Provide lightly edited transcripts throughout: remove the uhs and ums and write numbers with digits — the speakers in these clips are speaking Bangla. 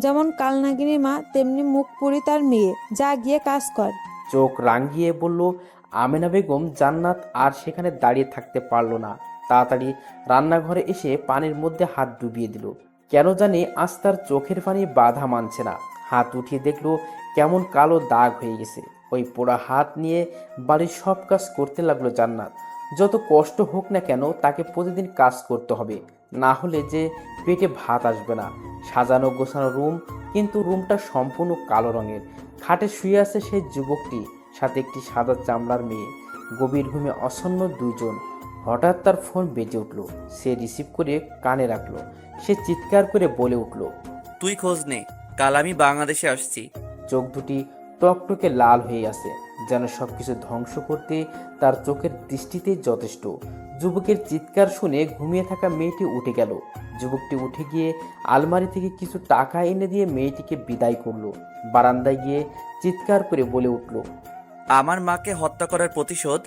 যেমন কালনাগিনীর মা তেমনি মুখপুরি তার মেয়ে, যা গিয়ে কাজ কর। চোখ রাঙিয়ে বলল আমেনা বেগম। জান্নাত আর সেখানে দাঁড়িয়ে থাকতে পারল না, তাড়াতাড়ি রান্নাঘরে এসে পানির মধ্যে হাত ডুবিয়ে দিল। কেন জানি আজ তার চোখের পানি বাধা মানছে না। হাত উঠিয়ে দেখলো কেমন কালো দাগ হয়ে গেছে। ওই পোড়া হাত নিয়ে বাড়ির সব কাজ করতে লাগলো জান্নাত। যত কষ্ট হোক না কেন তাকে প্রতিদিন কাজ করতে হবে, না হলে যে পেটে ভাত আসবে না। সাজানো গোছানো রুম, কিন্তু রুমটা সম্পূর্ণ কালো রঙের। খাটে শুয়ে আছে সেই যুবকটি, সাথে একটি সাদা চামড়ার মেয়ে। গভীর ঘুমে অসন্ন দুইজন। হঠাৎ তার ফোন বেজে উঠল। সে রিসিভ করে কানে রাখলো। সে চিৎকার করে বলে উঠল, তুই খোঁজ নে, কাল আমি বাংলাদেশে আসছি। চোখ দুটি টকটকে লাল হয়ে আছে, যেন সবকিছু ধ্বংস করতে তার চোখের দৃষ্টিতেই যথেষ্ট। যুবকের চিৎকার শুনে ঘুমিয়ে থাকা মেয়েটি উঠে গেল। যুবকটি উঠে গিয়ে আলমারি থেকে কিছু টাকা এনে দিয়ে মেয়েটিকে বিদায় করলো। বারান্দায় গিয়ে চিৎকার করে বলে উঠল, আমার মাকে হত্যা করার প্রতিশোধ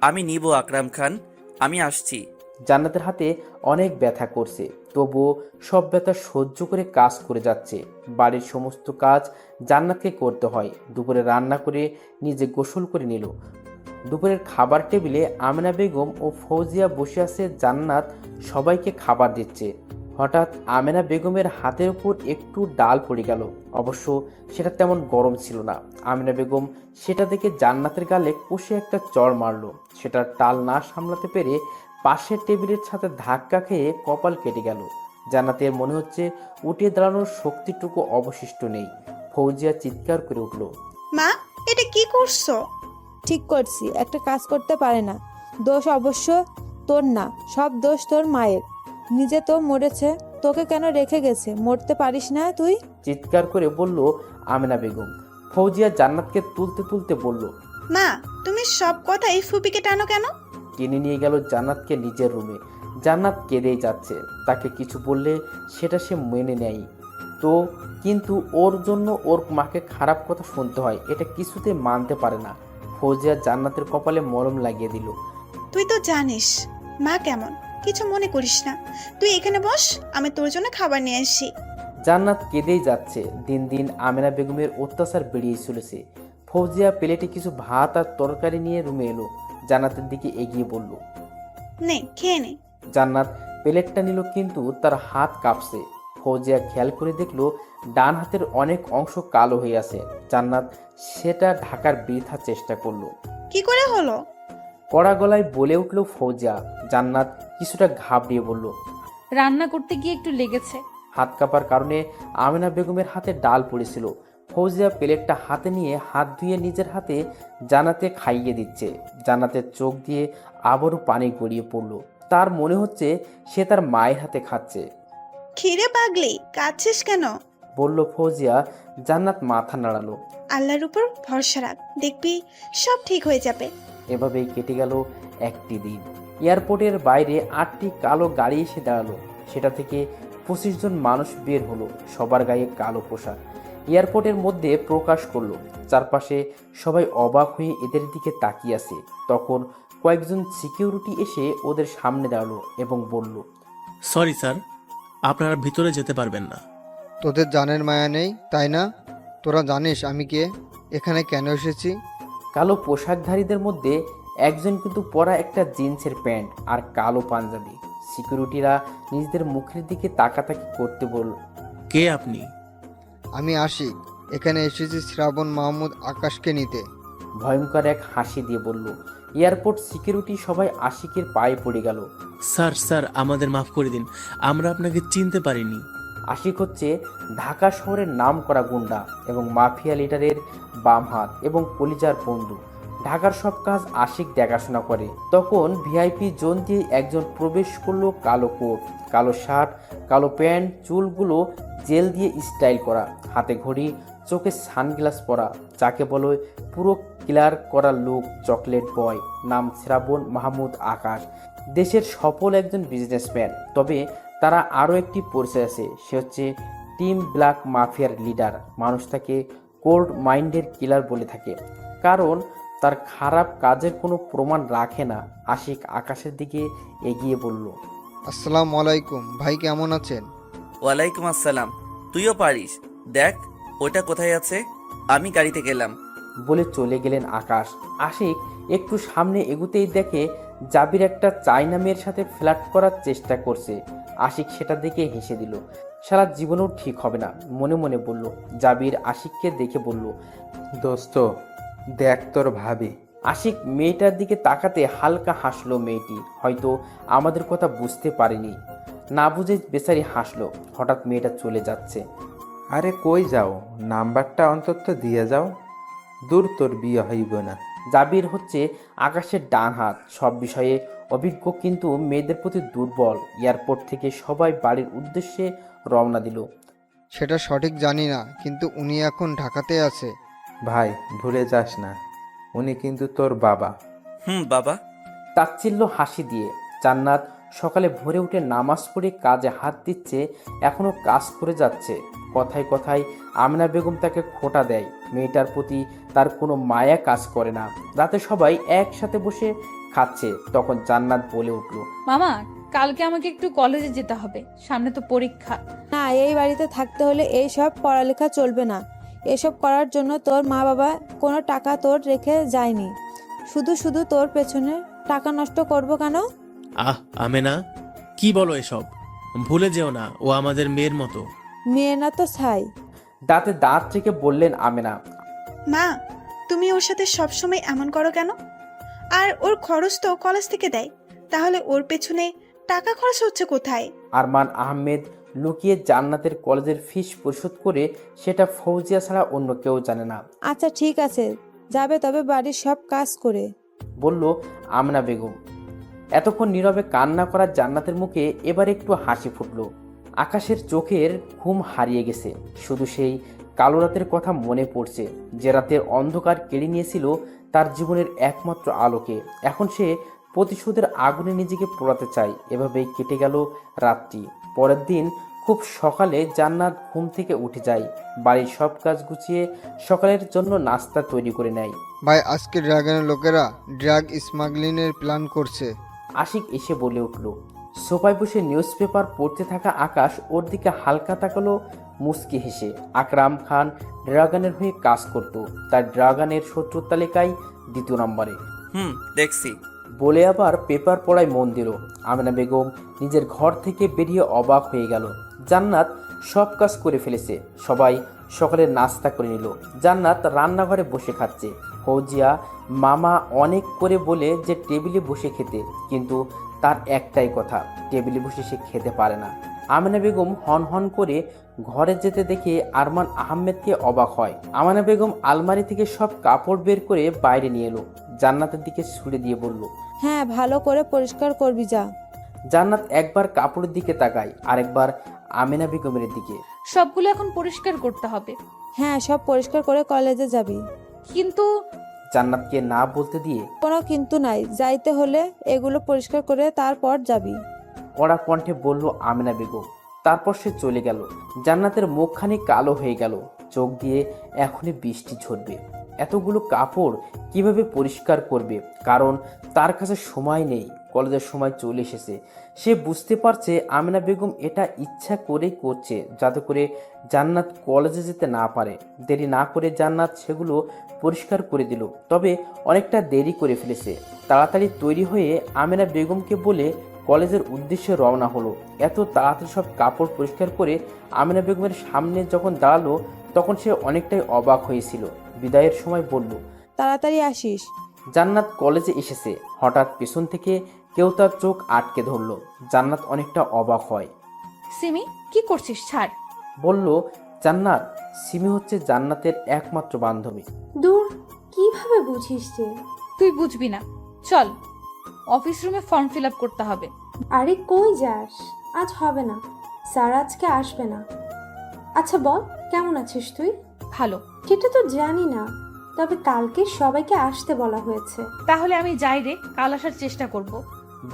আমি নিব আকরাম খান, আমি আসছি। জান্নাতের হাতে অনেক ব্যথা করছে, তবুও সব ব্যথা সহ্য করে কাজ করে যাচ্ছে। বাড়ির সমস্ত কাজ জান্নাতকে করতে হয়। দুপুরে রান্না করে নিজে গোসল করে নিল। দুপুরের খাবার টেবিলে আমেনা বেগম ও ফৌজিয়া বসে আছে। জান্নাত সবাইকে খাবার দিচ্ছে। হঠাৎ আমেনা বেগমের হাতের উপর একটু ডাল পড়ে গেল। অবশ্য সেটা তেমন গরম ছিল না। আমেনা বেগম সেটা দেখে জান্নাতের গালে কষে একটা চড় মারল। সেটার টাল না সামলাতে পেরে পাশের টেবিলের সাথে ধাক্কা খেয়ে কপাল কেটে গেল। জান্নাতের মনে হচ্ছে উঠে দাঁড়ানোর শক্তিটুকু অবশিষ্ট নেই। ফৌজিয়া চিৎকার করে উঠল, মা, এটা কি করছো? ঠিক করছি, একটা কাজ করতে পারে না। দোষ অবশ্য তোর না, সব দোষ তোর মায়ের। নিজে তো মরেছে, তোকে কেন রেখে গেছে? মরতে পারিস না তুই? চিৎকার করে বলল আমেনা বেগম। ফৌজিয়া জান্নাতকে তুলতে তুলতে বলল, মা, তুমি সব কথাই ফুপিকে টানো কেন? টেনে নিয়ে গেল জান্নাতকে নিজের রুমে। জান্নাত কেঁদেই যাচ্ছে। তাকে কিছু বললে সেটা সে মেনে নেয় তো, কিন্তু ওর জন্য ওর মাকে খারাপ কথা শুনতে হয়, এটা কিছুতে মানতে পারে না। ফৌজিয়া জান্নাতের কপালে মলম লাগিয়ে দিল। তুই তো জানিস মা কেমন, কিছু মনে করিস না। তুই এখানে বস, আমি তোর জন্য খাবার নিয়ে আসি। জান্নাত কেঁদেই যাচ্ছে। দিন দিন আমেনা বেগমের অত্যাচার বেরিয়ে চলেছে। ফৌজিয়া প্লেটে কিছু ভাত আর তরকারি নিয়ে রুমে এলো। জান্নাতের দিকে এগিয়ে বলল, নে, খেয়ে নে। জান্নাত প্লেটটা নিল, কিন্তু তার হাত কাঁপছে। ফৌজিয়া খেয়াল করে দেখলো ডান হাতের অনেক অংশ কালো হয়ে আছে। জান্নাত সেটা ঢাকার বৃথা চেষ্টা করলো। কি করে হলো? কড়া গলায় বলে উঠল ফৌজিয়া। জান্নাত কিছুটা ঘাবড়িয়ে বলল, রান্না করতে গিয়ে একটু লেগেছে। হাত কাঁপার কারণে আমেনা বেগমের হাতে ডাল পড়েছিল। ফৌজিয়া প্লেটটা হাতে নিয়ে হাত ধুয়ে নিজের হাতে জান্নাতে খাইয়ে দিচ্ছে। জান্নাতের চোখ দিয়ে আবারও পানি গড়িয়ে পড়ল। তার মনে হচ্ছে সে তার মায়ের হাতে খাচ্ছে। খিরে পাগলি, কাঁদছিস কেন? বলল ফৌজিয়া। জান্নাত মাথা নাড়ালো। আল্লাহর উপর ভরসা রাখ, দেখবি সব ঠিক হয়ে যাবে। এভাবেই কেটে গেল একটি দিন। এয়ারপোর্টের বাইরে 8টি কালো গাড়ি এসে দাঁড়ালো। সেটা থেকে 25 জন মানুষ বের হলো, সবার গায়ে কালো পোশাক। এয়ারপোর্টের মধ্যে প্রকাশ করলো। চারপাশে সবাই অবাক হয়ে এদের দিকে তাকিয়ে আছে। তখন কয়েকজন সিকিউরিটি এসে ওদের সামনে দাঁড়ালো এবং বলল, সরি স্যার, আপনারা ভিতরে যেতে পারবেন না। তোদের জানের মায়া নেই তাই না? তোরা জানিস আমি কে, এখানে কেন এসেছি? কালো পোশাকধারীদের মধ্যে একজন কিন্তু পরা একটা জিন্সের প্যান্ট আর কালো পাঞ্জাবি। সিকিউরিটিরা নিজেদের মুখের দিকে তাকাতাকি করতে বলল, কে আপনি? আমি আশিক, এখানে এসেছি শ্রাবণ মাহমুদ আকাশকে নিতে। ভয়ঙ্কর এক হাসি দিয়ে বলল। এয়ারপোর্ট সিকিউরিটি সবাই আশিকের পায়ে পড়ে গেল। স্যার স্যার, আমাদের মাফ করে দিন, আমরা আপনাকে চিনতে পারিনি। আশিক হচ্ছে ঢাকা শহরের নাম করা গুন্ডা এবং মাফিয়া লিডারের বাম হাত এবং কলিজার বন্ধু। ঢাকার সব কাজ আশিক দেখাশোনা করে। তখন ভিআইপি জোন দিয়ে একজন প্রবেশ করলো। কালো কোট, কালো শার্ট, কালো প্যান্ট, চুলগুলো জেল দিয়ে স্টাইল করা, হাতে ঘড়ি, চোখে সানগ্লাস পরা, যাকে বলে পুরো ক্লিয়ার করা লুক। চকলেট বয়, নাম শ্রাবণ মাহমুদ আকাশ। দেশের সফল একজন বিজনেসম্যান। তবে তারা আরও একটি পরিচয় আছে, সে হচ্ছে টিম ব্ল্যাক মাফিয়ার লিডার। মানুষ তাকে কোল্ড মাইন্ডের কিলার বলে থাকে, কারণ তার খারাপ কাজের কোনো প্রমাণ রাখে না। আশিক আকাশের দিকে এগিয়ে বলল, আসসালামু আলাইকুম ভাই, কেমন আছেন? ওয়ালাইকুম আসসালাম। তুইও পারিস? দেখ ওটা কোথায় আছে, আমি গাড়িতে গেলাম। বলে চলে গেলেন আকাশ। আশিক একটু সামনে এগুতেই দেখে জাবির একটা চাইনা মেয়ের সাথে ফ্ল্যাট করার চেষ্টা করছে। আশিক সেটা দেখে হেসে দিল। সারা জীবনেও ঠিক হবে না, মনে মনে বলল। জাবির আশিককে দেখে বলল, দোস্ত দেখ তোর ভাবি। আশিক মেয়েটার দিকে তাকাতে হালকা হাসলো মেয়েটি। হয়তো আমাদের কথা বুঝতে পারেনি, না বুঝে বেচারি হাসলো। হঠাৎ মেয়েটা চলে যাচ্ছে। আরে কই যাও, নাম্বারটা অন্তত দিয়ে যাও। দূর, তোর বিয়ে হইব না। জাবির হচ্ছে আকাশের ডান হাত, সব বিষয়ে অভিজ্ঞ কিন্তু মেয়েদের প্রতি দুর্বল। এয়ারপোর্ট থেকে সবাই বাড়ির উদ্দেশ্যে রওনা দিল। সেটা সঠিক জানি না, কিন্তু উনি এখন ঢাকাতে আছে। ভাই ভুলে যাস না, উনি কিন্তু তোর বাবা। বাবা। তাচ্ছিল্য হাসি দিয়ে জান্নাত সকালে ভোরে উঠে নামাজ পড়ে কাজে হাত দিচ্ছে, এখনো কাজ করে যাচ্ছে। কথায় কথায় আমিনা বেগম তাকে খোঁটা দেয়। মেয়েটার প্রতি তার কোনো মায়া কাজ করে না। রাতে সবাই একসাথে বসে খাচ্ছে, তখন জান্নাত বলে উঠল, মামা, কালকে আমাকে একটু কলেজে যেতে হবে, সামনে তো পরীক্ষা। না, এই বাড়িতে থাকতে হলে এই সব পড়ালেখা চলবে না। এসব করার জন্য তোর মা বাবা কোনো টাকা তোর রেখে যায়নি। শুধু শুধু তোর পেছনে টাকা নষ্ট করব কেন? আমেনা, কি বলো এসব? ভুলে যেও না, ও আমাদের মেয়ের মতো। মেয়ে না তো ছাই। দাঁতে দাঁত থেকে বললেন আমেনা। মা, তুমি ওর সাথে সবসময় এমন করো কেন? আর ওর খরচ তো কলেজ থেকে দেয়, তাহলে ওর পেছনে টাকা খরচ হচ্ছে কোথায়? আরমান আহমেদ লুকিয়ে জান্নাতের কলেজের ফিস পরিশোধ করে, সেটা ফৌজিয়া ছাড়া অন্য কেউ জানে না। আচ্ছা ঠিক আছে, যাবে তবে বাড়ির সব কাজ করে। বলল আমেনা বেগম। এতক্ষণ নীরবে কান্না করা জান্নাতের মুখে এবার একটু হাসি ফুটল। আকাশের চোখের ঘুম হারিয়ে গেছে, শুধু সেই কালো রাতের কথা মনে পড়ছে, যে রাতের অন্ধকার কেড়ে নিয়েছিল তার জীবনের একমাত্র আলোকে। এখন সে প্রতিশোধের আগুনে নিজেকে পোড়াতে চায়। এভাবেই কেটে গেল রাতটি। পরের দিন খুব সকালে জান্নাত ঘুম থেকে উঠে যায়, বাড়ির সব কাজ গুছিয়ে সকালের জন্য নাস্তা তৈরি করে নেয়। ভাই, আজকে ড্রাগনের লোকেরা ড্রাগ স্মাগলিংয়ের প্ল্যান করছে। আশিক এসে বলে উঠল। সোফায় বসে নিউজ পেপার পড়তে থাকা আকাশ ওর দিকে হালকা তাকালো মুচকি হেসে। আকরাম খান ড্রাগনের হয়ে কাজ করত, তার ড্রাগনের শত্রুর তালিকায় 2 নম্বরে। দেখছি। বলে আবার পেপার পড়ায় মন দিল। আমেনা বেগম নিজের ঘর থেকে বেরিয়ে অবাক হয়ে গেল। জান্নাত সব কাজ করে ফেলেছে। সবাই সকালে নাস্তা করে নিল। জান্নাত রান্নাঘরে বসে খাচ্ছে। ফৌজিয়া মামা অনেক করে বলে যে টেবিলে বসে খেতে, কিন্তু তার একটাই কথা, টেবিলে বসে সে খেতে পারে না। আমেনা বেগম হন হন করে ঘরে যেতে দেখে আরমান আহমেদকে অবাক হয়। আমেনা বেগম আলমারি থেকে সব কাপড় বের করে বাইরে নিয়ে এলো। জান্নাতের দিকে ছুড়ে দিয়ে বলল, হ্যাঁ, ভালো করে পরিষ্কার করবি যা। জান্নাত একবার কাপড়ের দিকে তাকায়, আরেকবার আমেনা বেগমের দিকে। সবগুলো এখন পরিষ্কার করতে হবে। হ্যাঁ, সব পরিষ্কার করে কলেজে যাবি। কিন্তু জান্নাতকে না বলতে দিয়ে কোনো কিন্তু নাই, যাইতে হলে এগুলো পরিষ্কার করে তারপর যাবি। কড়া কণ্ঠে বলল আমেনা বেগম। তারপর সে চলে গেল। জান্নাতের মুখখানি কালো হয়ে গেল, চোখ দিয়ে এখনই বৃষ্টি ঝরবে। এতগুলো কাপড় কিভাবে পরিষ্কার করবে, কারণ তার কাছে সময় নেই। কলেজের সময় চলে এসেছে। সে বুঝতে পারছে আমেনা বেগম এটা ইচ্ছা করেই করছে, যাতে করে জান্নাত কলেজে যেতে না পারে। দেরি না করে জান্নাত সেগুলো পরিষ্কার করে দিল, তবে অনেকটা দেরি করে ফেলেছে। তাড়াতাড়ি তৈরি হয়ে আমেনা বেগমকে বলে কলেজের উদ্দেশ্যে রওনা হলো। এত তাড়াতাড়ি সব কাপড় পরিষ্কার করে আমেনা বেগমের সামনে যখন দাঁড়ালো, তখন সে অনেকটাই অবাক হয়েছিল। বিদায়ের সময় বলল, তাড়াতাড়ি আসিস। জান্নাত কলেজে এসেছে। হঠাৎ পেছন থেকে কেউ তার চোখ আটকে ধরল। জান্নাত অনেকটা অবাক হয়। সিমি, কি করছিস? ছাড়। বলল জান্নাত। সিমি হচ্ছে জান্নাতের একমাত্র বান্ধবী। দূর, কিভাবে বুঝিস যে? তুই বুঝবি না, চল অফিস রুমে ফর্ম ফিল আপ করতে হবে। আরে কই যাস? আজ হবে না, স্যার আজকে আসবে না। আচ্ছা বল, কেমন আছিস তুই? ভালো। সেটা তো জানি না, তবে কালকে সবাইকে আসতে বলা হয়েছে। তাহলে আমি যাই রে, কাল আসার চেষ্টা করব।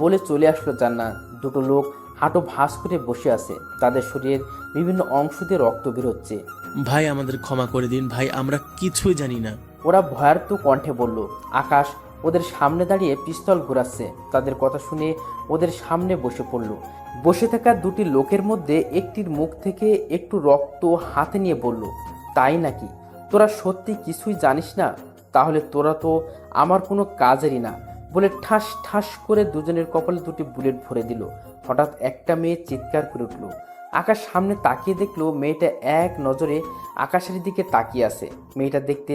বলে চলে আসলো জান্নাত। দুটো লোক হাঁটু ভাঁজ করে বসে আছে, তাদের শরীরের বিভিন্ন অংশ দিয়ে রক্ত বেরোচ্ছে। ভাই আমাদের ক্ষমা করে দিন ভাই, আমরা কিছুই জানি না। ওরা ভয়ার্ত কণ্ঠে বলল। আকাশ ওদের সামনে দাঁড়িয়ে পিস্তল ঘোরাচ্ছে। তাদের কথা শুনে ওদের সামনে বসে পড়ল। বসে থাকা দুটি লোকের মধ্যে একটির মুখ থেকে একটু রক্ত হাতে নিয়ে বলল, তাই নাকি? তোরা সত্যি কিছুই জানিস না? তাহলে তোরা তো আমার কোনো কাজেরই না, বলে ঠাস ঠাস করে দুজনের কপালে দুটি বুলেট ভরে দিল। হঠাৎ একটা মেয়ে চিৎকার করে উঠল। আকাশ সামনে তাকিয়ে দেখলো মেয়েটা এক নজরে আকাশের দিকে তাকিয়ে আছে। মেয়েটা দেখতে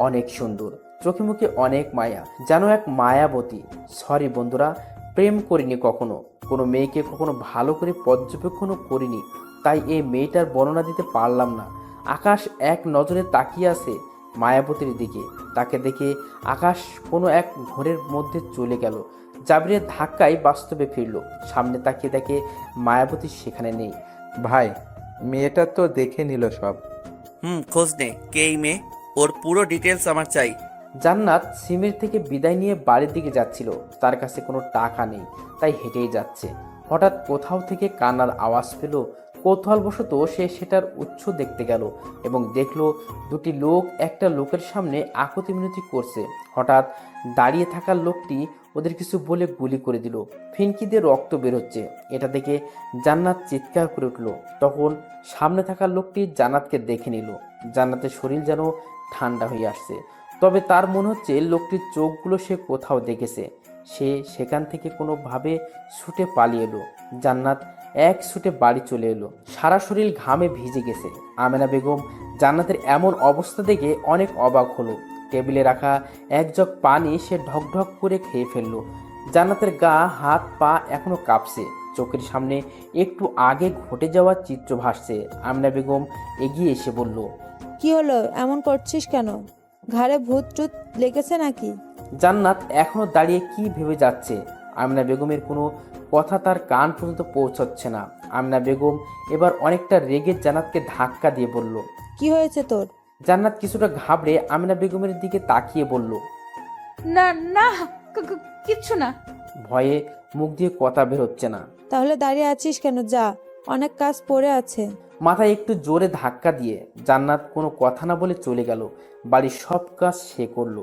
অনেক সুন্দর, চোখে মুখে অনেক মায়া, যেন এক মায়াবতী। সরি বন্ধুরা, প্রেম করিনি কখনো, কোনো মেয়েকে কখনো ভালো করে পর্যবেক্ষণও করিনি, তাই এই মেয়েটার বর্ণনা দিতে পারলাম না। আকাশ এক নজরে তাকিয়ে আছে মায়াবতীর দিকে। তাকে দেখে আকাশ কোনো এক ঘোরের মধ্যে চলে গেল। জাবিরের ধাক্কায় বাস্তবে ফিরল। সামনে তাকিয়ে দেখে মায়াবতী সেখানে নেই। ভাই, মেয়েটা তো দেখে নিল সব। খোঁজ নে কে এই মেয়ে, ওর পুরো ডিটেলস আমার চাই। জান্নাত সিমির থেকে বিদায় নিয়ে বাড়ির দিকে যাচ্ছিল। তার কাছে কোনো টাকা নেই, তাই হেঁটেই যাচ্ছে। হঠাৎ কোথাও থেকে কান্নার আওয়াজ পেল। কৌতূহলবশত সে সেটার উৎস দেখতে গেল এবং দেখলো দুটি লোক একটা লোকের সামনে আকুতি মিনতি করছে। হঠাৎ দাঁড়িয়ে থাকা লোকটি ওদের কিছু বলে গুলি করে দিল। ফিনকি দিয়ে রক্ত বেরোচ্ছে। এটা দেখে জান্নাত চিৎকার করে উঠল। তখন সামনে থাকা লোকটি জান্নাতকে দেখে নিল। জান্নাতের শরীর যেন ঠান্ডা হয়ে আসছে। তবে তার মনে হচ্ছে লোকটির চোখগুলো সে কোথাও দেখেছে। সে সেখান থেকে কোনোভাবে ছুটে পালিয়ে এলো। জান্নাত এক ছুটে বাড়ি চলে এলো। সারা শরীর ঘামে ভিজে গেছে। আমেনা বেগম জান্নাতের এমন অবস্থা দেখে অনেক অবাক হলো। টেবিলে রাখা এক জগ পানি সে ঢকঢক করে খেয়ে ফেললো। জান্নাতের গা হাত পা এখনো কাঁপছে। চোখের সামনে একটু আগে ঘটে যাওয়া চিত্র ভাসছে। আমেনা বেগম এগিয়ে এসে বলল, কি হলো, এমন করছিস কেন? ঘাড়ে ভূত টুত লেগেছে নাকি? জান্নাত এখনো দাঁড়িয়ে কি ভেবে যাচ্ছে। আমেনা বেগমের কোনো কথা তার কান পর্যন্ত পৌঁছচ্ছে না। আমেনা বেগম এবার অনেকটা রেগে জান্নাতকে ধাক্কা দিয়ে বলল, কি হয়েছে তোর? জান্নাত কিছুটা ঘাবড়ে আমেনা বেগমের দিকে তাকিয়ে বলল, না না, কিচ্ছু না। ভয়ে মুখ দিয়ে কথা বের হচ্ছে না। তাহলে দাঁড়িয়ে আছিস কেন? যা, অনেক কাজ পড়ে আছে। মাথায় একটু জোরে ধাক্কা দিয়ে জান্নাত কোনো কথা না বলে চলে গেল। বাড়ির সব কাজ সে করলো,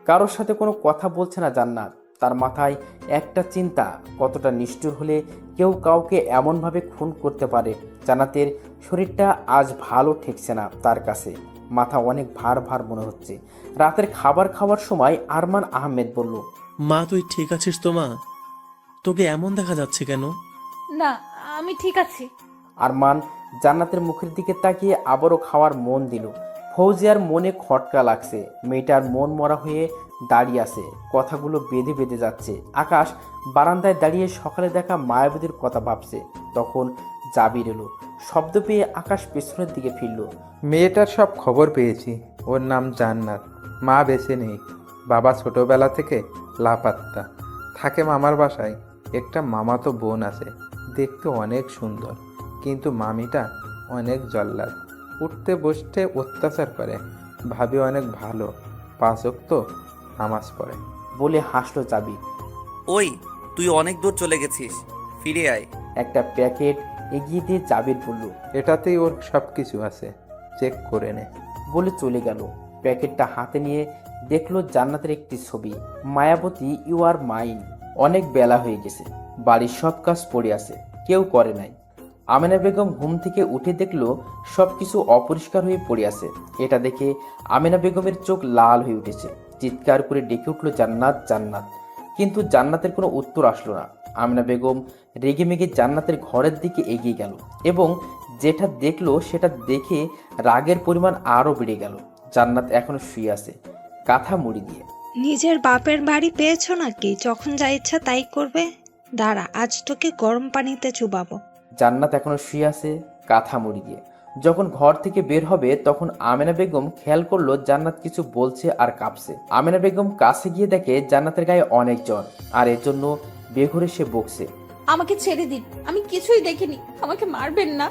কারোর সাথে কোনো কথা বলছে না জান্নাত। তার মাথায় একটা চিন্তা, কতটা নিষ্ঠুর হলে কেউ কাউকে এমনভাবে খুন করতে পারে। জান্নাতের শরীরটা আজ ভালো ঠেকছে না তার কাছে। মাথা অনেক ভার ভার মনে হচ্ছে। রাতের খাবার খাওয়ার সময় আরমান আহমেদ বলল, মা তুই ঠিক আছিস তো মা? তোকে এমন দেখা যাচ্ছে কেন? না, আমি ঠিক আছি। আরমান জান্নাতের মুখের দিকে তাকিয়ে আবারও খাওয়ার মন দিল। ফৌজিয়ার মনে খটকা লাগছে। মেয়েটার মন মরা হয়ে দাঁড়িয়ে আছে, কথাগুলো বেঁধে বেঁধে যাচ্ছে। আকাশ বারান্দায় দাঁড়িয়ে সকালে দেখা মায়াবতীর কথা ভাবছে। তখন জাবির এলো। শব্দ পেয়ে আকাশ পেছনের দিকে ফিরল। মেয়েটার সব খবর পেয়েছি। ওর নাম জান্নাত। মা বেঁচে নেই, বাবা ছোটবেলা থেকে লাপাত্তা, থাকে মামার বাসায়। একটা মামাতো বোন আছে, দেখতে অনেক সুন্দর, কিন্তু মামিটা অনেক জল্লাদ, উঠতে বসতে অত্যাচার করে। ভাবি অনেক ভালো, 5 ওয়াক্ত নামাজ পড়ে। বলে হাসলো জাবির। ওই তুই অনেক দূর চলে গেছিস, ফিরে আয়। একটা প্যাকেট এগিয়ে দিয়ে জাবির বলল, এটাতেই ওর সব কিছু আছে, চেক করে নে। বলে চলে গেল। প্যাকেটটা হাতে নিয়ে দেখলো জান্নাতের একটি ছবি। Mayabati, you are mine. অনেক বেলা হয়ে গেছে, বাড়ির সব কাজ পড়ে আছে, কেউ করে নাই। আমেনা বেগম ঘুম থেকে উঠে দেখলো সবকিছু অপরিষ্কার হয়ে পড়ে আছে। এটা দেখে আমেনা বেগমের চোখ লাল হয়ে উঠেছে। চিৎকার করে ডেকে উঠলো, জান্নাত জান্নাত। কিন্তু জান্নাতের কোনো উত্তর আসলো না। আমেনা বেগম রেগে মেগে জান্নাতের ঘরের দিকে এগিয়ে গেল এবং যেটা দেখলো সেটা দেখে রাগের পরিমাণ আরও বেড়ে গেল। জান্নাত এখনো শুয়ে আছে, কাঁথা মুড়ি দিয়ে। নিজের বাপের বাড়ি পেয়েছো নাকি? যখন যা ইচ্ছা তাই করবে। দাঁড়া, আজ তোকে গরম পানিতে চুবাবো। জান্নাত এখনো শুয়ে আছে, কাঁথা মুড়ি দিয়ে। যখন ঘর থেকে বের হবে তখন আমেনা বেগম খেয়াল করলো জান্নাত কিছু বলছে আর কাঁপছে। আমেনা বেগম কাছে গিয়ে দেখে জান্নাতের গায়ে অনেক জ্বর, আর এর জন্য বেঘরে সে বকছে। আমাকে ছেড়ে দিন, আমি কিছুই দেখিনি, আমাকে মারবেন না।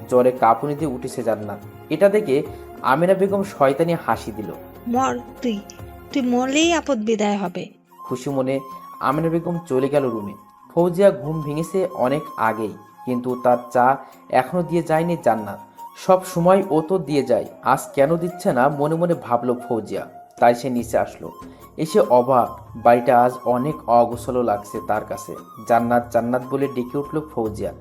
জ্বরে কাঁপুনি দিয়ে উঠেছে জান্নাত। এটা দেখে আমেনা বেগম শয়তানি হাসি দিল। মর তুই, তুই মরলেই আপদ বিদায় হবে। খুশি মনে আমেনা বেগম চলে গেল রুমে। ফৌজিয়া ঘুম ভেঙেছে অনেক আগেই, কিন্তু তার চা এখনো দিয়ে যায়নি জান্নাত। সব সময় ও তো দিয়ে যায়, আজ কেন দিচ্ছে না মনে মনে ভাবলো ফৌজিয়া। তাই সে নিচে আসলো। এসে অবাক, বাড়িটা আজ অনেক অগোছালো লাগছে তার কাছে। জান্নাত জান্নাত বলে ডেকে উঠল ফৌজিয়া,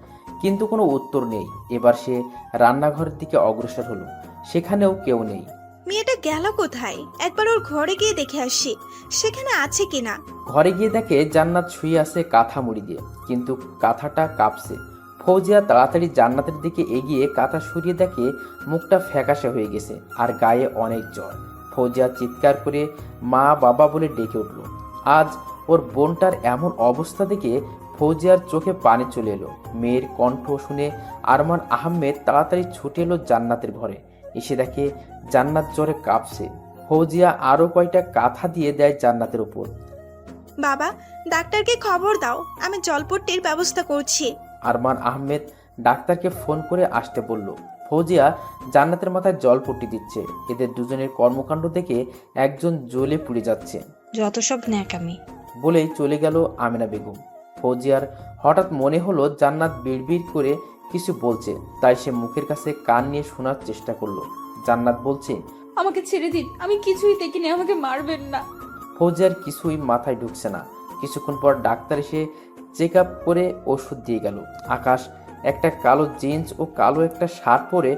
কিন্তু কোনো উত্তর নেই। এবার সে রান্নাঘরের দিকে অগ্রসর হলো, সেখানেও কেউ নেই। মেয়েটা গেল কোথায়? একবার ওর ঘরে গিয়ে দেখে আসি সেখানে আছে কিনা। ঘরে গিয়ে দেখে জান্নাত শুয়ে আছে কাঁথা মুড়ি দিয়ে, কিন্তু কাঁথাটা কাঁপছে। ফৌজিয়া তাড়াতাড়ি জান্নাতের দিকে এগিয়ে কাঁথা সরিয়ে দেখে মুখটা ফ্যাকাশে হয়ে গেছে আর গায়ে অনেক জ্বর। ফৌজিয়া চিৎকার করে মা বাবা বলে ডেকে উঠল। আজ ওর বোনটার এমন অবস্থা দেখে ফৌজিয়ার চোখে পানি চলে এলো। মেয়ের কণ্ঠ শুনে আরমান আহমেদ তাড়াতাড়ি ছুটে এলো জান্নাতের ঘরে। এসে দেখে জান্নাত জ্বরে কাঁপছে। ফৌজিয়া আরও কয়টা কাঁথা দিয়ে দেয় জান্নাতের উপর। বাবা, ডাক্তারকে খবর দাও, আমি জলপট্টির ব্যবস্থা করছি। আরমান আহমেদ ডাক্তারকে ফোন করে আসতে বলল। ফৌজিয়া জান্নাতের মাথায় জলপট্টি দিচ্ছে। এদের দুজনের কর্মকাণ্ড দেখে একজন জ্বলে পুড়ে যাচ্ছে যত সব ন্যাকামি। বলেই চলে গেল আমেনা বেগম। ফৌজিয়ার হঠাৎ মনে হলো জান্নাত বিড়বিড় করে কিছু বলছে, তাই সে মুখের কাছে কান নিয়ে শোনার চেষ্টা করলো। জান্নাত বলছে, আমাকে ছেড়ে দিন, আমি কিছুই দেখিনি, আমাকে মারবেন না। ফৌজিয়ার কিছুই মাথায় ঢুকছে না। কিছুক্ষণ পর ডাক্তার এসে চেক আপ করে ওষুধ দিয়ে গেল। আকাশ একটা কালো জিন্স ও কালো একটা শার্ট পরে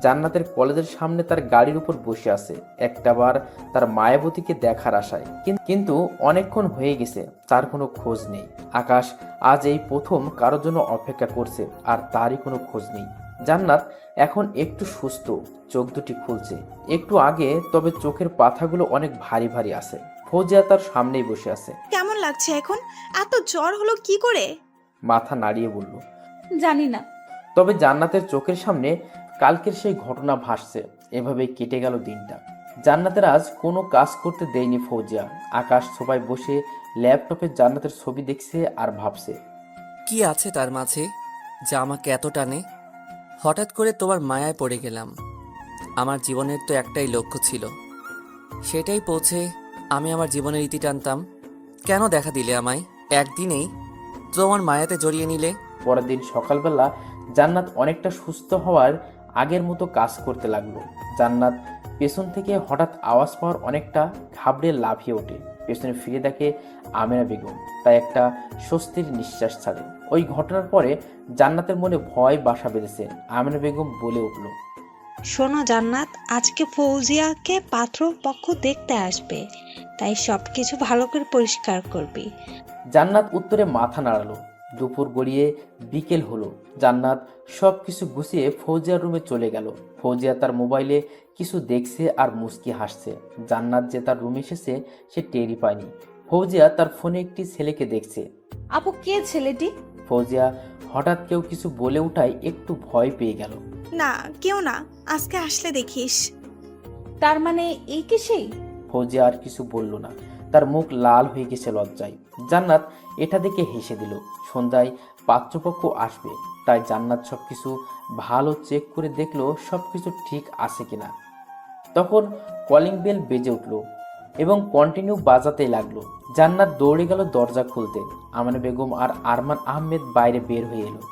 জান্নাতের কলেজের সামনে তার গাড়ির উপর বসে আছে, একটাবার তার মায়াবতীকে দেখার আশায়। কিন্তু অনেকক্ষণ হয়ে গেছে, তার কোনো খোঁজ নেই। আকাশ আজ এই প্রথম কারোর জন্য অপেক্ষা করছে, আর তারই কোনো খোঁজ নেই। জান্নাত এখন একটু সুস্থ, চোখ দুটি খুলছে একটু আগে, তবে চোখের পাতাগুলো অনেক ভারী ভারী আছে। ফৌজিয়া তার সামনেই বসে আছে। কেমন লাগছে এখন? এত জ্বর হলো কি করে? মাথা নাড়িয়ে বলল, জানি না। তবে জান্নাতের চোখের সামনে কালকের সেই ঘটনা ভাসছে। এভাবেই কেটে গেল দিনটা। জান্নাতের আজ কোনো কাজ করতে দেয়নি ফৌজিয়া। আকাশ সোফায় বসে ল্যাপটপে জান্নাতের ছবি দেখছে আর ভাবছে, কি আছে তার মাঝে যা আমাকে এত টানে? হঠাৎ করে তোমার মায়ায় পড়ে গেলাম। আমার জীবনের তো একটাই লক্ষ্য ছিল, সেটাই পৌঁছে আমি আমার জীবনের ইতি টানতাম। কেন দেখা দিলে আমায়? একদিনেই তোমার মায়াতে জড়িয়ে নিলে। পরের দিন সকালবেলা জান্নাত অনেকটা সুস্থ হওয়ার আগের মতো কাজ করতে লাগলো। জান্নাত পেছন থেকে হঠাৎ আওয়াজ পাওয়ার অনেকটা ঘাবড়ে লাফিয়ে ওঠে। পেছনে ফিরে দেখে আমেনা বেগম, তাই একটা স্বস্তির নিঃশ্বাস ছাড়ে। ওই ঘটনার পরে জান্নাতের মনে ভয় বাসা বেঁধেছে। আমেনা বেগম বলে উঠল, শোনো জান্নাত, আজকে ফৌজিয়াকে পাত্রপক্ষ দেখতে আসবে, তাই সবকিছু ভালো করে পরিষ্কার করবি। জান্নাত উত্তরে মাথা নাড়ালো। দুপুর গড়িয়ে বিকেল হলো। জান্নাত সব কিছু গুছিয়ে ফৌজিয়ার রুমে চলে গেল। ফৌজিয়া তার মোবাইলে কিছু দেখছে আর মুচকি হাসছে। জান্নাত যে তার রুমে এসেছে সে টেরই পায়নি। ফৌজিয়া তার ফোনে একটি ছেলেকে দেখছে। আপু, কে ছেলেটি? ফৌজিয়া হঠাৎ কেউ কিছু বলে উঠায় একটু ভয় পেয়ে গেল। না, কেউ না, আজকে আসলে দেখিস। তার মানে এই কি সেই? ফৌজিয়া আর কিছু বলল না, তার মুখ লাল হয়ে গেছে লজ্জায়। জান্নাত এটা দেখে হেসে দিল। সন্ধ্যায় পাত্রপক্ষ আসবে, তাই জান্নাত সবকিছু ভালো চেক করে দেখলো সবকিছু ঠিক আছে কিনা। তখন কলিং বেল বেজে উঠল এবং কন্টিনিউ বাজাতেই লাগলো। জান্নাত দৌড়ে গেল দরজা খুলতে। আমেনা বেগম আর আরমান আহমেদ বাইরে বের হয়ে এলো।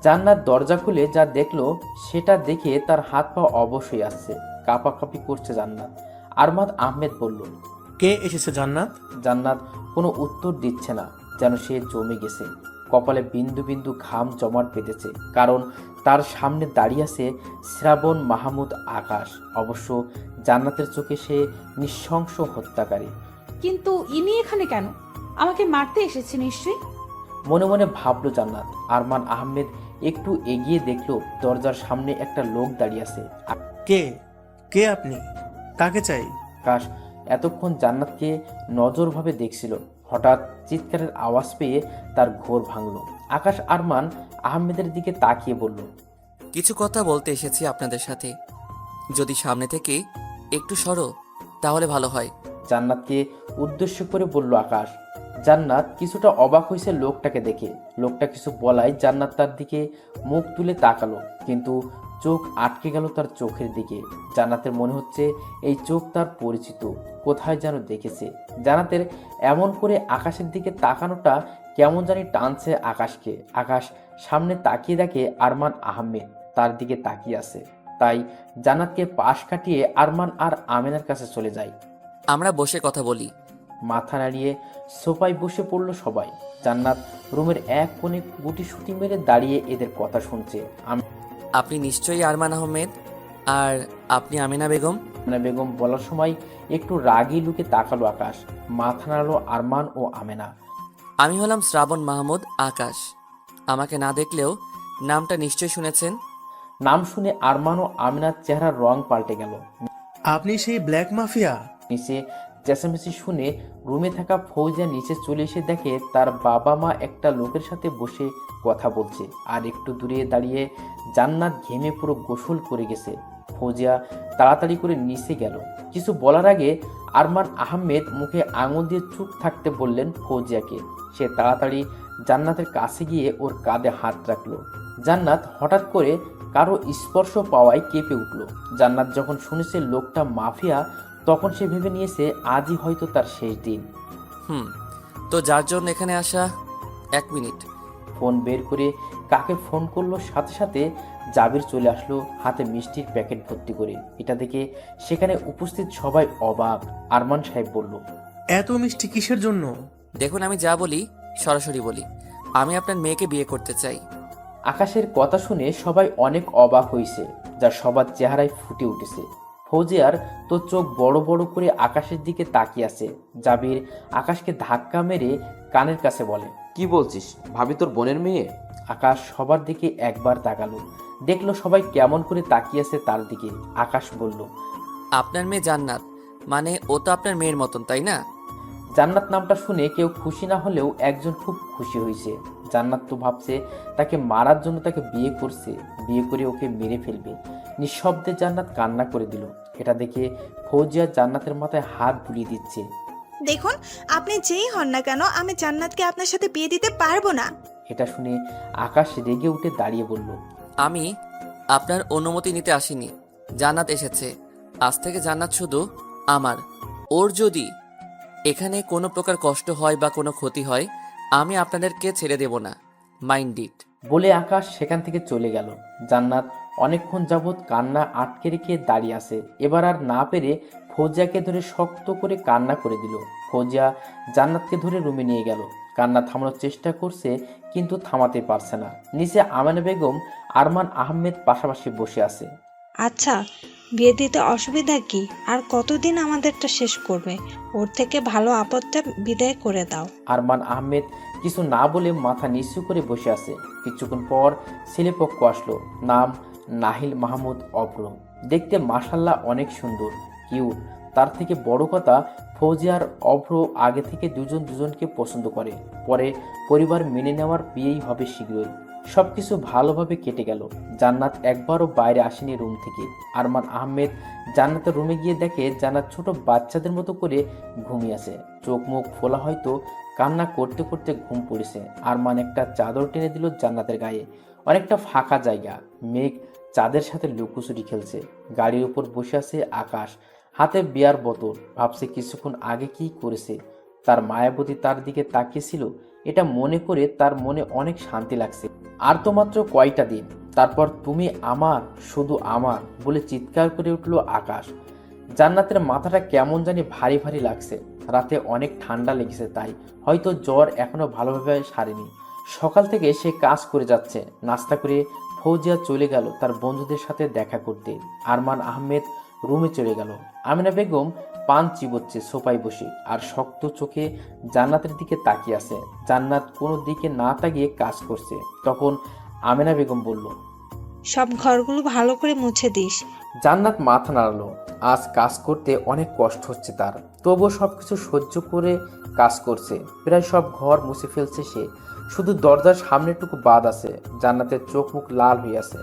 জান্নাত দরজা খুলে যা দেখলো সেটা দেখে তার হাত পা অবশ্যই আসছে, কাঁপাকাঁপি করছে জান্নাত। আরমান আহমেদ বলল, কে এসেছে জান্নাত? জান্নাত কোনো উত্তর দিচ্ছে না, যেন সে জমে গেছে। কপালে বিন্দু বিন্দু ঘাম জমাট বেঁধেছে, কারণ তার সামনে দাঁড়িয়ে আছে শ্রাবণ মাহমুদ আকাশ। অবশ্য জান্নাতের চোখে সে নৃশংস হত্যাকারী। কিন্তু ইনি এখানে কেন? আমাকে মারতে এসেছে নিশ্চয়ই। মনে মনে ভাবলো জান্নাত। আরমান আহমেদ একটু এগিয়ে দেখলো দরজার সামনে একটা লোক দাঁড়িয়ে আছে। কে কে আপনি? কাকে চাই? আকাশ এতক্ষণ জান্নাতকে নজরভাবে দেখছিল। হঠাৎ চিৎকারের আওয়াজ পেয়ে তার ঘোর ভাঙল। আকাশ আরমান আহমেদের দিকে তাকিয়ে বলল, কিছু কথা বলতে এসেছি আপনাদের সাথে, যদি সামনে থেকে একটু সরো তাহলে ভালো হয়। জান্নাতকে উদ্দেশ্য করে বলল আকাশ। জান্নাত কিছুটা অবাক হয়েছে লোকটাকে দেখে। লোকটা কিছু বলায় জান্নাত তার দিকে মুখ তুলে তাকালো, কিন্তু চোখ আটকে গেল তার চোখের দিকে। জান্নাতের মনে হচ্ছে এই চোখ তার পরিচিত, কোথায় যেন দেখেছে। জান্নাতের এমন করে আকাশের দিকে তাকানোটা কেমন জানি টানছে আকাশকে। আকাশ সামনে তাকিয়ে দেখে আরমান আহমেদ তার দিকে তাকিয়ে আছে, তাই জান্নাতকে পাশ কাটিয়ে আরমান আর আমেনার কাছে চলে যায়। আমরা বসে কথা বলি, মাথা নাড়িয়ে সোফায় বসে পড়ল সবাই। জান্নাত রুমের এক কোণে গুটিসুটি মেরে দাঁড়িয়ে এদের কথা শুনছে। আপনি নিশ্চয়ই আরমান আহমেদ, আর আপনি আমিনা বেগম। আমেনা বেগম বলার সময় একটু রাগী লুকে তাকালো আকাশ। মাথা নাড়ালো আরমান ও আমেনা। আমি হলাম শ্রাবণ মাহমুদ আকাশ। আমাকে না দেখলেও নামটা নিশ্চয়ই শুনেছেন। নাম শুনে আরমান ও আমেনার চেহারার রং পাল্টে গেল। আপনি সেই ব্ল্যাক মাফিয়া? নিচে চেঁচামেচি শুনে রুমে থাকা ফৌজিয়া নিচে চলে এসে দেখে তার বাবা মা একটা লোকের সাথে বসে কথা বলছে। আর একটু দূরে দাঁড়িয়ে জান্নাত ঘেমে পুরো গোসল করে গেছে। ফৌজিয়া তাড়াতাড়ি করে নিচে গেল। কিছু বলার আগে আরমান আহমেদ মুখে আঙুল দিয়ে চুপ থাকতে বললেন ফৌজিয়াকে। সে তাড়াতাড়ি জান্নাতের কাছে গিয়ে ওর কাঁধে হাত রাখলো। জান্নাত হঠাৎ করে কারো স্পর্শ পাওয়ায় কেঁপে উঠল। জান্নাত যখন শুনেছে লোকটা মাফিয়া, তখন সে ভেবে নিয়েছে আজই হয়তো তার শেষ দিন। তো যার জন্য এখানে আসা। 1 মিনিট। ফোন বের করে কাকে ফোন করলো, সাথে সাথে জাবির চলে আসলো হাতে মিষ্টির প্যাকেট ভর্তি করে। এটা দেখে সেখানে উপস্থিত সবাই অবাক। আরমান সাহেব বলল, এত মিষ্টি কিসের জন্য? দেখুন, আমি যা বলি সরাসরি বলি। আমি আপনার মেয়েকে বিয়ে করতে চাই। আকাশের কথা শুনে সবাই অনেক অবাক হয়েছে, যা সবার চেহারায় ফুটে উঠেছে। ফৌজিয়ার তো চোখ বড় বড় করে আকাশের দিকে তাকিয়ে আছে। জাবির আকাশকে ধাক্কা মেরে কানের কাছে বলে, কি বলছিস? ভাবি তোর বোনের মেয়ে? আকাশ সবার দিকে একবার তাকালো, দেখলো সবাই কেমন করে তাকিয়ে আছে তার দিকে। আকাশ বলল, আপনার মেয়ে জান্নাত, মানে ও তো আপনার মেয়ের মতন, তাই না? জান্নাত নামটা শুনে কেউ খুশি না হলেও একজন খুব খুশি হয়েছে। জান্নাত তো ভাবছে তাকে মারার জন্য তাকে বিয়ে করছে, বিয়ে করে ওকে মেরে ফেলবে। নিঃশব্দে জান্নাত কান্না করে দিল। এটা দেখে ফৌজিয়া জান্নাতের মাথায় হাত বুলিয়ে দিচ্ছে। দেখুন, আপনি যেই হন না কেন, আমি জান্নাতকে আপনার সাথে বিয়ে দিতে পারবো না। এটা শুনে আকাশ রেগে উঠে দাঁড়িয়ে বলল, আমি আপনার অনুমতি নিতে আসিনি। জান্নাত এসেছে। আজ থেকে জান্নাত শুধু আমার। ওর যদি এখানে কোনো প্রকার কষ্ট হয় বা কোনো ক্ষতি হয়, আমি আপনাদেরকে ছেড়ে দেব না। Mind it. বলে আকাশ সেখান থেকে চলে গেল। জান্নাত অনেকক্ষণ যাবৎ কান্না আটকে রেখে দাঁড়িয়ে আছে। এবার আর না পেরে ফৌজিয়াকে ধরে শক্ত করে কান্না করে দিল। ফৌজিয়া জান্নাতকে ধরে রুমে নিয়ে গেল। কান্না থামানোর চেষ্টা করছে, কিন্তু থামাতে পারছে না। নিচে আমেনা বেগম আরমান আহমেদ পাশাপাশি বসে আছে। আচ্ছা, বিয়ে দিতে অসুবিধা কি? আর কতদিন আমাদেরটা শেষ করবে? ওর থেকে ভালো আপদটা বিদায় করে দাও। আরমান আহমেদ কিছু না বলে মাথা নিচু করে বসে আছে। কিছুক্ষণ পর ছেলেপক্ষ আসলো। নাম নাহিল মাহমুদ অভ্র। দেখতে মাশাল্লাহ অনেক সুন্দর, কিউট। তার থেকে বড় কথা, ফৌজিয়ার অভ্র আগে থেকে দুজনকে পছন্দ করে। পরে পরিবার মেনে নেওয়ার বিয়েই হবে শীঘ্রই। সবকিছু ভালোভাবে কেটে গেল। জান্নাত একবারও বাইরে আসেনি রুম থেকে। আরমান আহমেদ জান্নাতের রুমে গিয়ে দেখে জান্নাত ছোট বাচ্চাদের মতো করে ঘুমিয়ে আছে। চোখ মুখ ফোলা, হয়তো কান্না করতে করতে ঘুম পড়েছে। আরমান একটা চাদর টেনে দিল জান্নাতের গায়ে। অনেকটা ফাঁকা জায়গা, মেঘ চাঁদের সাথে লুকোচুরি খেলছে। গাড়ির উপর বসে আছে আকাশ, হাতে বিয়ার বোতল। ভাবছে কিছুক্ষণ আগে কি করেছে। তার মায়াবতী তার দিকে তাকিয়েছিল, এটা মনে করে তার মনে অনেক শান্তি লাগছে। আর তো মাত্র কয়টা দিন, তারপর তুমি আমার, শুধু আমার বলে চিৎকার করে উঠল আকাশ। জান্নাতের মাথাটা কেমন জানি ভারী ভারী লাগছে। রাতে অনেক ঠান্ডা লেগেছে, তাই হয়তো জ্বর এখনো ভালোভাবে সারেনি। সকাল থেকে সে কাজ করে যাচ্ছে। নাস্তা করে ফৌজিয়া চলে গেল তার বন্ধুদের সাথে দেখা করতে। আরমান আহমেদ রুমে চলে গেল। আমিনা বেগম পান চিবোচ্ছে সোফায় বসে, আর শক্ত চোখে জান্নাতের দিকে তাকিয়ে আছে। জান্নাত কোনো দিকে না তাকিয়ে কাজ করছে। তখন আমিনা বেগম বলল, সব ঘরগুলো ভালো করে মুছে দিস। জান্নাত মাথা নাড়ালো। আজ কাজ করতে অনেক কষ্ট হচ্ছে তার, তবুও সবকিছু সহ্য করে কাজ করছে। প্রায় সব ঘর মুছে ফেলছে সে, শুধু দরজার সামনেটুকু বাদ আছে। জান্নাতের চোখ মুখ লাল হয়ে আছে,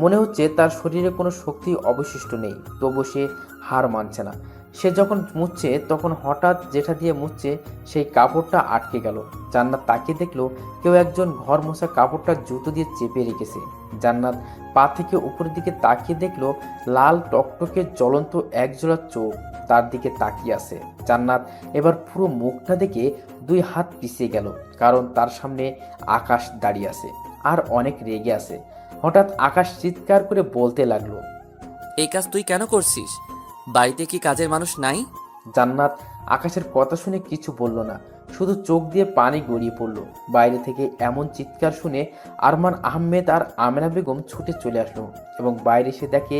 মনে হচ্ছে তার শরীরে কোনো শক্তি অবশিষ্ট নেই। তবু সে হার মানছে না। সে যখন মুছছে তখন হঠাৎ যেটা দিয়ে মুছছে সেই কাপড়টা আটকে গেল। জান্নাত তাকিয়ে দেখলো কেউ একজন ঘর মোছা কাপড়টা জুতো দিয়ে চেপে রেখেছে। জান্নাত পা থেকে উপরের দিকে তাকিয়ে দেখলো লাল টকটকে জ্বলন্ত একজোড়া চোখ তার দিকে তাকিয়ে আছে। জান্নাত এবার পুরো মুখটা দেখে 2 হাত পিছিয়ে গেল, কারণ তার সামনে আকাশ দাঁড়িয়ে আছে আর অনেক রেগে আছে। হঠাৎ আকাশ চিৎকার করে বলতে লাগলো, এই কাজ তুই কেন করছিস? বাড়িতে কি কাজের মানুষ নাই? জান্নাত আকাশের কথা শুনে কিছু বলল না, শুধু চোখ দিয়ে পানি গড়িয়ে পড়ল। বাইরে থেকে এমন চিৎকার শুনে আরমান আহমেদ আর আমেনা বেগম ছুটে চলে আসলো এবং বাইরে এসে দেখে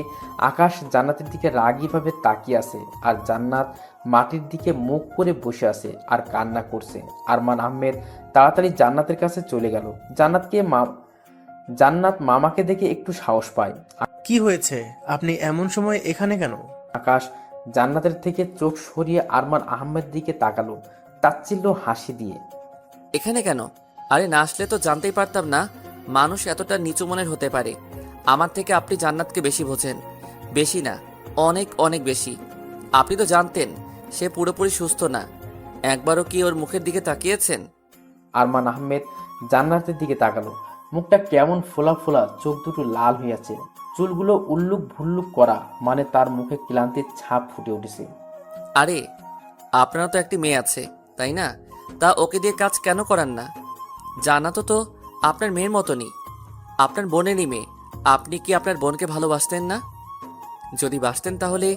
আকাশ জান্নাতের দিকে রাগীভাবে তাকিয়ে আছে আর জান্নাত মাটির দিকে মুখ করে বসে আছে আর কান্না করছে। আরমান আহমেদ তাড়াতাড়ি জান্নাতের কাছে চলে গেল। জান্নাত মামাকে দেখে একটু সাহস পায়। কি হয়েছে? আপনি এমন সময় এখানে কেন? আকাশ জান্নাতের থেকে চোখ সরিয়ে আরমান আহমেদ দিকে তাকালো তাচ্ছিল্য হাসি দিয়ে। এখানে কেন? আরে না আসলে তো জানতেই পারতাম না মানুষ এতটা নিচু মনের হতে পারে। আমার থেকে আপনি জান্নাতকে বেশি বোঝেন। বেশি না, অনেক অনেক বেশি। আপনি তো জানতেন সে পুরোপুরি সুস্থ না। একবারও কি ওর মুখের দিকে তাকিয়েছেন? আরমান আহমেদ জান্নাতের দিকে তাকালো। মুখটা কেমন ফোলা ফোলা, চোখ দুটো লাল হয়ে আছে, চুলগুলো উল্লুক ভুল্লুক করা, মানে তার মুখে ক্লান্তির ছাপ ফুটে উঠেছে। আরে আপনারও তো একটি মেয়ে আছে তাই না? তা ওকে দিয়ে কাজ কেন করান না? জান্নাত তো আপনার মেয়ের মতনই, আপনার বোনেরই মেয়ে। আপনি কি আপনার বোনকে ভালোবাসতেন না? যদি বাসতেন তাহলে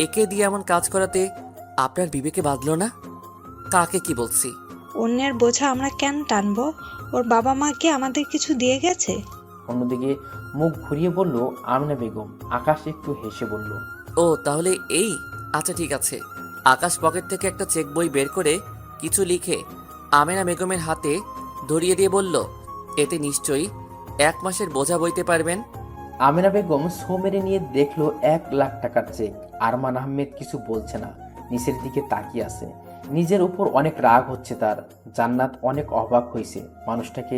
একে দিয়ে এমন কাজ করাতে আপনার বিবেকে বাঁধলো না? কাকে কি বলছি? অন্যের বোঝা আমরা কেন টানবো? ওর বাবা মা কি আমাদের কিছু দিয়ে গেছে? অন্যদিকে মুখ ঘুরিয়ে বলল আমিনা বেগম। আকাশ একটু হেসে বলল, ও তাহলে এই, আচ্ছা ঠিক আছে। আকাশ পকেট থেকে একটা চেক বই বের করে কিছু লিখে আমেনা বেগমের হাতে ধরিয়ে দিয়ে বলল, এতে নিশ্চয়ই 1 মাসের বোঝা বইতে পারবেন। আমিনা বেগম সো মেরে নিয়ে দেখলো 1 লাখ টাকার চেক। আরমান আহমেদ কিছু বলছে না, নিচের দিকে তাকিয়ে আছে। নিজের উপর অনেক রাগ হচ্ছে তার। জান্নাত অনেক অবাক হয়েছে, মানুষটাকে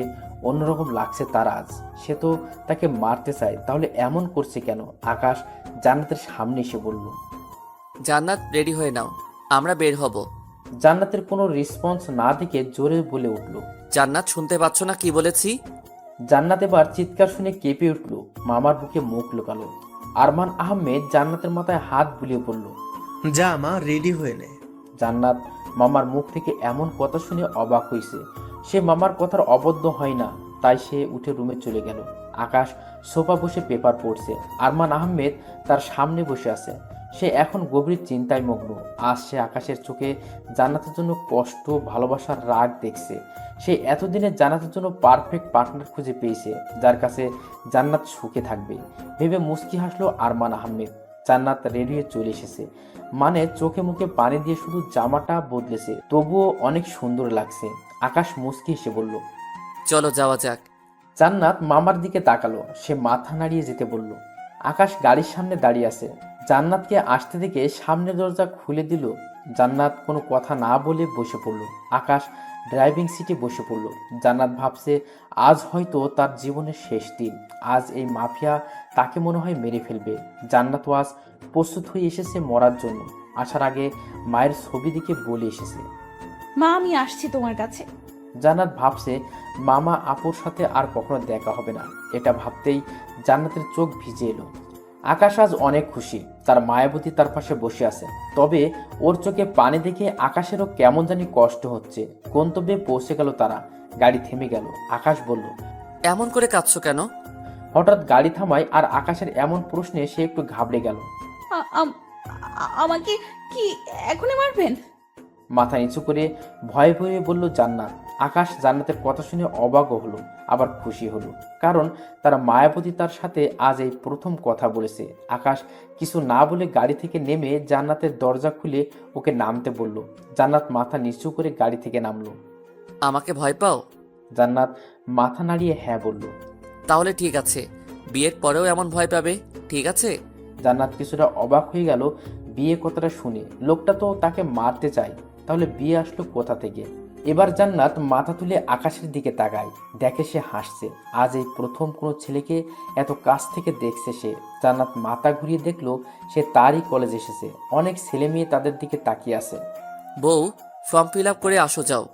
অন্যরকম লাগছে তার আজ। সে তো তাকে মারতে চায়, তাহলে এমন করছে কেন? আকাশ জান্নাতের সামনে এসে বলল, জান্নাত রেডি হয়ে নাও, আমরা বের হব। জান্নাতের কোনো রেসপন্স না দেখে জোরে বলে উঠল। জান্নাত শুনতে পাচ্ছ না কি বলেছি? জান্নাত এবার চিৎকার শুনে কেঁপে উঠল, মামার বুকে মুখ লুকালো। আরমান আহমেদ জান্নাতের মাথায় হাত বুলিয়ে পড়ল। যা মা, রেডি হয়ে নে। জান্নাত মামার মুখ থেকে এমন কথা শুনে অবাক হয়েছে। সে মামার কথার অবদ্ধ হয় না, তাই সে উঠে রুমে চলে গেল। আকাশ সোফা বসে পেপার পড়ছে। আরমান আহমেদ তার সামনে বসে আছে। সে এখন গভীর চিন্তায় মগ্ন। আজ সে আকাশের চোখে জান্নাতের জন্য কষ্ট, ভালোবাসার রাগ দেখছে। সে এতদিনে জান্নাতের জন্য পারফেক্ট পার্টনার খুঁজে পেয়েছে, যার কাছে জান্নাত সুখে থাকবে ভেবে মুচকি হাসলো আরমান আহমেদ। জান্নাত রেডি হয়ে চলে এসেছে, মানে চোখে মুখে পানি দিয়ে শুধু জামাটা বদলেছে, তবুও অনেক সুন্দর লাগছে। আকাশ মুচকি হেসে বলল, চলো যাওয়া যাক। জান্নাত মামার দিকে তাকালো। সে মাথা নাড়িয়ে যেতে বলল। আকাশ গাড়ির সামনে দাঁড়িয়ে আছে। জান্নাতকে আসতে দেখে সামনের দরজা খুলে দিল। জান্নাত কোনো কথা না বলে বসে পড়ল। আকাশ ড্রাইভিং সিটে বসে পড়ল। জান্নাত ভাবছে আজ হয়তো তার জীবনের শেষ দিন। আজ এই মাফিয়া তাকে মনে হয় মেরে ফেলবে। জান্নাত আজ প্রস্তুত হয়ে এসেছে মরার জন্য। আসার আগে মায়ের ছবি দিকে বলে এসেছে, মা আমি আসছি তোমার কাছে। জান্নাত ভাবছে মামা আপুর সাথে আর কখনো দেখা হবে না। এটা ভাবতেই জান্নাতের চোখ ভিজে এলো। আকাশ আজ অনেক খুশি, তার মায়াবতী তার পাশে বসে আছে। তবে ওর চোখে পানি দেখে আকাশেরও কেমন জানি কষ্ট হচ্ছে। গন্তব্যে পৌঁছে গেল তারা। গাড়ি থেমে গেল। আকাশ বলল, এমন করে কাঁদছো কেন? হঠাৎ গাড়ি থামায় আর আকাশের এমন প্রশ্নে সে একটু ঘাবড়ে গেল। আমাকে কি এখনই মারবেন? মাথা নিচু করে ভয়ে ভয়ে বলল জান্নাত। আকাশ জান্নাতের কথা শুনে অবাকও হলো, আবার খুশি হলো, কারণ তার মায়াবতী তার সাথে আজ এই প্রথম কথা বলেছে। আকাশ কিছু না বলে গাড়ি থেকে নেমে জান্নাতের দরজা খুলে ওকে নামতে বলল। জান্নাত মাথা নিচু করে গাড়ি থেকে নামলো। আমাকে ভয় পাও? জান্নাত মাথা নাড়িয়ে হ্যাঁ বলল। তাহলে ঠিক আছে, বিয়ের পরেও এমন ভয় পাবে, ঠিক আছে? জান্নাত কিছুটা অবাক হয়ে গেল বিয়ে কথাটা শুনে। লোকটা তো তাকে মারতে চায়, তাহলে বিয়ে আসলো কোথা থেকে? এবার জান্নাত মাথা তুলে আকাশের দিকে তাকায়, দেখে সে হাসছে। আজ এই প্রথম কোনো ছেলেকে এত কাছ থেকে দেখছে সে। জান্নাত মাথা ঘুরিয়ে দেখলো সে তারই কলেজ এসেছে। অনেক ছেলে মেয়ে তাদের দিকে তাকিয়ে আছে। বউ, ফর্ম ফিল আপ করে আসো যাও।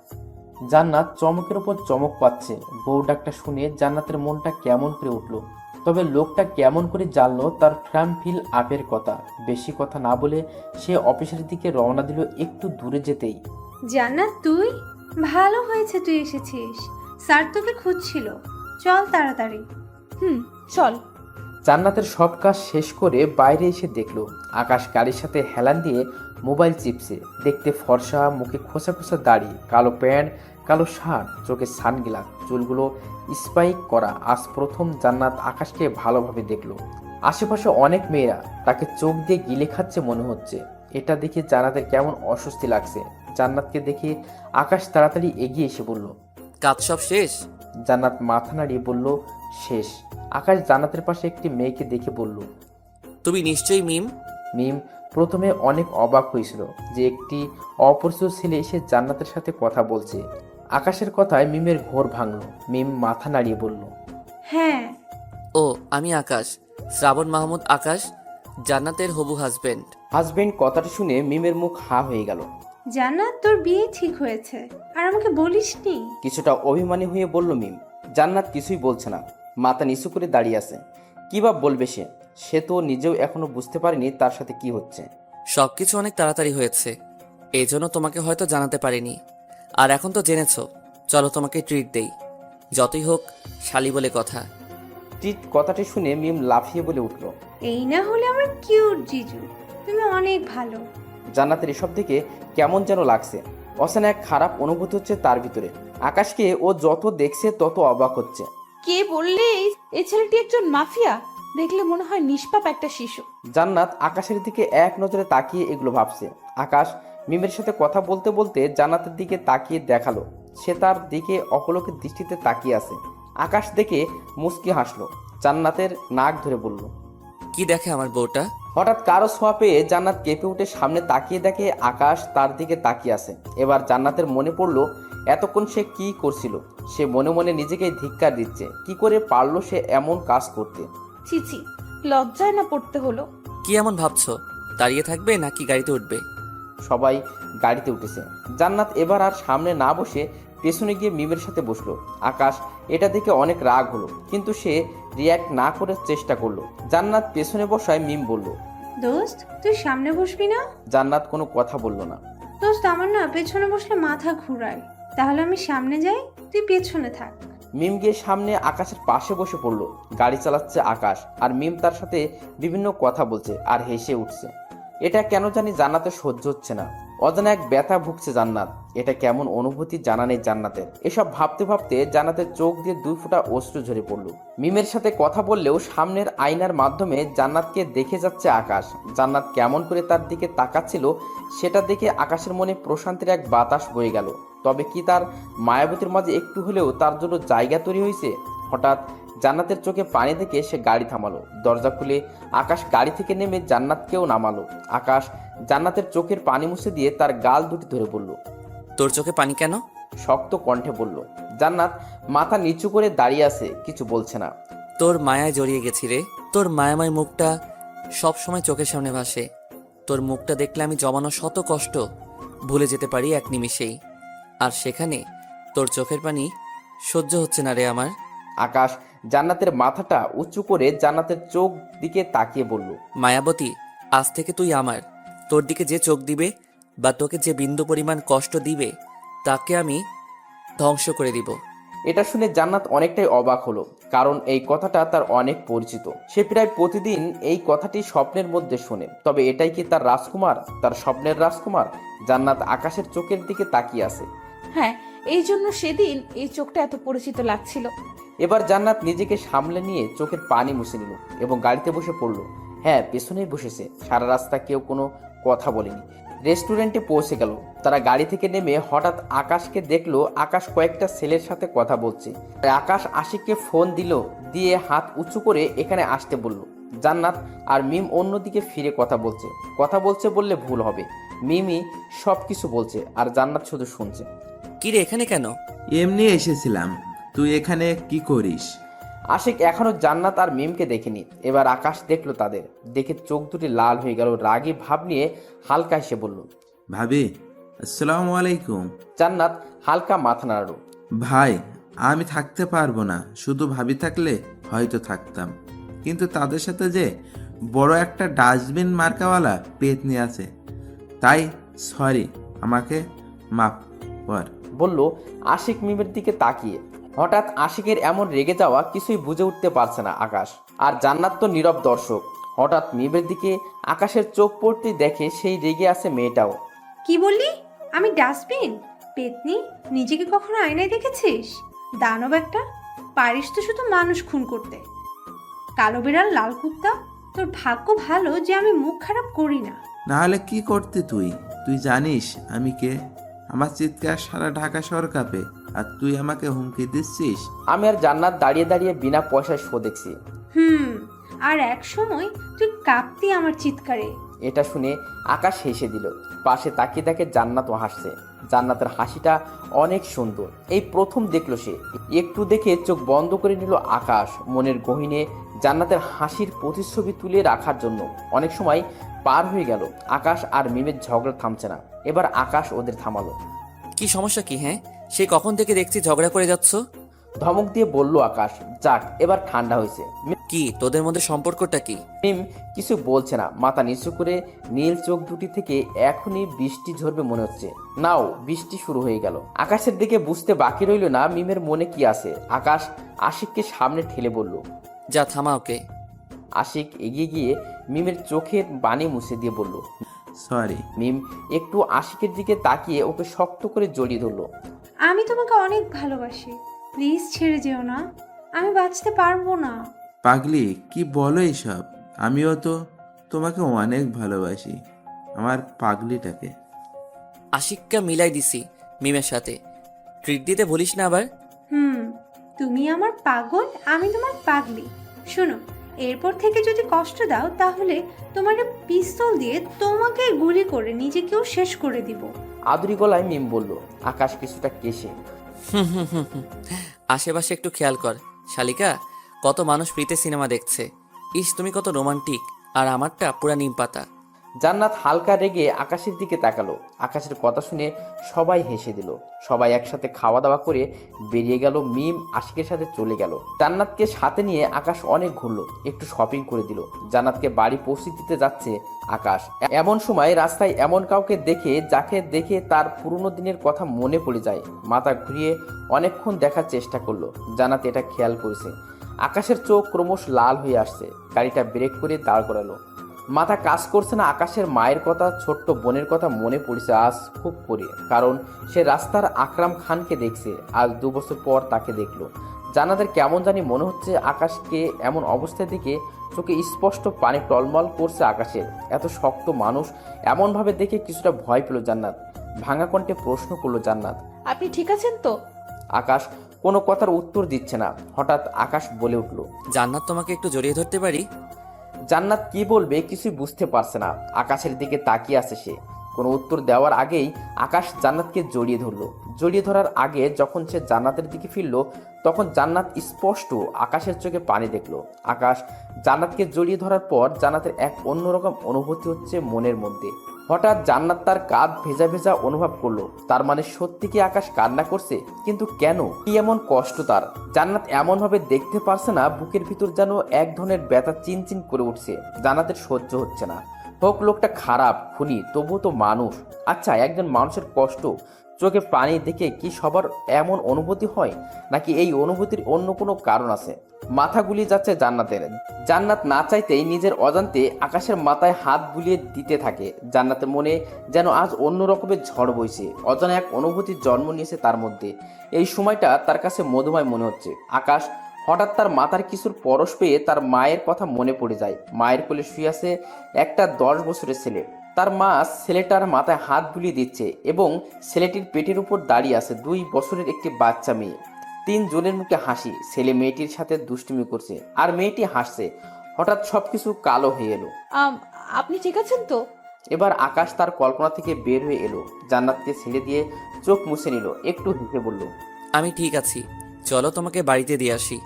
জান্নাত চমকের উপর চমক পাচ্ছে। বউ ডাকটা শুনে জান্নাতের মনটা কেমন করে উঠলো। তবে লোকটা কেমন করে জানলো তার ফর্ম ফিল আপের কথা? বেশি কথা না বলে সে অফিসের দিকে রওনা দিল। একটু দূরে যেতেই, জান্নাত তুই? ভালো হয়েছে তুই এসেছিস, স্যার তোকে খুঁজছিল। চল তাড়াতাড়ি। চল। জান্নাতের সব কাজ শেষ করে বাইরে এসে দেখলো আকাশ গাড়ির সাথে হেলান দিয়ে মোবাইল চিপসে। দেখতে ফর্সা, মুখে খোসা খোসা দাড়ি, কালো প্যান্ট, কালো শার্ট, চোখে সানগ্লাস, চুলগুলো স্পাইক করা। আজ প্রথম জান্নাত আকাশকে ভালোভাবে দেখলো। আশেপাশে অনেক মেয়েরা তাকে চোখ দিয়ে গিলে খাচ্ছে মনে হচ্ছে। এটা দেখে জান্নাতের কেমন অস্বস্তি লাগছে। জান্নাতকে দেখে আকাশ তাড়াতাড়ি এগিয়ে এসে বলল, কাজ সব শেষ? জান্নাত মাথা নাড়িয়ে বলল, শেষ। আকাশ জান্নাতের পাশে একটি মেয়েকে দেখে বলল, তুমি নিশ্চয়ই মিম? মিম প্রথমে অনেক অবাক হয়েছিল যে একটি অপরিচিত ছেলে এসে জান্নাতের সাথে কথা বলছে। আকাশের কথায় মিমের ঘোর ভাঙল। মিম মাথা নাড়িয়ে বলল, হ্যাঁ। ও, আমি আকাশ, শ্রাবণ মাহমুদ আকাশ, জান্নাতের হবু হাজবেন্ড। হাজবেন্ড কথাটা শুনে মিমের মুখ হা হয়ে গেল। জান্নাত, তোর বিয়ে ঠিক হয়েছে আর আমাকে বলিসনি? কিছুটা অভিমানী হয়ে বলল মিম। জান্নাত কিছুই বলছে না, মাথা নিচু করে দাঁড়িয়ে আছে। কি বা বলবে সে? সে তো নিজেও এখনো বুঝতে পারেনি তার সাথে কি হচ্ছে। সবকিছু অনেক তাড়াতাড়ি হয়েছে, এই জন্য তোমাকে হয়তো জানাতে পারিনি। আর এখন তো জেনেছো, চলো তোমাকে ট্রিট দেই। যতই হোক শালি বলে কথা। ট্রিট কথাটি শুনে মিম লাফিয়ে বলে উঠল, এই না হলে আমার কিউট জিজু, তুমি অনেক ভালো। জান্নাতের এসব থেকে কেমন যেন লাগছে। অচেনা এক খারাপ অনুভূতি হচ্ছে তার ভিতরে। আকাশকে ও যত দেখছে তত অবাক হচ্ছে। কে বললে এই ছেলেটি একজন মাফিয়া? দেখলে মনে হয় নিষ্পাপ একটা শিশু। জান্নাত আকাশের দিকে এক নজরে তাকিয়ে এগুলো ভাবছে। আকাশ মিমের সাথে কথা বলতে বলতে জান্নাতের দিকে তাকিয়ে দেখালো সে তার দিকে অপলকের দৃষ্টিতে তাকিয়ে আছে। আকাশ দেখে মুচকি হাসলো। জান্নাতের নাক ধরে বলল, কি দেখে আমার বউটা? হঠাৎ কারো ছোঁয়া পেয়ে জান্নাত কেঁপে উঠে সামনে তাকিয়ে দেখে আকাশ তার দিকে তাকিয়ে আছে। এবার জান্নাতের মনে পড়লো এতক্ষণ সে কি করছিল। সে মনে মনে নিজেকে ধিক্কার দিচ্ছে। কি করে পারলো সে এমন কাজ করতে? চিচি, লজ্জায় না পড়তে হলো। কি এমন ভাবছো? দাঁড়িয়ে থাকবে নাকি গাড়িতে উঠবে? সবাই গাড়িতে উঠেছে। জান্নাত এবার আর সামনে না বসে পেছনে গিয়ে মিমের সাথে বসলো। আকাশ এটা দেখে অনেক রাগ হলো, কিন্তু সে রিয়্যাক্ট না করার চেষ্টা করলো। জান্নাত পেছনে বসায় মিম বলল, দোস্ত, তুই সামনে বসবি না? জান্নাত কোনো কথা বলল না। দোস্ত, আমার না পেছনে বসলে মাথা ঘুরায়, তাহলে আমি সামনে যাই, তুই পেছনে থাক। মিম গিয়ে সামনে আকাশের পাশে বসে পড়লো। গাড়ি চালাচ্ছে আকাশ, আর মিম তার সাথে বিভিন্ন কথা বলছে আর হেসে উঠছে। এটা কেন জানি জান্নাতের সহ্য হচ্ছে না। অজানা এক ব্যথা ভুগছে জান্নাত। এটা কেমন অনুভূতি জানা নেই জান্নাতের। এসব ভাবতে ভাবতে জান্নাতের চোখ দিয়ে 2 ফোঁটা অশ্রু ঝরে পড়লো। মিমের সাথে কথা বললেও সামনের আয়নার মাধ্যমে জান্নাতকে দেখে যাচ্ছে আকাশ। জান্নাত কেমন করে তার দিকে তাকাচ্ছিল সেটা দেখে আকাশের মনে প্রশান্তির এক বাতাস বয়ে গেল। তবে কি তার মায়াবতীর মাঝে একটু হলেও তার জন্য জায়গা তৈরি হয়েছে? হঠাৎ জান্নাতের চোখে পানি দেখে সে গাড়ি থামালো। দরজা খুলে আকাশ গাড়ি থেকে নেমে জান্নাতকেও নামালো। আকাশ জান্নাতের চোখের পানি মুছে দিয়ে তার গাল দুটি ধরে বলল, তোর চোখে পানি কেন? শক্ত কণ্ঠে বলল। জান্নাত মাথা নিচু করে দাঁড়িয়ে আছে, কিছু বলছে না। তোর মায়ায় জড়িয়ে গেছি রে। তোর মায়াময় মুখটা সব সময় চোখের সামনে ভাসে। তোর মুখটা দেখলে আমি জমানো শত কষ্ট ভুলে যেতে পারি এক নিমিষেই। আর সেখানে তোর চোখের পানি সহ্য হচ্ছে না রে আমার। আকাশ জান্নাতের মাথাটা উঁচু করে জান্নাতের চোখ দিকে তাকিয়ে বলল, মায়াবতী, আজ থেকে তুই আমার। তোর দিকে যে চোখ দিবে বা তোকে যে বিন্দু পরিমাণ কষ্ট দিবে তাকে আমি ধ্বংস করে দিব। এটা শুনে জান্নাত অনেকটাই অবাক হলো, কারণ এই কথাটা তার অনেক পরিচিত। সে প্রায় প্রতিদিন এই কথাটি স্বপ্নের মধ্যে শোনে। তবে এটাই কি তার রাজকুমার, তার স্বপ্নের রাজকুমার? জান্নাত আকাশের চোখের দিকে তাকিয়ে আছে। হ্যাঁ, এই জন্য সেদিন এই চোখটা এত পরিচিত লাগছিল। এবার জান্নাত নিজেকে সামলে নিয়ে চোখের পানি মুছে নিল এবং গাড়িতে বসে পড়ল। হ্যাঁ, পেছনেই বসেছে। সারা রাস্তা কেউ কোনো কথা বলেনি। রেস্টুরেন্টে পৌঁছে গেল। তারা গাড়ি থেকে নেমে হঠাৎ আকাশকে দেখলো। আকাশ কয়েকটা ছেলের সাথে কথা বলছে। আকাশ আশিককে ফোন দিল, দিয়ে হাত উঁচু করে এখানে আসতে বলল। জান্নাত আর মিম অন্যদিকে ফিরে কথা বলছে বললে ভুল হবে। মিমি সব কিছু বলছে আর জান্নাত শুধু শুনছে। কি রে, এখানে কেন? এমনি এসেছিলাম, তুই এখানে কি করিস? আশিক এখনো জান্নাত আর মিমকে দেখেনি। এবার আকাশ দেখলো তাদের, দেখে চোখ দুটি লাল হয়ে গেল। রাগী ভাব নিয়ে হালকা হেসে বলল, ভাবি, আসসালামু আলাইকুম। জান্নাত হালকা মাথা নাড়ল। ভাই, আমি থাকতে পারবো না। শুধু ভাবি থাকলে হয়তো থাকতাম, কিন্তু তাদের সাথে যে বড় একটা ডাস্টবিন মার্কাওয়ালা পেতনি আছে, তাই সরি, আমাকে মাফ কর, বলল আশিক মিমের দিকে তাকিয়ে। হঠাৎ আশিকের এমন রেগে যাওয়া কিছুই বুঝে উঠতে পারছে না আকাশ। আর জান্নাত তো নীরব দর্শক। হঠাৎ মিমের দিকে আকাশের চোখ পড়তেই দেখে সেই রেগে আছে মেয়েটাও। কি বললি? আমি ডাস্টবিন? পেতনি, নিজেকে কখনো আয়নায় দেখেছিস? দানব একটা, পারিস তো শুধু মানুষ খুন করতে। কালো বিড়াল, লাল কুত্তা, তোর ভাগ্য ভালো যে আমি মুখ খারাপ করি না। না হলে কি করতে তুই? তুই জানিস আমি কে? আমার চিৎকার সারা ঢাকা শহর কাঁপে, আর তুই আমাকে হুমকি দিচ্ছিস? আমি আর জান্নাত দাঁড়িয়ে দাঁড়িয়ে বিনা পয়সায় শো দেখছি। আর এক সময় তুই কাঁপতি আমার চিৎকারে। এটা শুনে আকাশ হেসে দিল। পাশে তাকিয়ে দেখে জান্নাতও হাসছে। জান্নাতের হাসিটা অনেক সুন্দর, এই প্রথম দেখলো সে। একটু দেখে চোখ বন্ধ করে নিল আকাশ, মনের গহীনে জান্নাতের হাসির প্রতিচ্ছবি তুলে রাখার জন্য। অনেক সময় পার হয়ে গেল, আকাশ আর মিমের ঝগড়া থামছে না। এবার আকাশ ওদের থামালো। কি সমস্যা কি? হ্যাঁ, সে কখন থেকে দেখছি ঝগড়া করে যাচ্ছ। ধমক দিয়ে বলল আকাশ। যাক, এবার ঠান্ডা হয়েছে। কি তোদের মধ্যে সম্পর্কটা কি? মিম কিছু বলছে না, মাথা নিচু করে নীল চোখ দুটি থেকে এখনই বৃষ্টি ঝরবে মনে হচ্ছে। নাও, বৃষ্টি শুরু হয়ে গেল। আকাশের দিকে বুঝতে বাকি রইল না মিমের মনে কি আছে। আকাশ আশিককে সামনে ঠেলে বলল, যা থামা ওকে। আশিক এগিয়ে গিয়ে মিমের চোখের বানি মুছে দিয়ে বলল, সরি। মিম একটু আশিকের দিকে তাকিয়ে ওকে শক্ত করে জড়িয়ে ধরল। আমি তোমাকে অনেক ভালোবাসি, প্লিজ ছেড়ে যেও না, আমি বাঁচতে পারবো না। পাগলি, কি বলো এইসব? আমিও তো তোমাকে অনেক ভালোবাসি, আমার পাগলিটাকে। আশিককে মিলাই দিছি মিমের সাথে, ট্রিট দিতে ভুলিস না আবার। তুমি আমার পাগল, আমি তোমার পাগলি। শোনো, এরপর থেকে যদি কষ্ট দাও তাহলে তোমার পিস্তল দিয়ে তোমাকে গুলি করে নিজেকেও শেষ করে দিব। আদুরি গলায় মিম বলল। আকাশ কিছুটা কেশে, আশেপাশে একটু খেয়াল কর শালিকা, কত মানুষ ফ্রিতে সিনেমা দেখছে। ইস, তুমি কত রোমান্টিক, আর আমারটা পুরা নিম পাতা। জান্নাত হালকা রেগে আকাশের দিকে তাকালো। আকাশের কথা শুনে সবাই হেসে দিল। সবাই একসাথে খাওয়া দাওয়া করে বেরিয়ে গেল। মিম আশিকের সাথে চলে গেল। জান্নাতকে সাথে নিয়ে আকাশ অনেক ঘুরলো, একটু শপিং করে দিল। জান্নাতকে বাড়ি পৌঁছে দিতে যাচ্ছে আকাশ। এমন সময় রাস্তায় এমন কাউকে দেখে যাকে দেখে তার পুরনো দিনের কথা মনে পড়ে যায়। মাথা ঘুরিয়ে অনেকক্ষণ দেখার চেষ্টা করলো। জান্নাত এটা খেয়াল করেছে। আকাশের চোখ ক্রমশ লাল হয়ে আসছে। গাড়িটা ব্রেক করে দাঁড় করালো। মাথা কাজ করছে না। আকাশের মায়ের কথা, ছোট্ট বোনের কথা মনে পড়েছে আজ খুব করে, কারণ সে রাস্তার আকরাম খানকে দেখছে। আজ 2 বছর পর তাকে দেখলো। জান্নাতের কেমন জানি মনে হচ্ছে আকাশকে এমন অবস্থায় দেখে চোখে স্পষ্ট পানি টলমল করছে আকাশের। এত শক্ত মানুষ এমনভাবে দেখে কিছুটা ভয় পেল জান্নাত। ভাঙা কণ্ঠে প্রশ্ন করলো জান্নাত, আপনি ঠিক আছেন তো? আকাশ কোনো কথার উত্তর দিচ্ছে না। হঠাৎ আকাশ বলে উঠল, জান্নাত, তোমাকে একটু জড়িয়ে ধরতে পারি? জান্নাত কি বলবে কিছুই বুঝতে পারছে না। আকাশের দিকে তাকিয়ে আছে সে। কোনো উত্তর দেওয়ার আগেই আকাশ জান্নাতকে জড়িয়ে ধরলো। জড়িয়ে ধরার আগে যখন সে জান্নাতের দিকে ফিরল, তখন জান্নাত স্পষ্ট আকাশের চোখে পানি দেখলো। আকাশ জান্নাতকে জড়িয়ে ধরার পর জান্নাতের এক অন্যরকম অনুভূতি হচ্ছে মনের মধ্যে। হঠাৎ জান্নাত তার কাঁধ ভেজা ভেজা অনুভব করলো। তার মানে সত্যি কি আকাশ কান্না করছে? কিন্তু কেন? কি এমন কষ্ট তার? জান্নাত এমনভাবে দেখতে পারছে না, বুকের ভিতর যেন এক ধরনের ব্যথা চিনচিন করে উঠছে। জান্নাতের সহ্য হচ্ছে না। হোক লোকটা খারাপ, খুনি, তবুও তো মানুষ। আচ্ছা, একজন মানুষের কষ্ট চোখে পানি দেখে কি সবার এমন অনুভূতি হয়, নাকি এই অনুভূতির অন্য কোনো কারণ আছে? মাথা গুলিয়ে যাচ্ছে জান্নাতের। জান্নাত না চাইতেই নিজের অজান্তে আকাশের মাথায় হাত বুলিয়ে দিতে থাকে। জান্নাতের মনে যেন আজ অন্য রকমের ঝড় বইছে। অজানা এক অনুভূতির জন্ম নিয়েছে তার মধ্যে। এই সময়টা তার কাছে মধুময় মনে হচ্ছে। আকাশ হঠাৎ তার মাথার কিছুর পরশ পেয়ে তার মায়ের কথা মনে পড়ে যায়। মায়ের কোলে শুয়ে আছে একটা 10 বছরের ছেলে। তার মা ছেলেটার মাথায় হাত বুলিয়ে দিচ্ছে এবং ছেলেটির পেটের উপর দাঁড়িয়ে আছে 2 বছরের একটি বাচ্চা মেয়ে। 3 জনের মুখে হাসি। ছেলে মেয়েটির সাথে দুষ্টুমি করছে আর মেয়েটি হাসছে। হঠাৎ সবকিছু কালো হয়ে এলো। আপনি ঠিক আছেন তো? এবার আকাশ তার কল্পনা থেকে বের হয়ে এলো। জান্নাতকে ছেড়ে দিয়ে চোখ মুছে নিল। একটু হেসে বলল, আমি ঠিক আছি, চলো তোমাকে বাড়িতে দিয়ে আসি,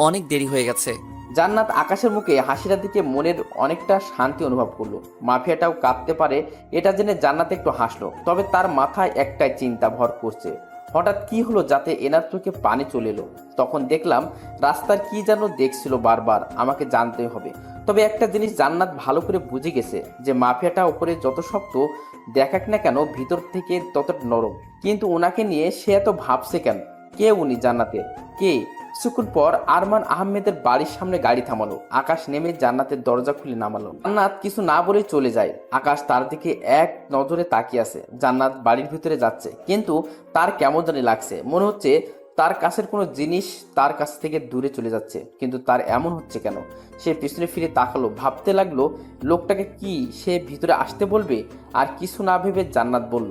অনেক দেরি হয়ে গেছে। জান্নাত আকাশের মুখে হাসিটা দিকে মনের অনেকটা শান্তি অনুভব করলো। মাফিয়াটাও কাঁদতে পারে এটা জেনে জান্নাত একটু হাসলো। তবে তার মাথায় একটাই চিন্তা ভর করছে, হঠাৎ কি হলো যাতে এনার চোখে পানি চলে এলো। তখন দেখলাম রাস্তার কি যেন দেখছিল বারবার। আমাকে জানতে হবে। তবে একটা জিনিস জান্নাত ভালো করে বুঝে গেছে যে মাফিয়াটা উপরে যত শক্ত দেখাক না কেন ভিতর থেকে তত নরম। কিন্তু ওনাকে নিয়ে সে এত ভাবছে কেন? কে উনি জান্নাতের কে? কিছুক্ষণ পর আরমান আহমেদের বাড়ির সামনে গাড়ি থামালো। আকাশ নেমে জান্নাতের দরজা খুলে নামালো। জান্নাত কিছু না বলেই চলে যায়। আকাশ তার দিকে এক নজরে তাকিয়ে আছে। জান্নাত বাড়ির ভিতরে যাচ্ছে, কিন্তু তার কেমন জানি লাগছে। মনে হচ্ছে তার কাছের কোনো জিনিস তার কাছ থেকে দূরে চলে যাচ্ছে, কিন্তু তার এমন হচ্ছে কেন? সে পিছনে ফিরে তাকালো, ভাবতে লাগলো লোকটাকে কি সে ভিতরে আসতে বলবে। আর কিছু না ভেবে জান্নাত বলল,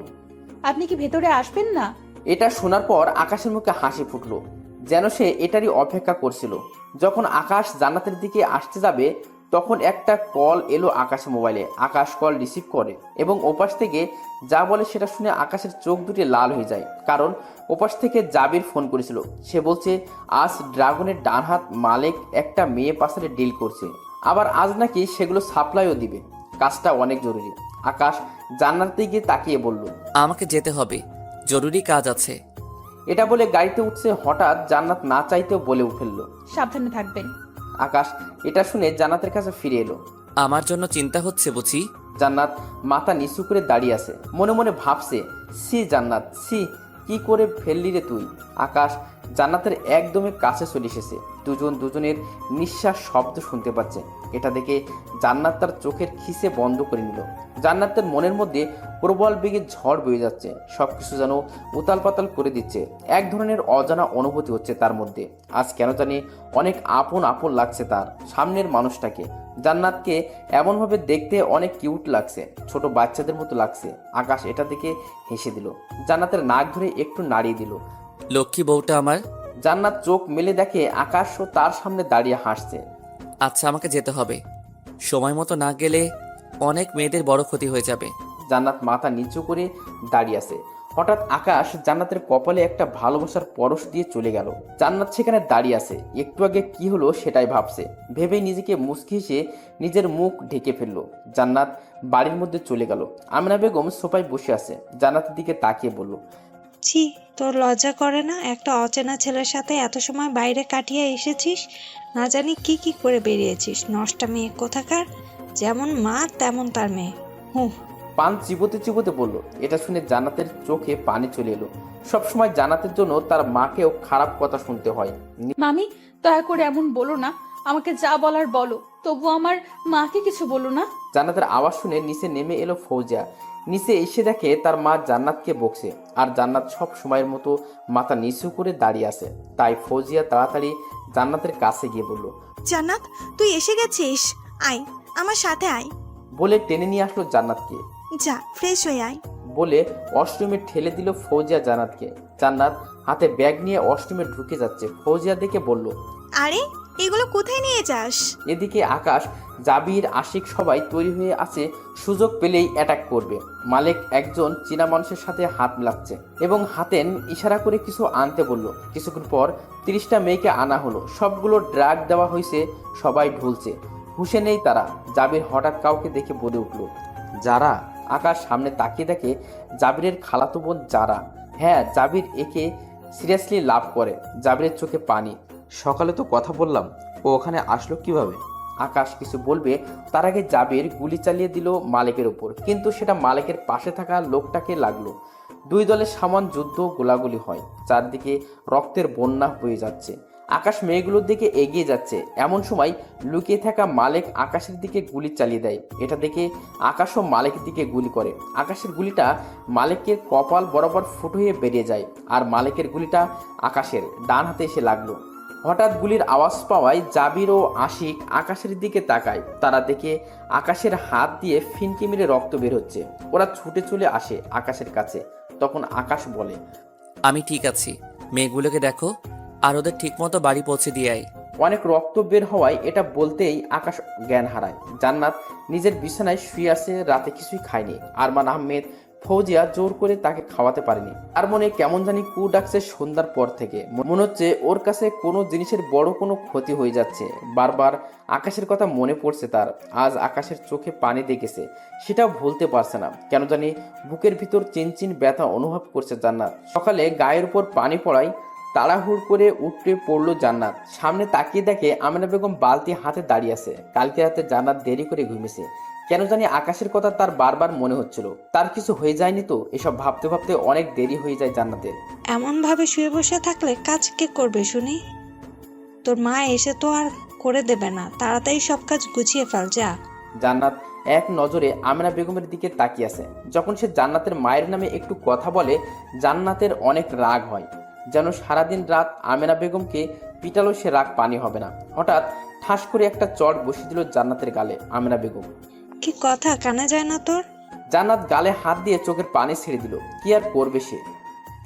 আপনি কি ভেতরে আসবেন না? এটা শোনার পর আকাশের মুখে হাসি ফুটলো, যেন সে এটারই অপেক্ষা করছিল। যখন আকাশ জান্নাতের দিকে আসতে যাবে তখন একটা কল এলো আকাশের মোবাইলে। আকাশ কল রিসিভ করে এবং ওপাশ থেকে যা বলে সেটা শুনে আকাশের চোখ দুটি লাল হয়ে যায়, কারণ ওপাশ থেকে জাবির ফোন করেছিল। সে বলছে আজ ড্রাগনের ডান হাত মালিক একটা মেয়ে পাশে ডিল করছে, আবার আজ নাকি সেগুলো সাপ্লাইও দিবে। কাজটা অনেক জরুরি। আকাশ জান্নাতের দিকে তাকিয়ে বলল, আমাকে যেতে হবে, জরুরি কাজ আছে। এটা বলে গাড়িতে উঠছে। হঠাৎ জান্নাত না চাইতেও বলে ফেলল, সাবধানে থাকবেন। আকাশ এটা শুনে জান্নাতের কাছে ফিরে এলো। আমার জন্য চিন্তা হচ্ছে বুঝি? জান্নাত মাথা নিচু করে দাঁড়িয়ে আছে, মনে মনে ভাবছে, সি জান্নাত সি, কি করে ফেললি রে তুই। আকাশ জান্নাতের একদমই কাছে চলে এসেছে। দুজন দুজনের নিঃশ্বাস শব্দ শুনতে পাচ্ছে। এটা দেখে জান্নাত তার চোখের খিসে বন্ধ করে নিল। জান্নাতের মনের মধ্যে প্রবল বেগে ঝড় বয়ে যাচ্ছে, সবকিছু যেন উতাল পাতাল করে দিচ্ছে। এক ধরনের অজানা অনুভূতি হচ্ছে তার মধ্যে। আজ কেন জানি অনেক আপন আপন লাগছে তার সামনের মানুষটাকে। জান্নাতকে এমনভাবে দেখতে অনেক কিউট লাগছে, ছোট বাচ্চাদের মতো লাগছে। আকাশ এটা দেখে হেসে দিল, জান্নাতের নাক ধরে একটু নাড়িয়ে দিল। লক্ষ্মী বউটা আমার। জান্নাত চোখ মেলে দেখে আকাশও তার সামনে দাঁড়িয়ে হাসছে। আচ্ছা, আমাকে যেতে হবে, সময় মতো না গেলে অনেক মেয়েদের বড় ক্ষতি হয়ে যাবে। জান্নাত মাথা নিচু করে দাঁড়িয়ে আছে। হঠাৎ আকাশ জান্নাতের কপালে একটা ভালোবাসার পরশ দিয়ে চলে গেল। জান্নাত সেখানে দাঁড়িয়ে আছে, একটু আগে কি হলো সেটাই ভাবছে। ভেবেই নিজেকে মুচকি হেসে নিজের মুখ ঢেকে ফেললো। জান্নাত বাড়ির মধ্যে চলে গেল। আমিনা বেগম সোফায় বসে আছে, জান্নাতের দিকে তাকিয়ে বলল, ছি, তোর লজ্জা করে না? একটা অচেনা ছেলের সাথে এত সময় বাইরে কাটিয়ে এসেছিস, না জানি কি কি করে বেরিয়েছিস। নষ্টা মেয়ে কোথাকার, যেমন মা তেমন তার মেয়ে। হুঁ। পান চিবোতে চিবোতে বলল। এটা শুনে জান্নাতের চোখে পানি চলে এলো। সবসময় জান্নাতের জন্য তার মাকেও খারাপ কথা শুনতে হয়। মামি, দয়া করে এমন বলো না, আমাকে যা বলার বলো, তবু আমার মাকে কিছু বলো না। জান্নাতের আওয়াজ শুনে নিচে নেমে এলো ফৌজিয়া। নিচে এসে দেখে তার মা জান্নাতকে বকছে, আর জান্নাত সব সময়ের মতো মাথা নিচু করে দাঁড়িয়ে আছে। তাই ফৌজিয়া তাড়াতাড়ি জান্নাতের কাছে গিয়ে বলল, জান্নাত, তুই এসে গেছিস, আয় আমার সাথে আয়। বলে টেনে নিয়ে আসলো জান্নাতকে। যা ফ্রেশ হয়ে আয়। বলে ওয়াশরুমে ঠেলে দিল ফৌজিয়া জান্নাতকে। জান্নাত হাতে ব্যাগ নিয়ে ওয়াশরুমে ঢুকে যাচ্ছে। ফৌজিয়া দেখে বলল, আরে এগুলো কোথায় নিয়ে যাস? এদিকে আকাশ, জাবির, আশিক সবাই তৈরি হয়ে আছে, সুযোগ পেলেই অ্যাটাক করবে। মালিক একজন চীনা মানুষের সাথে হাত মিলাচ্ছে এবং হাতেন ইশারা করে কিছু আনতে বলল। কিছুক্ষণ পর 30টা মেয়েকে আনা হলো, সবগুলো ড্রাগ দেওয়া হয়েছে, সবাই ঢুলছে, হুঁশে নেই তারা। জাবির হঠাৎ কাউকে দেখে বলে উঠল, যারা। আকাশ সামনে তাকিয়ে দেখে জাবিরের খালাতো বোন যারা। হ্যাঁ, জাবির একে সিরিয়াসলি লাভ করে। জাবিরের চোখে পানি। সকালে তো কথা বললাম, ও ওখানে আসলো কিভাবে? আকাশ কিছু বলবে তার আগে জাবির গুলি চালিয়ে দিল মালিকের উপর, কিন্তু সেটা মালিকের পাশে থাকা লোকটাকে লাগলো। দুই দলের সমান যুদ্ধ, গোলাগুলি হয়, চারদিকে রক্তের বন্যা বয়ে যাচ্ছে। আকাশ মেয়েগুলোর দিকে এগিয়ে যাচ্ছে। এমন সময় লুকিয়ে থাকা মালিক আকাশের দিকে গুলি চালিয়ে দেয়। এটা দেখে আকাশও মালিকের দিকে গুলি করে। আকাশের গুলিটা মালিকের কপাল বরাবর ফুটো হয়ে বেরিয়ে যায়, আর মালিকের গুলিটা আকাশের ডান হাতে এসে লাগলো। হঠাৎ গুলির আওয়াজ পাওয়ায় জাবির ও আশিক আকাশের দিকে তাকায়। তারা দেখে আকাশের হাত দিয়ে ফিনকি মেরে রক্ত বের হচ্ছে। ওরা ছুটে চলে আসে আকাশের কাছে। তখন আকাশ বলে, আমি ঠিক আছি, মেয়েগুলোকে দেখো আর ওদের ঠিকমতো বাড়ি পৌঁছে দিয়ে আয়। অনেক রক্ত বের হওয়ায় এটা বলতেই আকাশ জ্ঞান হারায়। জান্নাত নিজের বিছানায় শুয়ে আছে, রাতে কিছুই খায়নি। আরমান আহমেদ, ফৌজিয়া জোর করে তাকে খাওয়াতে পারেনি। আর মনে কেমন জানি কু ডাকছে সন্ধ্যার পর থেকে। মনে হচ্ছে ওর কাছে কোনো জিনিসের বড় কোনো ক্ষতি হয়ে যাচ্ছে। বারবার আকাশের কথা মনে পড়ছে তার। আজ আকাশের চোখে পানি দেখেছে, সেটাও ভুলতে পারছে না। কেন জানি বুকের ভিতর চিনচিন ব্যথা অনুভব করছে জান্নাত। সকালে গায়ের উপর পানি পড়ায় তাড়াহুড় করে উঠে পড়লো জান্নাত। সামনে তাকিয়ে দেখে আমিনা বেগম বালতি হাতে দাঁড়িয়ে আছে। কালকে রাতে জান্নাত দেরি করে ঘুমিয়েছে, কেন জানি আকাশের কথা তার বারবার মনে হচ্ছিল। তার কিছু হয়ে যায়নি তো? এসব ভাবতে ভাবতে অনেক দেরি হয়ে যায় জান্নাতের। এমনভাবে শুয়ে বসে থাকলে কাজ কে করবে শুনি? তোর মা এসে তো আর করে দেবে না, তাড়াতাড়ি সব কাজ গুছিয়ে ফেল যা। জান্নাত এক নজরে আমেনা বেগমের দিকে তাকিয়ে আছে। যখন সে জান্নাতের মায়ের নামে একটু কথা বলে জান্নাতের অনেক রাগ হয়, যেন সারাদিন রাত আমেনা বেগমকে পিটালো সে রাগ পানি হবে না। হঠাৎ ঠাস করে একটা চট বসিয়ে দিল জান্নাতের গালে আমেনা বেগম। কি কথা কানে যায় না তোর? জান্নাত গালে হাত দিয়ে চোখের পানি ছেড়ে দিল। কি আর করবে সে?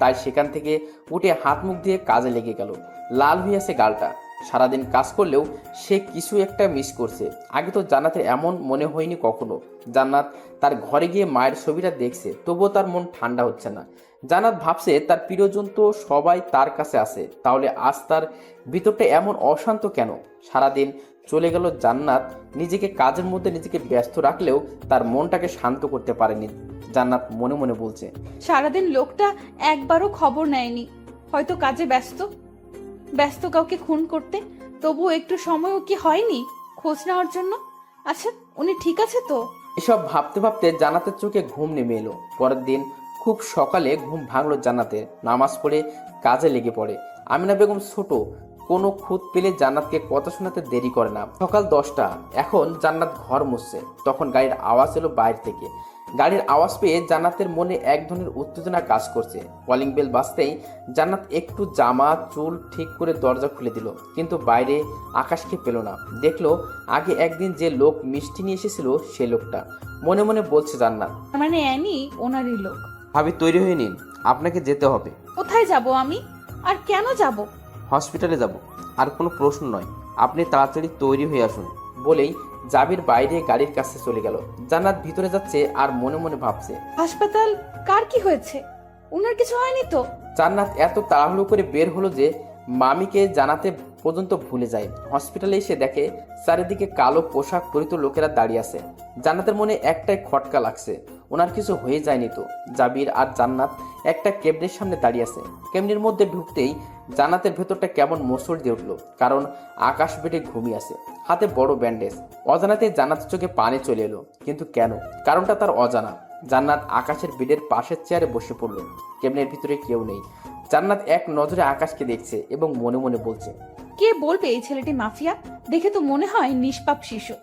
তাই সেখান থেকে উঠে হাত মুখ দিয়ে কাজে লেগে গেল। লাল হয়ে আছে গালটা। সারাদিন কাজ করলেও সে কিছু একটা মিস করছে। আগে তো জান্নাতের এমন মনে হয়নি কখনো। জান্নাত তার ঘরে গিয়ে মায়ের ছবিটা দেখছে, তবুও তার মন ঠান্ডা হচ্ছে না। জান্নাত ভাবছে তার প্রিয়জন তো সবাই তার কাছে আছে, তাহলে আজ তার ভিতরটা এমন অশান্ত কেন? সারাদিন চলে গেল জান্নাত নিজেকে কাজের মধ্যে নিজেকে ব্যস্ত রাখলেও তার মনটাকে শান্ত করতে পারেনি। জান্নাত মনে মনে বলছে, সারাদিন লোকটা একবারও খবর নেয়নি, হয়তো কাজে ব্যস্ত কাউকে খুন করতে। তবুও একটু সময়ও কি হয়নি খোঁজ নেওয়ার জন্য? আচ্ছা, উনি ঠিক আছে তো? এসব ভাবতে ভাবতে জান্নাতের চোখে ঘুম নেমে এলো। পরের দিন খুব সকালে ঘুম ভাঙলো জান্নাতের। নামাজ পড়ে কাজে লেগে পড়ে। আমিনা বেগম ছোট, কোনো খুঁত পেলে জান্নাতকে কথা শোনাতে দেরি করে না। সকাল 10টা। এখন জান্নাত ঘর মুছছে, তখন গাড়ির আওয়াজ এলো বাইরে থেকে। গাড়ির আওয়াজ পেয়ে জান্নাতের মনে এক ধরনের উত্তেজনা কাজ করছে। কলিং বেল বাজতেই জান্নাত একটু জামা চুল ঠিক করে দরজা খুলে দিল, কিন্তু বাইরে আকাশকে পেল না। দেখলো আগে একদিন যে লোক মিষ্টি নিয়ে এসেছিল সে লোকটা। মনে মনে বলছে জান্নাত, মানে অ্যানি ওনারই লোক। ভাবি তৈরি হয়ে নিন, আপনাকে যেতে হবে। কোথায় যাব আমি? আর কেন যাব? হসপিটালে যাব। আর কোনো প্রশ্ন নয়, আপনি তাড়াতাড়ি তৈরি হয়ে আসুন। বলেই জাবির বাইরে গাড়ির কাছে চলে গেল। জান্নাত ভিতরে যাচ্ছে আর মনে মনে ভাবছে, হাসপাতাল? কার কি হয়েছে? ওনার কিছু হয়নি তো? জান্নাত এত তাড়াহুড়ো করে বের হলো যে মামিকে জানাতে পর্যন্ত ভুলে যায়। হসপিটালে এসে দেখে চারিদিকে কালো পোশাক পরিত লোকেরা দাঁড়িয়ে আছে। জান্নাতের মনে একটাই খটকা লাগছে, ওনার কিছু হয়ে যায়নি তো? জাবির আর জান্নাত একটা কেবিনের সামনে দাঁড়িয়ে আছে। কেবিনের মধ্যে ঢুকতেই জান্নাতের ভেতরটা কেমন মোচড় দিয়ে উঠলো, কারণ আকাশ বেডে ঘুমিয়ে আছে, হাতে বড় ব্যান্ডেজ। অজানাতে জান্নাতের চোখে পানি চলে এলো, কিন্তু কেন? কারণটা তার অজানা। জান্নাত আকাশের বেডের পাশের চেয়ারে বসে পড়ল। কেবিনের ভিতরে কেউ নেই। জান্নাত এক নজরে আকাশকে দেখছে এবং মনে মনে বলছে, কে বলবে এই ছেলেটি মাফিয়া? দেখে তো মনে হয় নিষ্পাপ শিশু।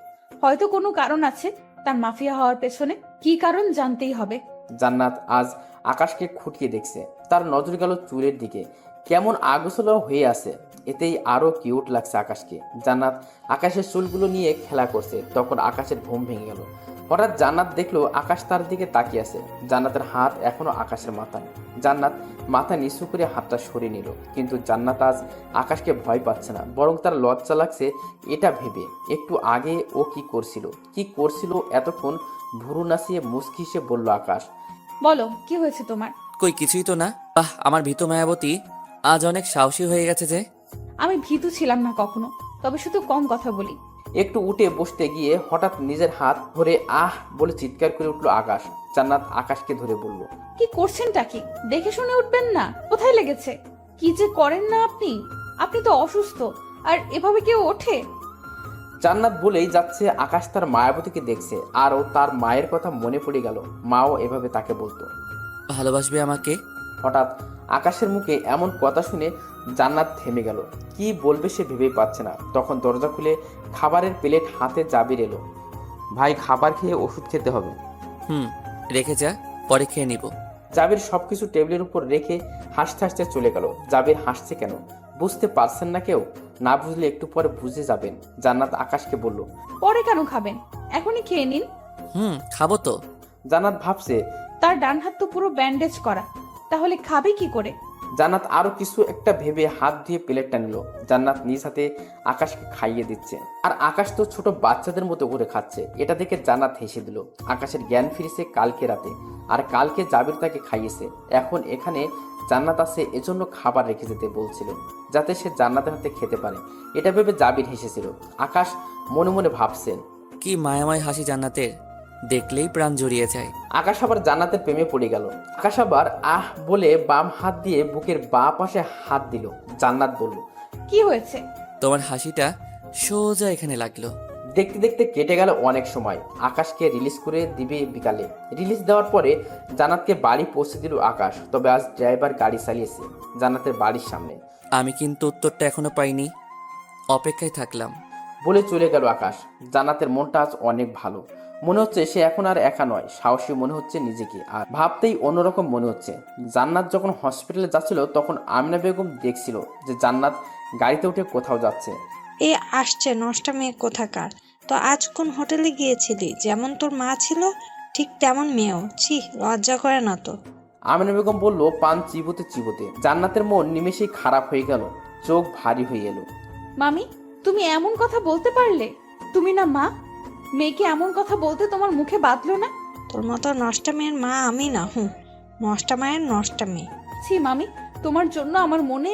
হয়তো কোনো কারণ আছে তার মাফিয়া হওয়ার পেছনে। কি কারণ জানতেই হবে। জান্নাত আজ আকাশকে খুঁটিয়ে দেখছে। তার নজর গেল চুলের দিকে, কেমন আগোছালো হয়ে আছে। এতেই আরো কিউট লাগছে আকাশকে। জান্নাত আকাশের চুলগুলো নিয়ে খেলা করছে, তখন আকাশের ঘুম ভেঙে গেল। হঠাৎ জান্নাত দেখলো আকাশ তার দিকে তাকিয়ে আছে। জান্নাতের হাত এখনো আকাশের মাথায়। জান্নাত মাথা নিচু করে হাতটা সরিয়ে নিল, কিন্তু জান্নাত আজ আকাশকে ভয় পাচ্ছে না, বরং তার লজ্জা লাগছে এটা ভেবে একটু আগে ও কি করছিল এতক্ষণ। ভুরু নাচিয়ে মুচকি সে বলল, আকাশ বলো, কি হয়েছে তোমার? কই কিছুই তো না। আমার ভীত মায়াবতী আজ অনেক সাহসী হয়ে গেছে যে। আমি ভীতু ছিলাম না কখনো, তবে শুধু কম কথা বলি। একটু উঠে বসতে গিয়ে হঠাৎ নিজের হাত ধরে আহ বলে চিৎকার করে উঠলো আকাশ। জান্নাত আকাশকে ধরে বলল, কি করছেনটা কি? দেখে শুনে উঠবেন না? কোথায় লেগেছে? কি যে করেন না আপনি? আপনি তো অসুস্থ, আর এভাবে কেউ ওঠে? জান্নাত বলেই যাচ্ছে আকাশ তার মায়াবতীকে দেখছে, আর ও তার মায়ের কথা মনে পড়ে গেল। মাও এভাবে তাকে বলতো। ভালোবাসবে আমাকে? হঠাৎ আকাশের মুখে এমন কথা শুনে জান্নাত থেমে গেল। কি বলবে সে ভেবেই পাচ্ছে না। তখন দরজা খুলে খাবারের প্লেট হাতে জাবির এলো। ভাই খাবার খেয়ে ওষুধ খেতে হবে। রেখে যা, পরে খেয়ে নিব। জাবির সবকিছু টেবিলের উপর রেখে হাসতে হাসতে চলে গেল। জাবির হাসছে কেন বুঝতে পারছেন না কেউ? না বুঝলে একটু পরে বুঝে যাবেন। জান্নাত আকাশকে বলল, পরে কেন খাবেন? এখনই খেয়ে নিন। খাবো তো। জান্নাত ভাবছে, তার ডান হাত তো পুরো ব্যান্ডেজ করা, তাহলে খাবে কি করে? জান্নাত আরো কিছু একটা ভেবে হাত ধুয়ে প্লেটটা নিল। জান্নাত নিজ হাতে আকাশকে খাইয়ে দিচ্ছে, আর আকাশ তো ছোট বাচ্চাদের মতো করে খাচ্ছে। এটা দেখে জান্নাত হেসে দিল। আকাশের জ্ঞান ফিরেছে কালকে রাতে, আর কালকে জাবির তাকে খাইয়েছে। এখন এখানে জান্নাত আছে, এজন্য খাবার রেখে যেতে বলছিল, যাতে সে জান্নাতের হাতে খেতে পারে। এটা ভেবে জাবির হেসেছিল। আকাশ মনে মনে ভাবছেন, কি মায়াময় হাসি জান্নাতের, দেখলেই প্রাণ জড়িয়ে যায়। আকাশ আবার জান্নাতের প্রেমে পড়ে গেল। আকাশ আবার আহ বলে বাম হাত দিয়ে বুকের বাঁ পাশে হাত দিল। জান্নাত বলল, কি হয়েছে? তোমার হাসিটা সোজা এখানে লাগলো। দেখতে দেখতে কেটে গেল অনেক সময়। আকাশকে রিলিজ করে দিবে বিকালে। রিলিজ দেওয়ার পরে জান্নাতকে বাড়ি পৌঁছে দিল আকাশ। তবে আজ ড্রাইভার গাড়ি চালিয়েছে জান্নাতের বাড়ির সামনে। আমি কিন্তু উত্তরটা এখনো পাইনি, অপেক্ষায় থাকলাম। বলে চলে গেল আকাশ। জান্নাতের মনটা আজ অনেক ভালো। মনে হচ্ছে সে এখন আর একা নয়, সাহসী মনে হচ্ছে নিজেকে। আর ভাবতেই অন্যরকম মনে হচ্ছে। জান্নাত যখন হসপিটালে যাচ্ছিল তখন আমিনা বেগম দেখছিল যে জান্নাত গাড়িতে উঠে কোথাও যাচ্ছে। এ আসছে নষ্টা মেয়ে কোথাকার। তো আজ কোন হোটেলে গিয়েছিলি? যেমন তোর মা ছিল ঠিক তেমন মেয়েও। ছি, লজ্জা করে না তো? আমিনা বেগম বলল পান চিবোতে চিবোতে। জান্নাতের মন নিমেষেই খারাপ হয়ে গেল, চোখ ভারী হয়ে এলো। মামি, তুমি এমন কথা বলতে পারলে? তুমি না মা, মেয়েকে এমন কথা বলতে তোমার মুখে বাঁধলো না? তোর মতো নষ্টা মেয়ের মা আমি না। নষ্টা মায়ের নষ্টা মেয়ে। ছি মামি, তোমার জন্য আমার মনে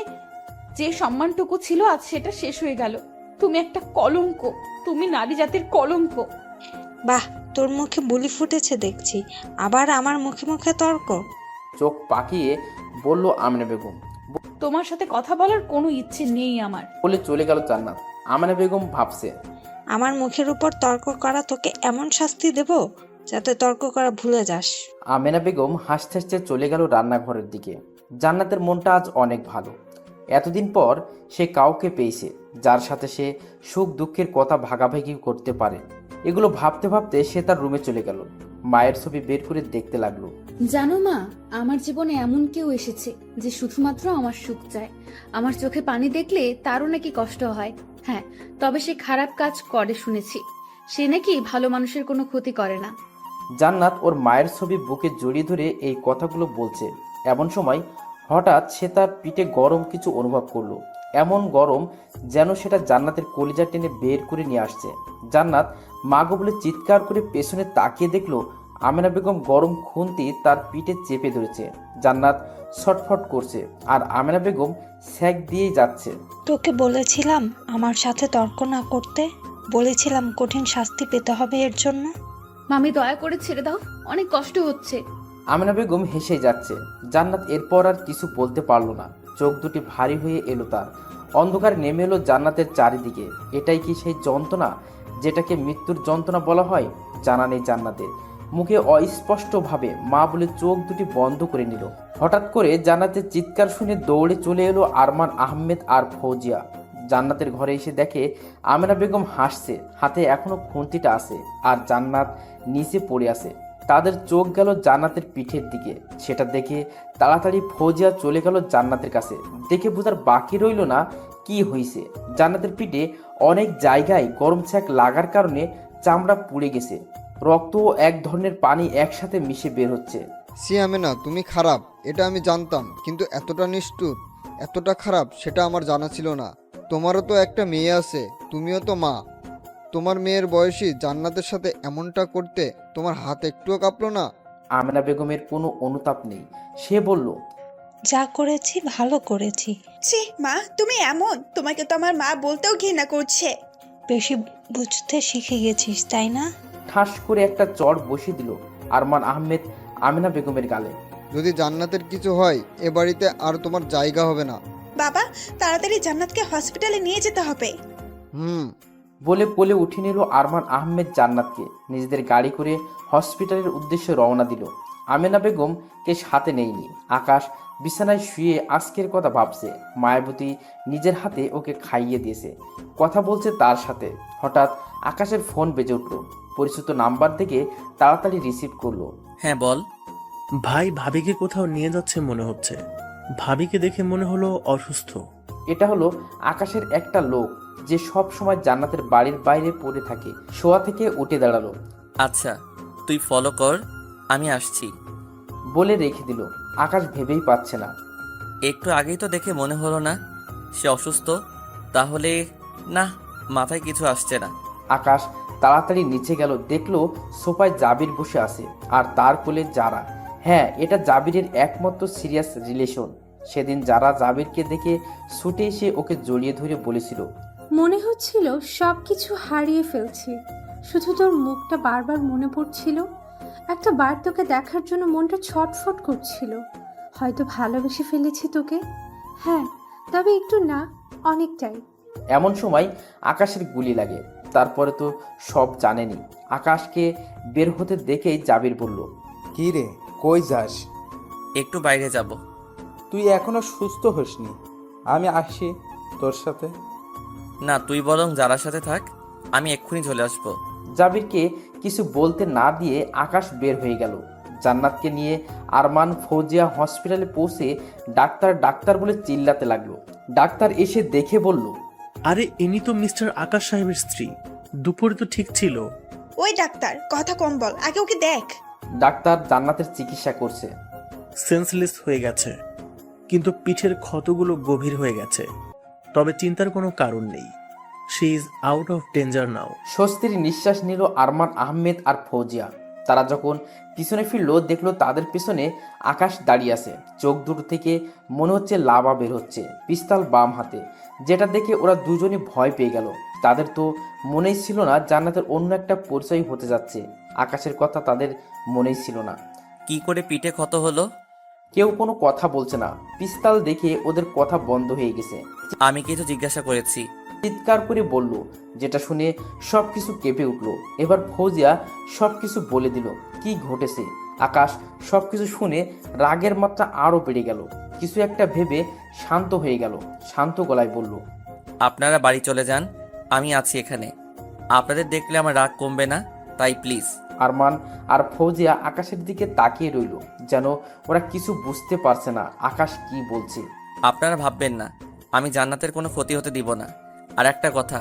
যে সম্মানটুকু ছিল আজ সেটা শেষ হয়ে গেল। তুমি একটা কলঙ্ক, তুমি নারী জাতির কলঙ্ক। বাহ, তোর মুখে বুলি ফুটেছে দেখছি, আবার আমার মুখে মুখে তর্ক। চোখ পাকিয়ে বলল আমিনা বেগম। তোমার সাথে কথা বলার কোনো ইচ্ছে নেই আমার। বলে চলে গেল জান্নাত। আমিনা বেগম ভাবছে, আমার মুখের উপর তর্ক করা তোকে এমন শাস্তি দেব যাতে তর্ক করা ভুলে যাস। আমিনা বেগম হাসতে হাসতে চলে গেল রান্নাঘরের দিকে। জান্নাতের মনটা আজ অনেক ভালো। এতদিন পর সে কাউকে পেয়েছে যার সাথে সে সুখ দুঃখের কথা ভাগাভাগি করতে পারে। এগুলো ভাবতে ভাবতে সে তার রুমে চলে গেল। মায়ের ছবি বের করে দেখতে লাগলো। জানো মা, আমার জীবনে এমন কেউ এসেছে যে শুধুমাত্র আমার সুখ চায়। আমার চোখে পানি দেখলে তারও নাকি কষ্ট হয়। হ্যাঁ, তবে সে খারাপ কাজ করে শুনেছি। সে নাকি ভালো মানুষের কোনো ক্ষতি করে না। জান্নাত ওর মায়ের ছবি বুকে জড়িয়ে ধরে এই কথাগুলো বলছে। এমন সময় হঠাৎ সে তার পিঠে গরম কিছু অনুভব করলো। এমন গরম যেন সেটা জান্নাতের কলিজা টেনে বের করে নিয়ে আসছে। জান্নাত মাগো বলে চিৎকার করে পেছনে তাকিয়ে দেখলো আমিনা বেগম গরম খুন্তি তার পিঠে চেপে ধরেছে। জান্নাত ছটফট করছে আর আমিনা বেগম স্যাক দিয়েই যাচ্ছে। তোকে বলেছিলাম আমার সাথে তর্ক না করতে, বলেছিলাম কঠিন শাস্তি পেতে হবে এর জন্য। মামি, দয়া করে ছেড়ে দাও, অনেক কষ্ট হচ্ছে। আমিনা বেগম হেসে যাচ্ছে। জান্নাত এরপর আর কিছু বলতে পারলো না। চোখ দুটি ভারী হয়ে এলো তার। অন্ধকার নেমে এলো জান্নাতের চারিদিকে। এটাই কি সেই যন্ত্রণা যেটাকে মৃত্যুর যন্ত্রণা বলা হয়? জানা নেই জান্নাতের। মুখে অস্পষ্টভাবে মা বলে চোখ দুটি বন্ধ করে নিল। হঠাৎ করে জান্নাতের চিৎকার শুনে দৌড়ে চলে এলো আরমান আহমেদ আর ফৌজিয়া। জান্নাতের ঘরে এসে দেখে আমিনা বেগম হাসছে, হাতে এখনো খুন্তিটা আছে আর জান্নাত নিচে পড়ে আছে। তাদের চোখ গেল জান্নাতের পিঠের দিকে। সেটা দেখে তাড়াতাড়ি ফৌজিয়া চলে গেল জান্নাতের কাছে। দেখে বোঝার বাকি রইল না কি হয়েছে। জান্নাতের পিঠে অনেক জায়গায় গরম ছ্যাক লাগার কারণে চামড়া পুড়ে গেছে। রক্ত ও এক ধরনের পানি একসাথে মিশে বের হচ্ছে। সি আমেনা, তুমি খারাপ এটা আমি জানতাম, কিন্তু এতটা নিষ্ঠুর, এতটা খারাপ সেটা আমার জানা ছিল না। তোমারও তো একটা মেয়ে আছে, তুমিও তো মা। তোমার মেয়ের বয়সী জান্নাতের সাথে এমনটা করতে তোমার হাত একটুও কাঁপলো না? আমিনা বেগমের কোনো অনুতাপ নেই। সে বলল, যা করেছি ভালো করেছি। ছি মা, তুমি এমন, তোমাকে তো আমার মা বলতেও ঘৃণা করছে। বেশি বুঝতে শিখে গেছিস তাই না? ঠাস করে একটা চড় বসিয়ে দিল আরমান আহমেদ আমিনা বেগমের গালে। যদি জান্নাতের কিছু হয় এ বাড়িতে আর তোমার জায়গা হবে না। বাবা, তাড়াতাড়ি জান্নাতকে হসপিটালে নিয়ে যেতে হবে। বলে কোলে উঠে নিল আরমান আহমেদ জান্নাতকে। নিজেদের গাড়ি করে হসপিটালের উদ্দেশ্যে রওনা দিল। আমিনা বেগমকে সাথে নেয়নি। আকাশ বিছানায় শুয়ে আজকের কথা ভাবছে। মায়াবতী নিজের হাতে ওকে খাইয়ে দিয়েছে, কথা বলছে তার সাথে। হঠাৎ আকাশের ফোন বেজে উঠল। পরিচিত নাম্বার থেকে তাড়াতাড়ি রিসিভ করলো। হ্যাঁ বল। ভাই ভাবিকে কোথাও নিয়ে যাচ্ছে মনে হচ্ছে। ভাবিকে দেখে মনে হলো অসুস্থ। এটা হলো আকাশের একটা লোক যে সব সময় জান্নাতের বাড়ির বাইরে পড়ে থাকে। শোয়া থেকে উঠে দাঁড়ালো। আচ্ছা, তুই ফলো কর, আমি আসছি বলে রেখে দিল। আকাশ ভেবেই পাচ্ছে না। একটু আগেই তো দেখে মনে হলো না সে অসুস্থ। তাহলে না, মাথায় কিছু আসছে না। আকাশ তাড়াতাড়ি নিচে গেল। দেখলো সোফায় জাবির বসে আছে আর তার কোলে যারা। হ্যাঁ, এটা জাবিরের একমাত্র সিরিয়াস রিলেশন। সেদিন যারা জাবিরকে দেখে ছুটে এসে ওকে জড়িয়ে ধরে বলেছিল, মনে হচ্ছিল সব কিছু হারিয়ে ফেলছি, শুধু তোর মুখটা বারবার মনে পড়ছিল। একটা বার তোকে দেখার জন্য মনটা ছটফট করছিল। হয়তো ভালোবেসে ফেলেছি তোকে। হ্যাঁ, তবে একটু না, অনেকটাই। এমন সময় আকাশের গুলি লাগে। তারপরে তো সব জানেনি। আকাশকে বের হতে দেখেই জাবির বলল, কি রে, কই যাস? একটু বাইরে যাব। তুই এখনো সুস্থ হসনি। আমি আসি তোর সাথে। না, তুই বরং যারার সাথে থাক, আমি এক্ষুনি চলে আসবো। জাবিরকে কিছু বলতে না দিয়ে আকাশ বের হয়ে গেল। জান্নাতকে নিয়ে আরমান ফৌজিয়া হসপিটালে পৌঁছে ডাক্তার ডাক্তার বলে চিল্লাতে লাগলো। ডাক্তার এসে দেখে বলল, আরে ইনি তো মিস্টার আকাশ সাহেবের স্ত্রী, দুপুরে তো ঠিক ছিল। ওই ডাক্তার, কথা কম বল, আগে ওকে দেখ। ডাক্তার জান্নাতের চিকিৎসা করছে। সেন্সলেস হয়ে গেছে, কিন্তু পিঠের ক্ষতগুলো গভীর হয়ে গেছে। তবে চিন্তার কোনো কারণ নেই, she is out of danger now. স্বস্তির নিঃশ্বাস নিল আরমান আহমেদ আর ফৌজিয়া। তারা যখন পিছনে ফিরল, দেখলো তাদের পিছনে আকাশ দাঁড়িয়ে আছে। চোখ দুটো থেকে মনে হচ্ছে লাভা বের হচ্ছে, পিস্তল বাম হাতে, যেটা দেখে ওরা দুজনই ভয় পেয়ে গেল। তাদের তো মনেই ছিল না জান্নাতের অন্য একটা পরিচয় হতে যাচ্ছে। আকাশের কথা তাদের মনেই ছিল না। কি করে পিঠে ক্ষত হলো? কেউ কোনো কথা বলছে না। পিস্তল দেখে ওদের কথা বন্ধ হয়ে গেছে। আমি কিছু জিজ্ঞাসা করেছি। চিৎকার করে বলল, যেটা শুনে সবকিছু কেঁপে উঠল। এবার ফৌজিয়া সবকিছু বলে দিল কি ঘটেছে। আকাশ সবকিছু শুনে রাগের মাত্রা আরো বেড়ে গেল। কিছু একটা ভেবে শান্ত হয়ে গেল। শান্ত গলায় বলল, আপনারা বাড়ি চলে যান, আমি আছি এখানে। আপনাদের দেখলে আমার রাগ কমবে না, তাই প্লিজ। আরমান আর ফৌজিয়া আকাশের দিকে তাকিয়ে রইল, যেন ওরা কিছু বুঝতে পারছে না আকাশ কি বলছে। আপনারা ভাববেন না, আমি জান্নাতের কোনো ক্ষতি হতে দিব না। আর একটা কথা,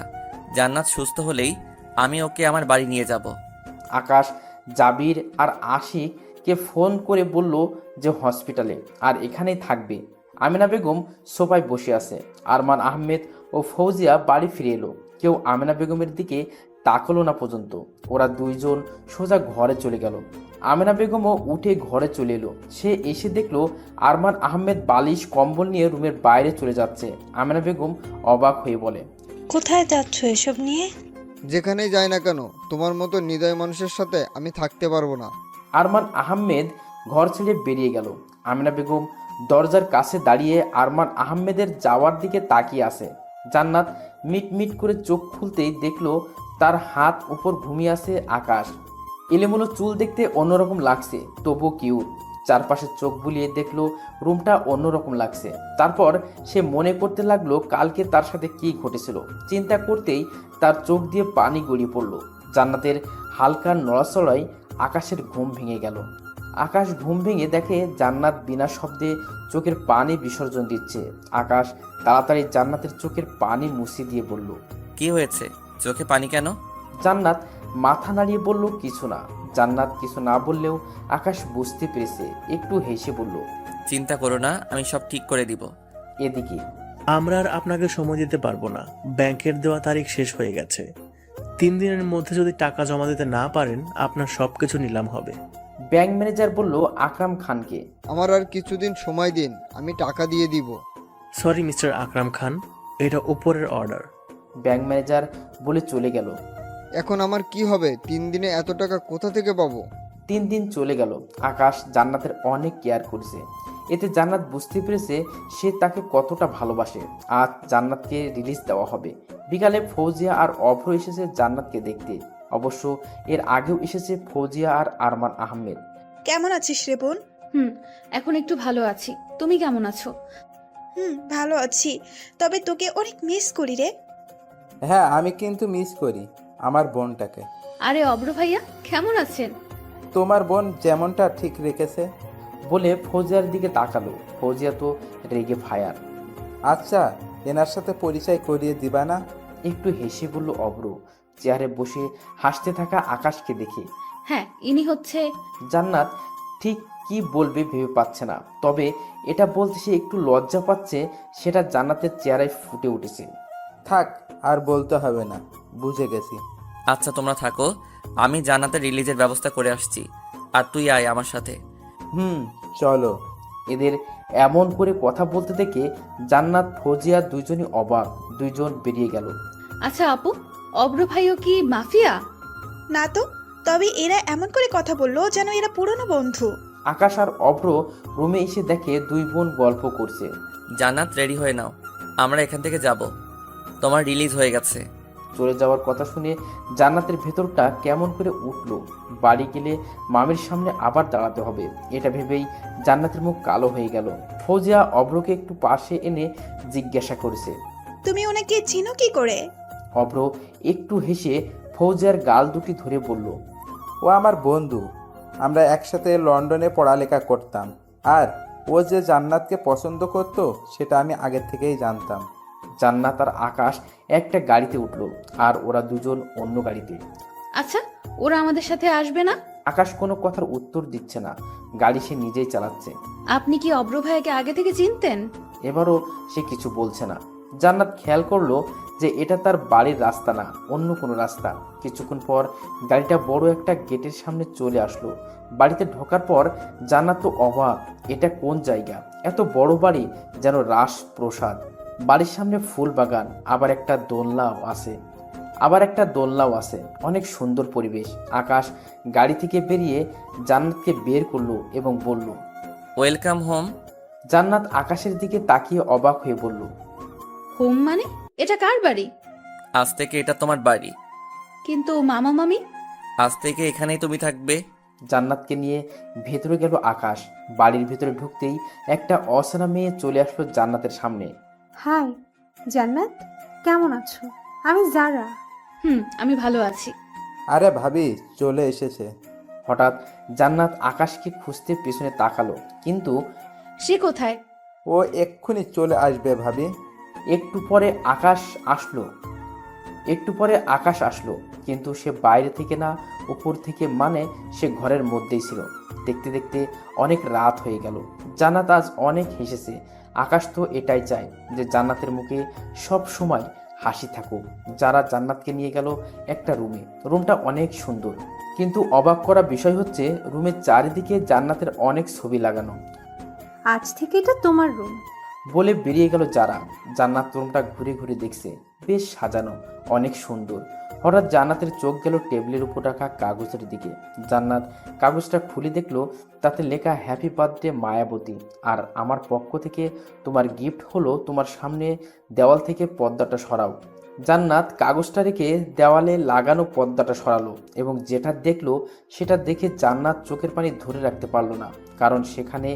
জান্নাত সুস্থ হলেই আমি ওকে আমার বাড়ি নিয়ে যাব। আকাশ জাবির আর আশিককে ফোন করে বলল যে হসপিটালে আর এখানেই থাকবে। আমিনা বেগম সোফায় বসে আছে। আরমান আহমেদ ও ফৌজিয়া বাড়ি ফিরে এলো। কেউ আমিনা বেগমের দিকে তাকালো না পর্যন্ত। ওরা দুইজন সোজা ঘরে চলে গেল। আমিনা বেগমও উঠে ঘরে চলে এলো। সে এসে দেখলো আরমান আহমেদ বালিশ কম্বল নিয়ে রুমের বাইরে চলে যাচ্ছে। আমিনা বেগম অবাক হয়ে বলে, কোথায় যাচ্ছ এসব নিয়ে? যেখানেই যাই না কেন, তোমার মতো হৃদয় মানুষের সাথে আমি থাকতে পারবো না। আরমান আহমেদ ঘর ছেড়ে বেরিয়ে গেল। আমিনা বেগম দরজার কাছে দাঁড়িয়ে আরমান আহমেদের যাওয়ার দিকে তাকিয়ে আছে। জান্নাত মিট মিট করে চোখ খুলতেই দেখলো তার হাত উপর ঘুমিয়ে আছে আকাশ। এলোমেলো চুল দেখতে অন্যরকম লাগছে, তবুও কিউট। চারপাশে চোখ বুলিয়ে দেখলো রুমটা অন্যরকম লাগছে। তারপর সে মনে করতে লাগলো কালকে তার সাথে কি ঘটেছিল। চিন্তা করতেই তার চোখ দিয়ে পানি গড়িয়ে পড়লো। জান্নাতের হালকা নড়াচড়ায় আকাশের ঘুম ভেঙে গেল। আকাশ ঘুম ভেঙে দেখে জান্নাত বিনা শব্দে চোখের পানি বিসর্জন দিচ্ছে। আকাশ তাড়াতাড়ি জান্নাতের চোখের পানি মুছে দিয়ে বলল, কি হয়েছে, চোখে পানি কেন? জান্নাত মাথা নাড়িয়ে বলল, কিছু না। জান্নাত কিছু না বললেও আকাশ বুঝতে পেরেছে। একটু হেসে বলল, চিন্তা করো না, আমি সব ঠিক করে দিব। এদিকে আমরা আর আপনাকে সময় দিতে পারবো না, ব্যাংকের দেওয়া তারিখ শেষ হয়ে গেছে। 3 দিনের মধ্যে যদি টাকা জমা দিতে না পারেন আপনার সবকিছু নিলাম হবে। ব্যাংক ম্যানেজার বলল আকরাম খানকে, আমার আর কিছুদিন সময় দিন, আমি টাকা দিয়ে দিব। সরি মিস্টার আকরাম খান, এটা উপরের অর্ডার। ব্যাংক ম্যানেজার বলে চলে গেল। এখন আমার কি হবে? 3 দিনে এত টাকা কোথা থেকে পাবো? 3 দিন চলে গেল। আকাশ জান্নাতের অনেক কেয়ার করেছে। এতে জান্নাত বুঝতে পেরেছে সে তাকে কতটা ভালোবাসে। আজ জান্নাতকে রিলিজ দেওয়া হবে। বিকালে ফৌজিয়া আর অভ্র এসেছে জান্নাতকে দেখতে। অবশ্য এর আগেও এসেছে ফৌজিয়া আর আরমান আহমেদ। কেমন আছিস রে বোন? এখন একটু ভালো আছি। তুমি কেমন আছো? ভালো আছি, তবে তোকে অনেক মিস করি রে। হ্যাঁ, আমি কিন্তু মিস করি আমার বোনটাকে। আরে অব্র ভাইয়া, কেমন আছেন? তোমার বোন যেমনটা ঠিক রেখেছে। বলে ফৌজিয়ার দিকে তাকালো। ফৌজিয়া তো রেগে ফায়ার। আচ্ছা, এনার সাথে পরিচয় করিয়ে দিবা না? একটু হেসে বলল অব্র, চেয়ারে বসে হাসতে থাকা আকাশকে দেখে। হ্যাঁ, ইনি হচ্ছে। জান্নাত ঠিক কি বলবে ভেবে পাচ্ছে না, তবে এটা বলতে সে একটু লজ্জা পাচ্ছে। সেটা জান্নাতের চেহারায় ফুটে উঠেছে। থাক, আর বলতে হবে না, বুঝে গেছি। আচ্ছা তোমরা থাকো, আমি জান্নাতের রিলিজের ব্যবস্থা করে আসছি। আর তুই আয় আমার সাথে। চলো। এদের এমন করে কথা বলতে দেখে জান্নাত ফৌজিয়া দুইজনই অবাক। দুইজন বেরিয়ে গেল। আচ্ছা আপু, অব্র ভাইও কি মাফিয়া? না তো, তবে এরা এমন করে কথা বললো যেন এরা পুরনো বন্ধু। আকাশ আর অভ্র রুমে এসে দেখে দুই বোন গল্প করছে। জান্নাত রেডি হয়ে নাও, আমরা এখান থেকে যাব। তোমার রিলিজ হয়ে গেছে। চলে যাওয়ার কথা শুনে জান্নাতের ভেতরটা কেমন করে উঠল। বাড়ি গেলে মামির সামনে আবার দাঁড়াতে হবে, এটা ভেবেই জান্নাতের মুখ কালো হয়ে গেল। ফৌজিয়া অভ্রকে একটু পাশে এনে জিজ্ঞাসা করেছে, তুমি ওনাকে চিনো কি করে? অভ্র একটু হেসে ফৌজিয়ার গাল দুটি ধরে বলল, ও আমার বন্ধু, আমরা একসাথে লন্ডনে পড়ালেখা করতাম। আর ও যে জান্নাতকে পছন্দ করত সেটা আমি আগের থেকেই জানতাম। জান্নাত আর আকাশ একটা গাড়িতে উঠল আর ওরা দুজন অন্য গাড়িতে। আচ্ছা, ওরা আমাদের সাথে আসবে না? আকাশ কোনো কথার উত্তর দিচ্ছে না, গাড়ি সে নিজেই চালাচ্ছে। আপনি কি অব্র ভাইকে আগে থেকে চিনতেন? এবারও সে কিছু বলছে না। জান্নাত খেয়াল করলো যে এটা তার বাড়ির রাস্তা না, অন্য কোনো রাস্তা। কিছুক্ষণ পর গাড়িটা বড় একটা গেটের সামনে চলে আসলো। বাড়িতে ঢোকার পর জান্নাত তো অবাক, এটা কোন জায়গা? এত বড় বাড়ি, যেন রাজপ্রসাদ। বাড়ির সামনে ফুল বাগান, আবার একটা দোলনাও আছে। অনেক সুন্দর পরিবেশ। আকাশ গাড়ি থেকে বেরিয়ে জান্নাতকে বের করলো এবং বলল, ওয়েলকাম হোম। জান্নাত আকাশের দিকে তাকিয়ে অবাক হয়ে বলল, হোম মানে? এটা কার বাড়ি? আজ থেকে এটা তোমার বাড়ি। কিন্তু মামা মামি? আজ থেকে এখানেই তুমি থাকবে। জান্নাতকে নিয়ে ভেতরে গেল আকাশ। বাড়ির ভেতরে ঢুকতেই একটা অচেনা মেয়ে চলে আসলো জান্নাতের সামনে। হাই জান্নাত, কেমন আছো? আমি জারা। আমি ভালো আছি। আরে ভাবি চলে এসেছে। হঠাৎ জান্নাত আকাশকে খুঁজতে পেছনে তাকালো, কিন্তু সে কোথায়? ও এক্ষুনি চলে আসবে ভাবি। একটু পরে আকাশ আসলো, কিন্তু সে বাইরে থেকে না, উপর থেকে, মানে সে ঘরের মধ্যেই ছিল। দেখতে দেখতে অনেক রাত হয়ে গেল। জান্নাত আজ অনেক হেসেছে। আকাশ তো এটাই চায় যে জান্নাতের মুখে সব সময় হাসি থাকুক। যারা জান্নাতকে নিয়ে গেল একটা রুমে। রুমটা অনেক সুন্দর, কিন্তু অবাক করা বিষয় হচ্ছে রুমের চারিদিকে জান্নাতের অনেক ছবি লাগানো। আজ থেকে এটা তোমার রুম। বলে বেরিয়ে গেল যারা। জান্নাত রুমটা ঘুরে ঘুরে দেখছে, বেশ সাজানো, অনেক সুন্দর। হঠাৎ জান্নাতের চোখ গেল টেবিলের উপর রাখা কাগজের দিকে। জান্নাত কাগজটা খুলে দেখলো তাতে লেখা হ্যাপি বার্থডে মায়াবতী, আর আমার পক্ষ থেকে তোমার গিফট হলো তোমার সামনে দেওয়াল থেকে পর্দাটা সরাও। জান্নাত কাগজটা রেখে দেওয়ালে লাগানো পর্দাটা সরালো এবং যেটা দেখলো সেটা দেখে জান্নাত চোখের পানি ধরে রাখতে পারলো না, কারণ সেখানে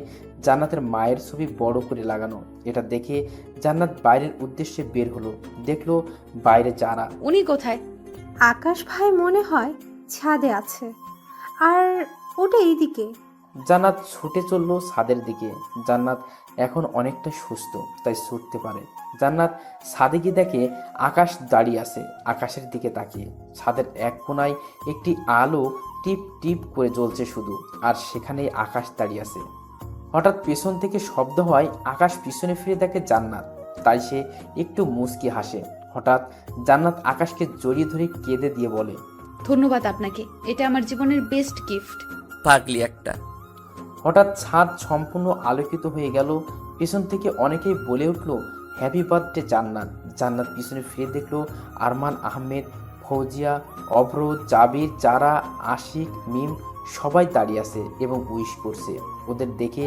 জান্নাতের মায়ের ছবি বড় করে লাগানো। এটা দেখে জান্নাত বাইরের উদ্দেশ্যে বের হলো। দেখলো বাইরে যারা। উনি কোথায়? আকাশ ভাই মনে হয় ছাদে আছে, আর ওটা এইদিকে। জান্নাত ছুটে চললো ছাদের দিকে। জান্নাত এখন অনেকটা সুস্থ, তাই ছুটতে পারে। জান্নাত ছাদে গিয়ে দেখে আকাশ দাঁড়িয়ে আছে। আকাশের দিকে তাকিয়ে ছাদের এক কোণায় একটি আলো টিপ টিপ করে জ্বলছে শুধু, আর সেখানেই আকাশ দাঁড়িয়ে আছে। হঠাৎ পেছন থেকে শব্দ হয়। আকাশ পিছনে ফিরে দেখে জান্নাত, তাই সে একটু মুচকি হাসে। হঠাৎ জান্নাত আকাশকে জড়িয়ে ধরে কেঁদে দিয়ে বলে, ধন্যবাদ আপনাকে, এটা আমার জীবনের বেস্ট গিফট। পাগলি একটা। হঠাৎ ছাদ সম্পূর্ণ আলোকিত হয়ে গেল। পিছন থেকে অনেকেই বলে উঠল, হ্যাপি বার্থডে জান্নাত। জান্নাত পিছনে ফিরে দেখলো আরমান আহমেদ, ফৌজিয়া, অভ্র, জাবির, যারা, আশিক, মিম সবাই দাঁড়িয়ে আছে এবং উইশ করছে। ওদের দেখে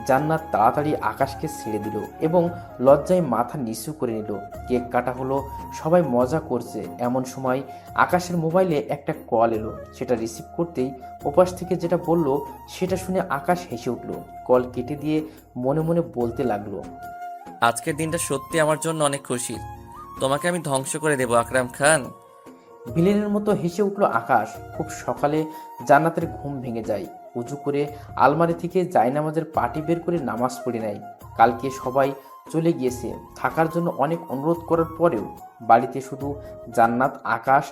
জান্নাত তাড়াতাড়ি আকাশকে ছেড়ে দিল এবং লজ্জায় মাথা নিচু করে নিল। কেক কাটা হলো, সবাই মজা করছে। এমন সময় আকাশের মোবাইলে একটা কল এলো। সেটা রিসিভ করতেই ওপাশ থেকে যেটা বলল সেটা শুনে আকাশ হেসে উঠল। কল কেটে দিয়ে মনে মনে বলতে লাগলো, আজকের দিনটা সত্যি আমার জন্য অনেক খুশি। তোমাকে আমি ধ্বংস করে দেবো আকরাম খান। ভিলেনের মতো হেসে উঠল আকাশ। খুব সকালে জান্নাতের ঘুম ভেঙে যায়। উজু করে আলমারি থেকে জায়নামাজের পাটি বের করে নামাজ পড়ে নেয়। কালকে সবাই চলে গিয়েছে। থাকার জন্য অনেক অনুরোধ করার পরেও বাড়িতে শুধু জান্নাত, আকাশ,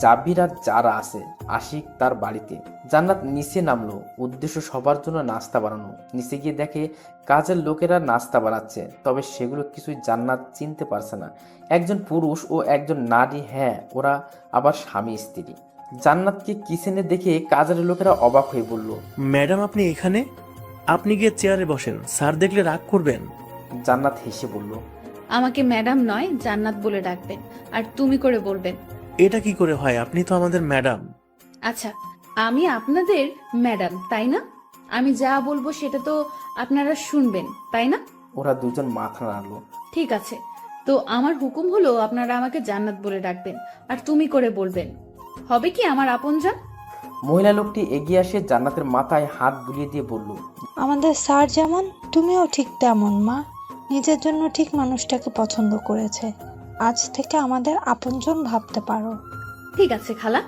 জাবির আর যারা আছে। আশিক তার বাড়িতে। জান্নাত নিচে নামলো, উদ্দেশ্য সবার জন্য নাস্তা বানানো। নিচে গিয়ে দেখে কাজের লোকেরা নাস্তা বানাচ্ছে, তবে সেগুলো কিছুই জান্নাত চিনতে পারছে না। একজন পুরুষ ও একজন নারী, হ্যাঁ ওরা আবার স্বামী স্ত্রী। জান্নাতকে কিচেনে দেখে কাজের লোকেরা অবাক হয়ে বলল, ম্যাডাম আপনি এখানে? আপনি গিয়ে চেয়ারে বসেন, স্যার দেখলে রাগ করবেন। জান্নাত হেসে বলল, আমাকে ম্যাডাম নয় জান্নাত বলে ডাকবেন, আর তুমি করে বলবেন। এটা কি করে হয়? আপনি তো আমাদের ম্যাডাম। আচ্ছা, আমি আপনাদের ম্যাডাম তাই না? আমি যা বলবো সেটা তো আপনারা শুনবেন তাই না? ওরা দুজন মাথা নাড়লো। ঠিক আছে, তো আমার হুকুম হলো আপনারা আমাকে জান্নাত বলে ডাকবেন, আর তুমি করে বলবেন। হবে কি আমার আপনজন? মহিলা লোকটি এগিয়ে আসে জান্নাতের মাথায় হাত বুলিয়ে দিয়ে বলল, আমাদের স্যার যেমন তুমিও ঠিক তেমন মা। নিজের জন্য ঠিক মানুষটাকে পছন্দ করেছে। আজ থেকে আমাদের আপনজন ভাবতে পারো। ঠিক আছে খালা,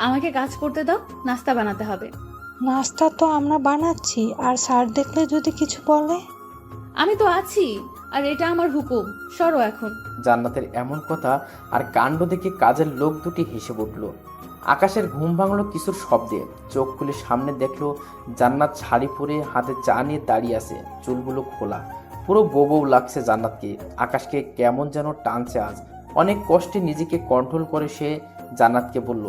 আমাকে কাজ করতে দাও, নাস্তা বানাতে হবে। নাস্তা তো আমরা বানাচ্ছি, আর স্যার দেখলে যদি কিছু বলে? আমি তো আছি, আর এটা আমার হুকুম, সরো এখন। জান্নাতের এমন কথা আর কাণ্ড দেখে কাজের লোক দুটি হেসে উঠল। আকাশের ঘুম ভাঙলো কিছুর শব্দে। চোখ খুলে সামনে দেখলো জান্নাত শাড়ি পরে হাতে চা নিয়ে দাঁড়িয়ে আছে, চুলগুলো খোলা। পুরো বউ লাগছে জান্নাতকে। আকাশকে কেমন যেন টানছে আজ। অনেক কষ্টে নিজেকে কন্ট্রোল করে সে জান্নাতকে বলল,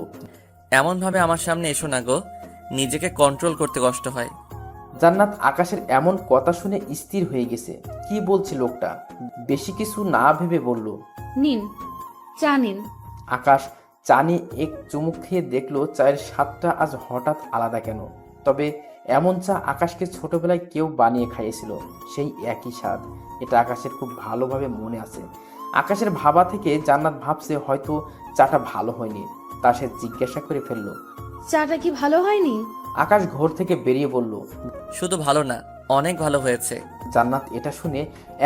এমনভাবে আমার সামনে এসো না গো, নিজেকে কন্ট্রোল করতে কষ্ট হয়। জান্নাত আকাশের এমন কথা শুনে স্থির হয়ে গেছে। কি বলছে লোকটা? বেশি কিছু না ভেবে বলল, নিন, চা নিন। আকাশ চা নিয়ে এক চুমুক খেয়ে দেখলো চায়ের স্বাদটা আজ হঠাৎ আলাদা কেন। তবে এমন চা আকাশকে ছোটবেলায় কেউ বানিয়ে খাইয়েছিল, সেই একই স্বাদ। এটা আকাশের খুব ভালোভাবে মনে আছে। আকাশের ভাবা থেকে জান্নাত ভাবছে হয়তো চাটা ভালো হয়নি। তা সে জিজ্ঞাসা করে ফেলল, চাটা কি ভালো হয়নি? আকাশ ঘর থেকে বেরিয়ে বলল, শুধু ভালো না, অনেক ভালো হয়েছে। জান্নাত এটা শুনে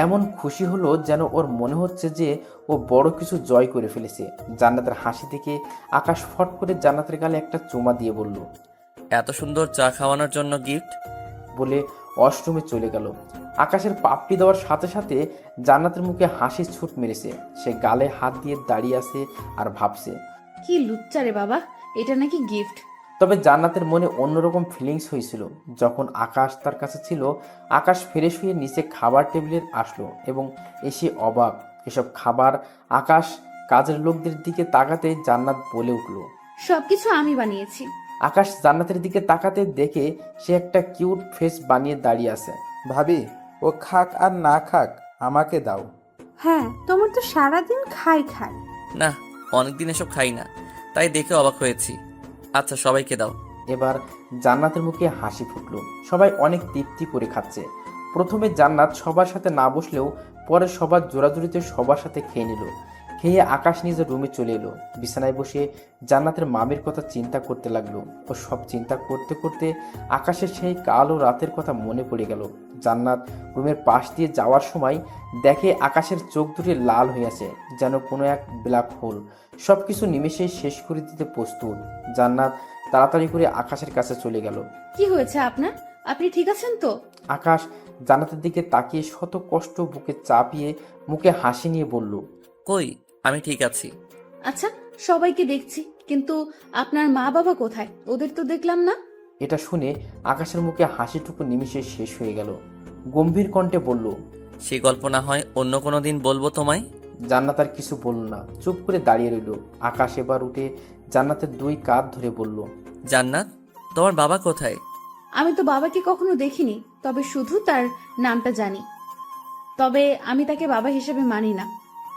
এমন খুশি হলো যেন ওর মনে হচ্ছে যে ও বড় কিছু জয় করে ফেলেছে। জান্নাতের হাসি দেখে আকাশ ফট করে জান্নাতের গালে একটা চুমা দিয়ে বলল, এত সুন্দর চা খাওয়ানোর জন্য গিফট। বলে ওয়াশরুমে চলে গেল। আকাশের পাপ্পি দেওয়ার সাথে সাথে জান্নাতের মুখে হাসি ছুট মেরেছে। সে গালে হাত দিয়ে দাঁড়িয়ে আছে আর ভাবছে, কি লুচ্চা রে বাবা, এটা নাকি গিফট। তবে জান্নাতের মনে অন্যরকম ফিলিংস হয়েছিল যখন আকাশ তার কাছে ছিল। আকাশ ফ্রেশ হয়ে নিচে খাবার টেবিলে আসলো এবং এসে অবাক। এসব খাবার আকাশ কাজের লোকদের দিকে তাকাতে জান্নাত বলে উঠল, সবকিছু আমি বানিয়েছি। আকাশ জান্নাতের দিকে তাকাতে দেখে সে একটা কিউট ফেস বানিয়ে দাঁড়িয়ে আছে। ভাবি, ও খাক আর না খাক আমাকে দাও। হ্যাঁ, তোমার তো সারাদিন খাই খাই। না, অনেকদিন এসব খাই না, তাই দেখে অবাক হয়েছি। আচ্ছা, সবাইকে দাও। এবার জান্নাতের মুখে হাসি ফুটলো। সবাই অনেক তৃপ্তি করে খাচ্ছে। প্রথমে জান্নাত সবার সাথে না বসলেও পরে সবার জোরাজুরিতে সবার সাথে খেয়ে নিল। খেয়ে আকাশ নিজের রুমে চলে এলো। বিছানায় বসে জান্নাতের মামির কথা চিন্তা করতে লাগলো। ও সব চিন্তা করতে করতে আকাশের সেই কালো রাতের কথা মনে পড়ে গেল। জান্নাত রুমের পাশ দিয়ে যাওয়ার সময় দেখে আকাশের চোখ দুটি লাল হয়ে আছে, যেন কোনো এক ব্ল্যাক হোল। সব কিছু নিমেষেই শেষ করে দিতে প্রস্তুত। জান্নাত তাড়াতাড়ি করে আকাশের কাছে চলে গেল। কি হয়েছে আপনার? আপনি ঠিক আছেন তো? আকাশ জান্নাতের দিকে তাকিয়ে শত কষ্ট বুকে চাপিয়ে মুখে হাসি নিয়ে বলল, কই, আমি ঠিক আছি। আচ্ছা, সবাইকে দেখছি, কিন্তু আপনার মা বাবা কোথায়? ওদের তো দেখলাম না। এটা শুনে আকাশের মুখে হাসিটুকু নিমেষে শেষ হয়ে গেল। গম্ভীর কণ্ঠে বলল, সে গল্প না হয় অন্য কোনো দিন বলবো তোমায়। জান্নাত আর কিছু বলল না, চুপ করে দাঁড়িয়ে রইল। আকাশ এবার উঠে জান্নাতের দুই কাঁধ ধরে বলল, জান্নাত, তোমার বাবা কোথায়? আমি তো বাবাকে কখনো দেখিনি, তবে শুধু তার নামটা জানি। তবে আমি তাকে বাবা হিসেবে মানি না।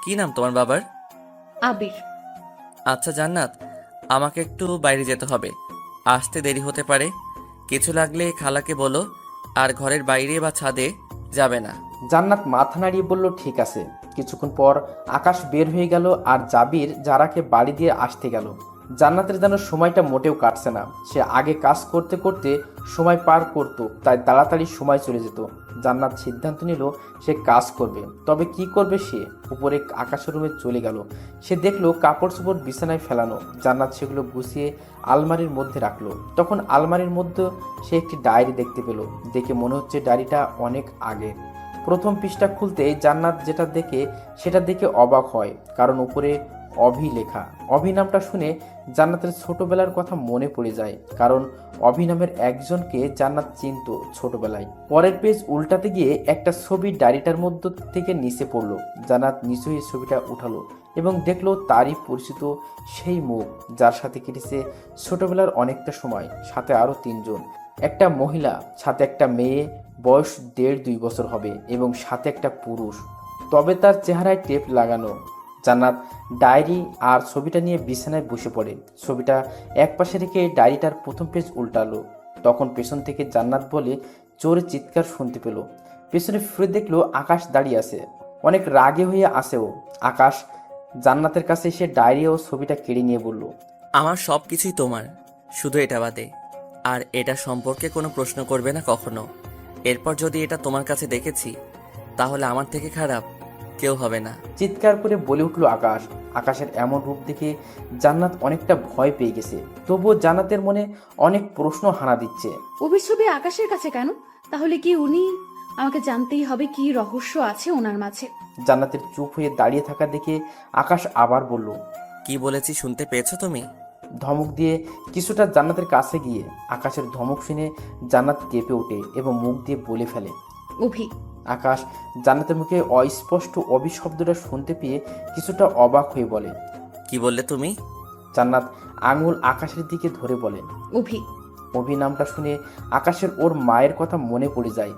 কি নাম তোমার বাবার? আবির। আচ্ছা জান্নাত, আমাকে একটু বাইরে যেতে হবে, আসতে দেরি হতে পারে। কিছু লাগলে খালাকে বলো, আর ঘরের বাইরে বা ছাদে যাবে না। জান্নাত মাথা নাড়িয়ে বলল, ঠিক আছে। কিছুক্ষণ পর আকাশ বের হয়ে গেল আর জাবির যারাকে বাড়ি দিয়ে আসতে গেল। জান্নাতের যেন সময়টা মোটেও কাটছে না। সে আগে কাজ করতে করতে সময় পার করত, তাই তাড়াতাড়ি সময় চলে যেত। জান্নাত সিদ্ধান্ত নিল সে কাজ করবে। তবে কি করবে সে? উপরে আকাশের রুমে চলে গেল। সে দেখলো কাপড় চোপড় বিছানায় ফেলানো। জান্নাত সেগুলো গুছিয়ে আলমারির মধ্যে রাখলো। তখন আলমারির মধ্যে সে একটি ডায়েরি দেখতে পেল। দেখে মনে হচ্ছে ডায়েরিটা অনেক আগের। প্রথম পৃষ্ঠা খুলতেই জান্নাত যেটা দেখে সেটা দেখে অবাক হয়, কারণ উপরে অভি লেখা। অভি নামটা শুনে জান্নাতের ছোটবেলার কথা মনে পড়ে যায়, কারণ অভি নামের একজনকে জান্নাত চিনত ছোটবেলায়। পরের পেজ উল্টাতে গিয়ে একটা ছবি ডায়েরিটার মধ্য থেকে নিচে পড়লো। জান্নাত নিচু হয়ে ছবিটা উঠালো এবং দেখলো তারই পরিচিত সেই মুখ, যার সাথে কেটেছে ছোটবেলার অনেকটা সময়। সাথে আরো 3 জন, একটা মহিলা, সাথে একটা মেয়ে, বয়স 1.5-2 বছর হবে, এবং সাথে একটা পুরুষ, তবে তার চেহারায় টেপ লাগানো। জান্নাত ডায়েরি আর ছবিটা নিয়ে বিছানায় বসে পড়ে। ছবিটা একপাশে রেখে ডায়েরিটার প্রথম পেজ উল্টালো। তখন পেছন থেকে জান্নাত বলে জোরে চিৎকার শুনতে পেল। পেছনে ফিরে দেখলো আকাশ দাঁড়িয়ে আছে। অনেক রাগে হয়ে আসে ও। আকাশ জান্নাতের কাছে এসে ডায়েরি ও ছবিটা কেড়ে নিয়ে বলল, আমার সব কিছুই তোমার, শুধু এটা বাদে। আর এটা সম্পর্কে কোনো প্রশ্ন করবে না কখনো। এরপর যদি এটা তোমার কাছে দেখেছি, তাহলে আমার থেকে খারাপ কেউ হবে না। চিৎকার করে বলে উঠল আকাশ। আকাশের এমন রূপ দেখে জান্নাত অনেকটা ভয় পেয়ে গেছে, তবুও জান্নাতের মনে অনেক প্রশ্ন হানা দিচ্ছে। অভির ছবি আকাশের কাছে কেন? তাহলে কি উনি? আমাকে জানতেই হবে কি রহস্য আছে ওনার মাঝে। জান্নাতের চুপ হয়ে দাঁড়িয়ে থাকা দেখে আকাশ আবার বলল, কি বলেছি শুনতে পেয়েছো তুমি? ধমক দিয়ে কিছুটা জান্নাতের কাছে গিয়ে আকাশের ধমক শুনে জান্নাত কেঁপে ওঠে এবং মুখ দিয়ে বলে ফেলে, অভি। আকাশ জান্নাতের মুখে অস্পষ্ট অভি শব্দটা শুনতে পেয়ে কিছুটা অবাক হয়ে বলে, কি বললে তুমি? জান্নাত আঙুল আকাশের দিকে ধরে বলে, অভি। অভি নামটা শুনে আকাশের ওর মায়ের কথা মনে পড়ে যায়।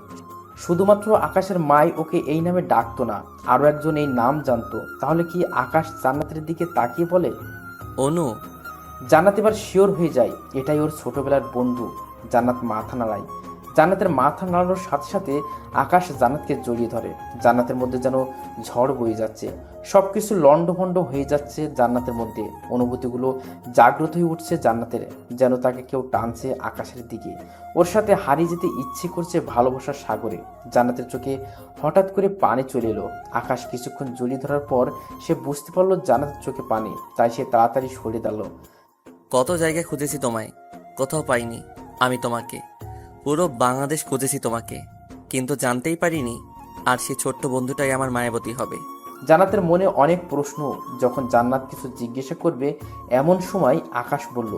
শুধুমাত্র আকাশের মাই ওকে এই নামে ডাকতো না, আরও একজন এই নাম জানতো। তাহলে কি আকাশ জান্নাতের দিকে তাকিয়ে বলে, অনু? জান্নাত এবার শিওর হয়ে যায় এটাই ওর ছোটবেলার বন্ধু। জান্নাত মাথা নাড়ায়। জান্নাতের মাথা নাড়ানোর সাথে সাথে আকাশ জান্নাতকে জড়িয়ে ধরে। জান্নাতের মধ্যে যেন ঝড় বয়ে যাচ্ছে, সব কিছু লণ্ডভণ্ড হয়ে যাচ্ছে জান্নাতের মধ্যে। অনুভূতিগুলো জাগ্রত হয়ে উঠছে জান্নাতের, যেন তাকে কেউ টানছে আকাশের দিকে। ওর সাথে হারিয়ে যেতে ইচ্ছে করছে ভালোবাসার সাগরে। জান্নাতের চোখে হঠাৎ করে পানি চলে এলো। আকাশ কিছুক্ষণ জড়িয়ে ধরার পর সে বুঝতে পারলো জান্নাতের চোখে পানি, তাই সে তাড়াতাড়ি সরে দাঁড়ালো। কত জায়গায় খুঁজেছি তোমায়, কোথাও পাইনি। আমি তোমাকে পুরো বাংলাদেশ খুঁজেছি তোমাকে, কিন্তু জানতেই পারিনি আর সেই ছোট্ট বন্ধুটাই আমার মায়াবতী হবে। জান্নাতের মনে অনেক প্রশ্ন। যখন জান্নাত কিছু জিজ্ঞাসা করবে এমন সময় আকাশ বলল,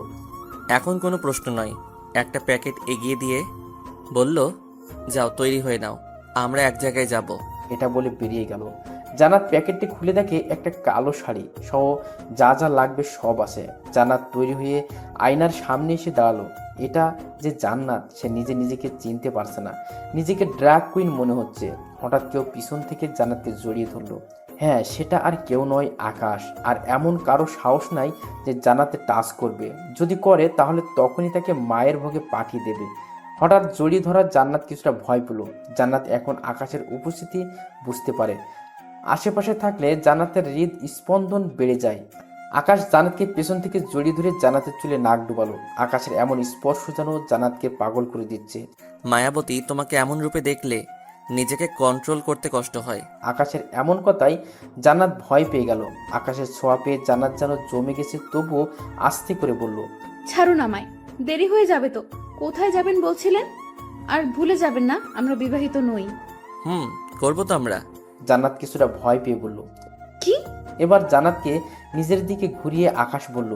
এখন কোনো প্রশ্ন নয়। একটা প্যাকেট এগিয়ে দিয়ে বলল, যাও তৈরি হয়ে নাও, আমরা এক জায়গায় যাব। এটা বলে বেরিয়ে গেল। জান্নাত প্যাকেটটি খুলে দেখে একটা কালো শাড়ি সহ যা যা লাগবে সব আছে। জান্নাত তৈরি হয়ে আয়নার সামনে এসে দাঁড়ালো। এটা যে জান্নাত সে নিজেকে চিনতে পারছে না, নিজেকে ড্রাগ কুইন মনে হচ্ছে। হঠাৎ কেউ পিছন থেকে জান্নাতকে জড়িয়ে ধরলো। হ্যাঁ, সেটা আর কেউ নয়, আকাশ। আর এমন কারো সাহস নাই যে জান্নাতে টাচ করবে। যদি করে তাহলে তখনই তাকে মায়ের ভোগে পাঠিয়ে দেবে। হঠাৎ জড়িয়ে ধরা জান্নাত কিছুটা ভয় পেল। জান্নাত এখন আকাশের উপস্থিতি বুঝতে পারে। আশেপাশে থাকলে জান্নাতের হৃদস্পন্দন বেড়ে যায়। আকাশ জান্নাতকে পেছন থেকে জড়িয়ে ধরে জান্নাতের চুলে নাক ডুবালো। আকাশের এমন স্পর্শ যেন জান্নাতকে পাগল করে দিচ্ছে। মায়াবতী, তোমাকে এমন রূপে দেখলে নিজেকে কন্ট্রোল করতে কষ্ট হয়। আকাশের এমন কথাই জান্নাত ভয় পেয়ে গেল। আকাশের ছোঁয়া পেয়ে জান্নাত যেন জমে গেছে, তবুও আস্তে করে বলল, ছাড়ুন আমায়, দেরি হয়ে যাবে তো। কোথায় যাবেন বলছিলেন? আর ভুলে যাবেন না আমরা বিবাহিত নই। করবো তো আমরা। জান্নাত কিছুটা ভয় পেয়ে বলল, কি? এবার জান্নাতকে নিজের দিকে ঘুরিয়ে আকাশ বলল,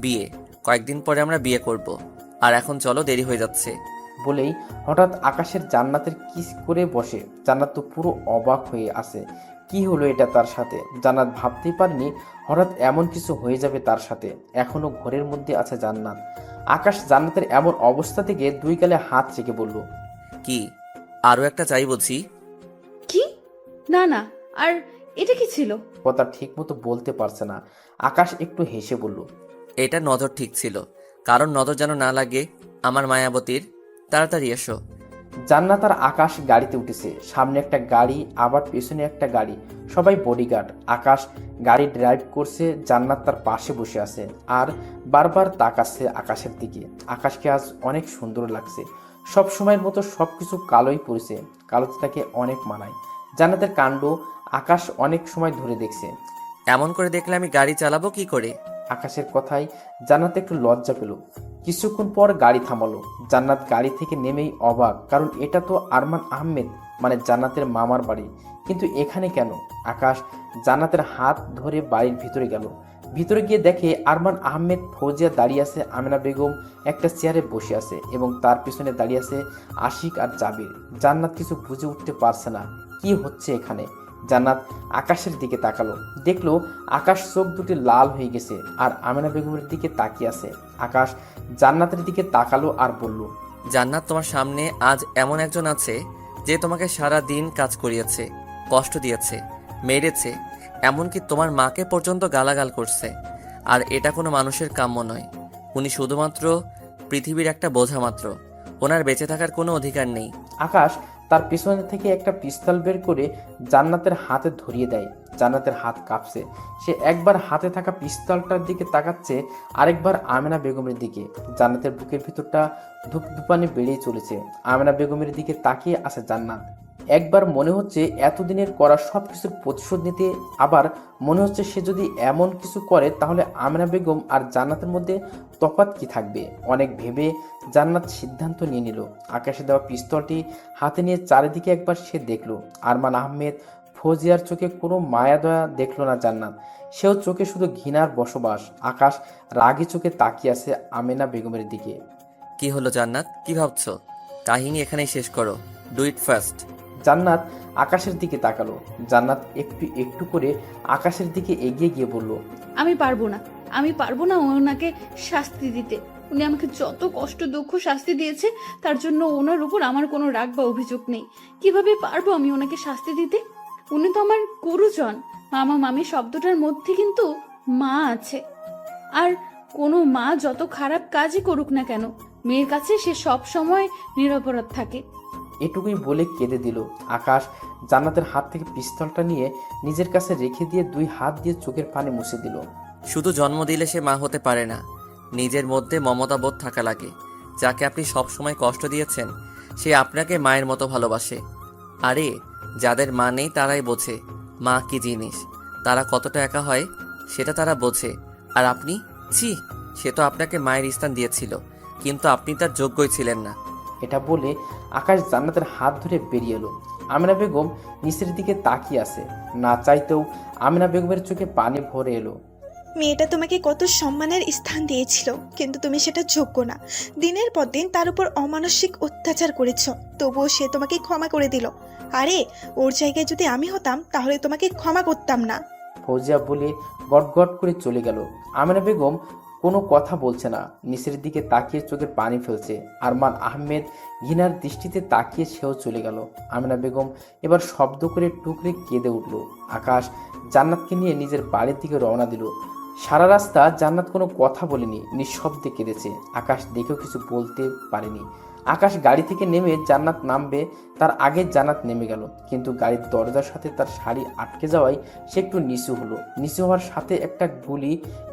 বিয়ে কয়েকদিন পরে আমরা বিয়ে করব। আর এখন চলো, দেরি হয়ে যাচ্ছে। বলেই হঠাৎ আকাশের জান্নাতের কিস করে বসে। জান্নাত তো পুরো অবাক হয়ে আছে। কি হলো এটা তার সাথে? জান্নাত ভাবতেই পারেনি হঠাৎ এমন কিছু হয়ে যাবে তার সাথে। এখনো ঘরের মধ্যে আছে জান্নাত। আকাশ জান্নাতের এমন অবস্থা থেকে দুই গালে হাত চেকে বলল, কি আরো একটা চাই বলছি? কি? না না, আর এটা কি ছিল? কথা ঠিক মতো বলতে পারছে না। আকাশ একটু হেসে বলল, এটা নজর ঠিক ছিল, কারণ নজর যেন না লাগে আমার মায়াবতীর। তাড়াতাড়ি এসো। জান্নাত আর আকাশ গাড়িতে উঠেছে। সামনে একটা গাড়ি, আবার পেছনে একটা গাড়ি, সবাই বডিগার্ড। আকাশ গাড়ি ড্রাইভ করছে, জান্নাত তার পাশে বসে আছে আর বারবার তাকাচ্ছে আকাশের দিকে। আকাশকে আজ অনেক সুন্দর লাগছে। সব সময়ের মতো সবকিছু কালোই পড়েছে, কালোতে তাকে অনেক মানায়। জান্নাতের কাণ্ড আকাশ অনেক সময় ধরে দেখছে। এমন করে দেখলে আমি গাড়ি চালাবো কি করে? আকাশের কথায় জান্নাত একটু লজ্জা পেল। কিছুক্ষণ পর গাড়ি থামালো। জান্নাত গাড়ি থেকে নেমেই অবাক, কারণ এটা তো আরমান আহমেদ, মানে জান্নাতের মামার বাড়ি। কিন্তু এখানে কেন? আকাশ জান্নাতের হাত ধরে বাড়ির ভিতরে গেল। ভিতরে গিয়ে দেখে আরমান আহমেদ, ফৌজিয়া দাঁড়িয়ে আছে, আমেনা বেগম একটা চেয়ারে বসে আছে এবং তার পিছনে দাঁড়িয়ে আছে আশিক আর জাবির। জান্নাত কিছু বুঝে উঠতে পারছে না কি হচ্ছে এখানে। জান্নাত আকাশের দিকে তাকালো, দেখলো আকাশ চোখ দুটি লাল হয়ে গেছে আর আমেনা বেগমের দিকে তাকিয়ে আছে। আকাশ জান্নাতের দিকে তাকালো আর বলল, জান্নাত, তোমার সামনে আজ এমন একজন আছে যে তোমাকে সারা দিন কাজ করিয়েছে, কষ্ট দিয়েছে, মেরেছে, এমনকি তোমার মাকে পর্যন্ত গালাগাল করছে। আর এটা কোনো মানুষের কাম্য নয়। উনি শুধুমাত্র পৃথিবীর একটা বোঝা মাত্র। ওনার বেঁচে থাকার কোনো অধিকার নেই। আকাশ তার পিছনে থেকে একটা পিস্তল বের করে জান্নাতের হাতে ধরিয়ে দেয়। জান্নাতের হাত কাঁপছে। সে একবার হাতে থাকা পিস্তলটার দিকে তাকাচ্ছে, আরেকবার আমেনা বেগমের দিকে। জান্নাতের বুকের ভিতরটা ধূপধূপানি বেড়েই চলেছে। আমেনা বেগমের দিকে তাকিয়ে আছে জান্নাত। একবার মনে হচ্ছে এতদিনের করা সব কিছুর প্রতিশোধ নিতে, আবার মনে হচ্ছে সে যদি এমন কিছু করে তাহলে আমেনা বেগম আর জান্নাতের মধ্যে তফাৎ কি থাকবে। অনেক ভেবে জান্নাত সিদ্ধান্ত নিয়ে নিল। আকাশে দেওয়া পিস্তলটি হাতে নিয়ে চারিদিকে একবার সে দেখল। আরমান আহমেদ ফৌজিয়ার চোখে কোনো মায়া দয়া দেখল না জান্নাত। সেও চোখে শুধু ঘৃণার বসবাস। আকাশ রাগী চোখে তাকিয়ে আছে আমেনা বেগমের দিকে। কি হলো জান্নাত, কি ভাবছো? কাহিনী এখানেই শেষ করো, ডু ইট ফার্স্ট। জান্নাত আকাশের দিকে তাকালো। জান্নাত একটু একটু করে আকাশের দিকে এগিয়ে গিয়ে বলল, আমি পারবো না ওনাকে শাস্তি দিতে। উনি আমাকে যত কষ্ট দুঃখ শাস্তি দিয়েছে তার জন্য ওনার উপর আমার কোনো রাগ বা অভিযোগ নেই। কিভাবে পারবো আমি ওনাকে শাস্তি দিতে? উনি তো আমার গুরুজন। মামা মামি শব্দটার মধ্যে কিন্তু মা আছে। আর কোনো মা যত খারাপ কাজই করুক না কেন, মেয়ের কাছে সে সব সময় নিরপরাধ থাকে। এটুকুই বলে কেঁদে দিল। আকাশ জান্নাতের হাত থেকে পিস্তলটা নিয়ে নিজের কাছে রেখে দিয়ে 2 হাত দিয়ে চোখের পানি মুছে দিল। শুধু জন্ম দিলে সে মা হতে পারে না, নিজের মধ্যে মমতা বোধ থাকা লাগে। যাকে আপনি সব সময় কষ্ট দিয়েছেন সে আপনাকে মায়ের মতো ভালোবাসে। আরে যাদের মা নেই তারাই বোঝে মা কি জিনিস, তারা কতটা একা হয় সেটা তারা বোঝে। আর আপনি সে তো আপনাকে মায়ের স্থান দিয়েছিল, কিন্তু আপনি তার যোগ্যই ছিলেন না। এটা বলে আকাশ জান্নাতের হাত ধরে বেরিয়ে এলো। আমেনা বেগম নিচের দিকে তাকিয়ে আছে। না চাইতেও আমেনা বেগমের চোখে পানি ভরে এলো। মেয়েটা তোমাকে কত সম্মানের স্থান দিয়েছিল, কিন্তু তুমি সেটা যোগ্য না। দিনের পর দিন তার উপর অমানসিক অত্যাচার করেছ, তবুও সে তোমাকে ক্ষমা করে দিল। আরে ওর জায়গায় যদি আমি হতাম তাহলে তোমাকে ক্ষমা করতাম না। ফৌজিয়া বলে গটগট করে চলে গেল। আমেনা বেগম কোনো কথা বলছে না, নিচের দিকে তাকিয়ে চোখের পানি ফেলছে। আরমান আহমেদ ঘৃণার দৃষ্টিতে তাকিয়ে সেও চলে গেল। আমেনা বেগম এবার শব্দ করে টুকরে কেঁদে উঠল। আকাশ জান্নাতকে নিয়ে নিজের বাড়ির দিকে রওনা দিল। সারা রাস্তা জান্নাত কোনো কথা বলেনি, নিঃশব্দে কেঁদেছে। আকাশ দেখেও কিছু বলতে পারেনি। আকাশ গাড়ি থেকে নেমে জান্নাত নামবে, তার আগে জান্নাত নেমে গেল। কিন্তু গাড়ির দরজার সাথে তার শাড়ি আটকে যাওয়ায় সে একটু নিচু হলো। নিচু হওয়ার সাথে একটা গুলি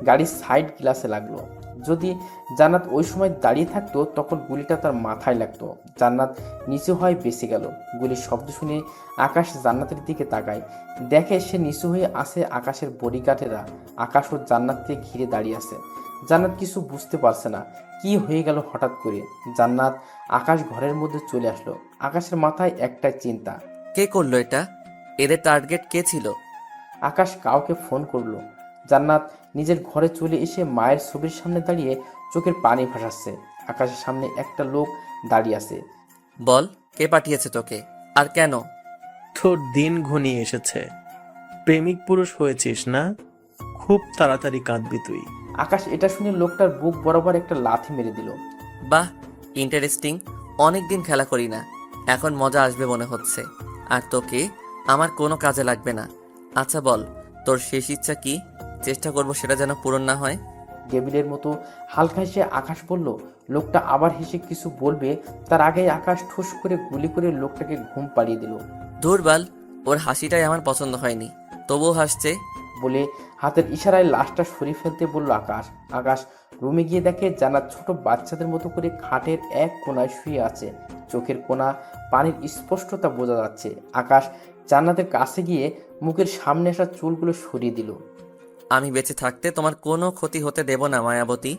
গাড়ির সাইড গ্লাসে লাগলো। যদি জান্নাত ওই সময় দাঁড়িয়ে থাকতো তখন গুলিটা তার মাথায় লাগতো। জান্নাত নিচু হয়ে বেঁচে গেল। গুলির শব্দ শুনে আকাশ জান্নাতের দিকে তাকায়, দেখে সে নিচু হয়ে আছে আকাশের বডিগার্ডেরা। আকাশ ও জান্নাতকে ঘিরে দাঁড়িয়ে আছে। জান্নাত কিছু বুঝতে পারছে না কি হয়ে গেল হঠাৎ করে। জান্নাত আকাশ ঘরের মধ্যে চলে আসলো। আকাশের মাথায় একটাই চিন্তা, কে করলো এটা? এদের টার্গেট কে ছিল? আকাশ কাউকে ফোন করলো। জান্নাত নিজের ঘরে চলে এসে মায়ের ছবির সামনে দাঁড়িয়ে চোখের পানি ভাসাচ্ছে। আকাশের সামনে একটা লোক দাঁড়িয়ে আছে। বল, কে পাঠিয়েছে তোকে আর কেন? তোর দিন ঘনিয়ে এসেছে, প্রেমিক পুরুষ হয়েছিস না, খুব তাড়াতাড়ি কাঁদবি তুই। আকাশ এটা শুনে লোকটার বুক বরাবর একটা লাথি মেরে দিল। বাহ, ইন্টারেস্টিং। অনেকদিন খেলা করি না, এখন মজা আসবে মনে হচ্ছে। আর তোকে আমার কোনো কাজে লাগবে না। আচ্ছা বল, তোর শেষ ইচ্ছা কি? চেষ্টা করবো সেটা যেন পূরণ না হয়। টেবিলের মতো হালকা হেসে আকাশ বলল। লোকটা আবার হেসে কিছু বলবে তার আগে আকাশ ঠুস করে গুলি করে লোকটাকে ঘুম পাড়িয়ে দিল। ধুরবাল, ওর হাসিটাই আমার পছন্দ হয়নি, তবুও হাসছে। বলে হাতের ইশারায় লাশটা সরিয়ে ফেলতে বলল আকাশ। আকাশ রুমে গিয়ে দেখে জান্নাত ছোট বাচ্চাদের মতো করে খাটের এক কোণায় শুয়ে আছে। চোখের কোণা পানির স্পষ্টতা বোঝা যাচ্ছে। আকাশ জান্নাতের কাছে গিয়ে মুখের সামনে আসা চুলগুলো সরিয়ে দিল। আমি বেঁচে থাকতে তোমার কোনো ক্ষতি হতে দেব না মায়াবতী।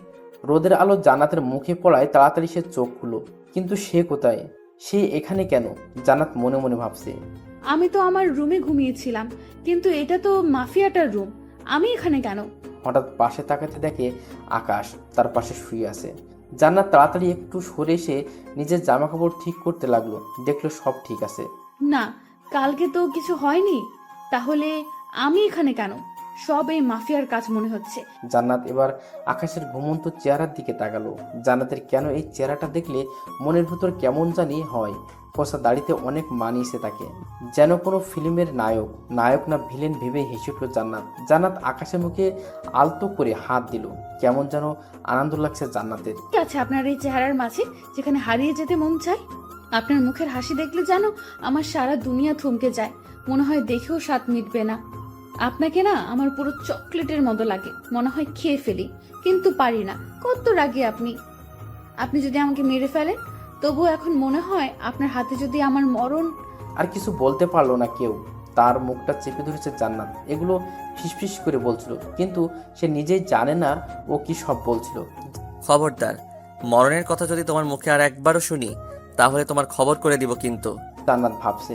রোদের আলো জান্নাতের মুখে পড়ায় তাড়াতাড়ি সে চোখ খুলো। কিন্তু সে কোথায়? সে এখানে কেন? জান্নাত মনে মনে ভাবছে। আমি তো আমার রুমে ঘুমিয়েছিলাম, কিন্তু এটা তো মাফিয়াটার রুম। আমি এখানে কেন? হঠাৎ পাশে তাকাতে দেখে আকাশ তার পাশে শুয়ে আছে। জান্নাত তাড়াতাড়ি একটু সরে এসে নিজের জামা কাপড় ঠিক করতে লাগলো। দেখলো সব ঠিক আছে। না, কালকে তো কিছু হয়নি, তাহলে আমি এখানে কেন? সব এই মাফিয়ার কাজ মনে হচ্ছে। জান্নাত এবার আকাশের ঘুমন্ত চেহারার দিকে তাকালো। জান্নাতের কেন এই চেহারাটা দেখলে মনের ভিতর কেমন জানি হয়। কষা দাড়িতে অনেক মানিয়েছে তাকে, যেন কোনো ফিল্মের নায়ক না ভিলেন ভেবে হেসে উঠল জান্নাত। জান্নাত আকাশের মুখে আলতো করে হাত দিল। কেমন যেন আনন্দ লাগছে জান্নাতের। কি আছে আপনার এই চেহারার মাঝে যেখানে হারিয়ে যেতে মন চায়? আপনার মুখের হাসি দেখলে যেন আমার সারা দুনিয়া থমকে যায়, মনে হয় দেখেও স্বাদ মিটবে না। আপনাকে না আমার পুরো চকলেটের মতো লাগে, মনে হয় খেয়ে ফেলি, কিন্তু পারি না। কত রাগী আপনি! আপনি যদি আমাকে মেরে ফেলেন তবুও এখন মনে হয় আপনার হাতে যদি আমার মরণ। আর কিছু বলতে পারলো না কেউ। তার মুখটা চেপে ধরেছে জান্নাত। এগুলো ফিসফিস করে বলছিল, কিন্তু সে নিজেই জানে না ও কি সব বলছিল। খবরদার, মরণের কথা যদি তোমার মুখে আর একবারও শুনি তাহলে তোমার খবর করে দিব কিন্তু। জান্নাত ভাবছে।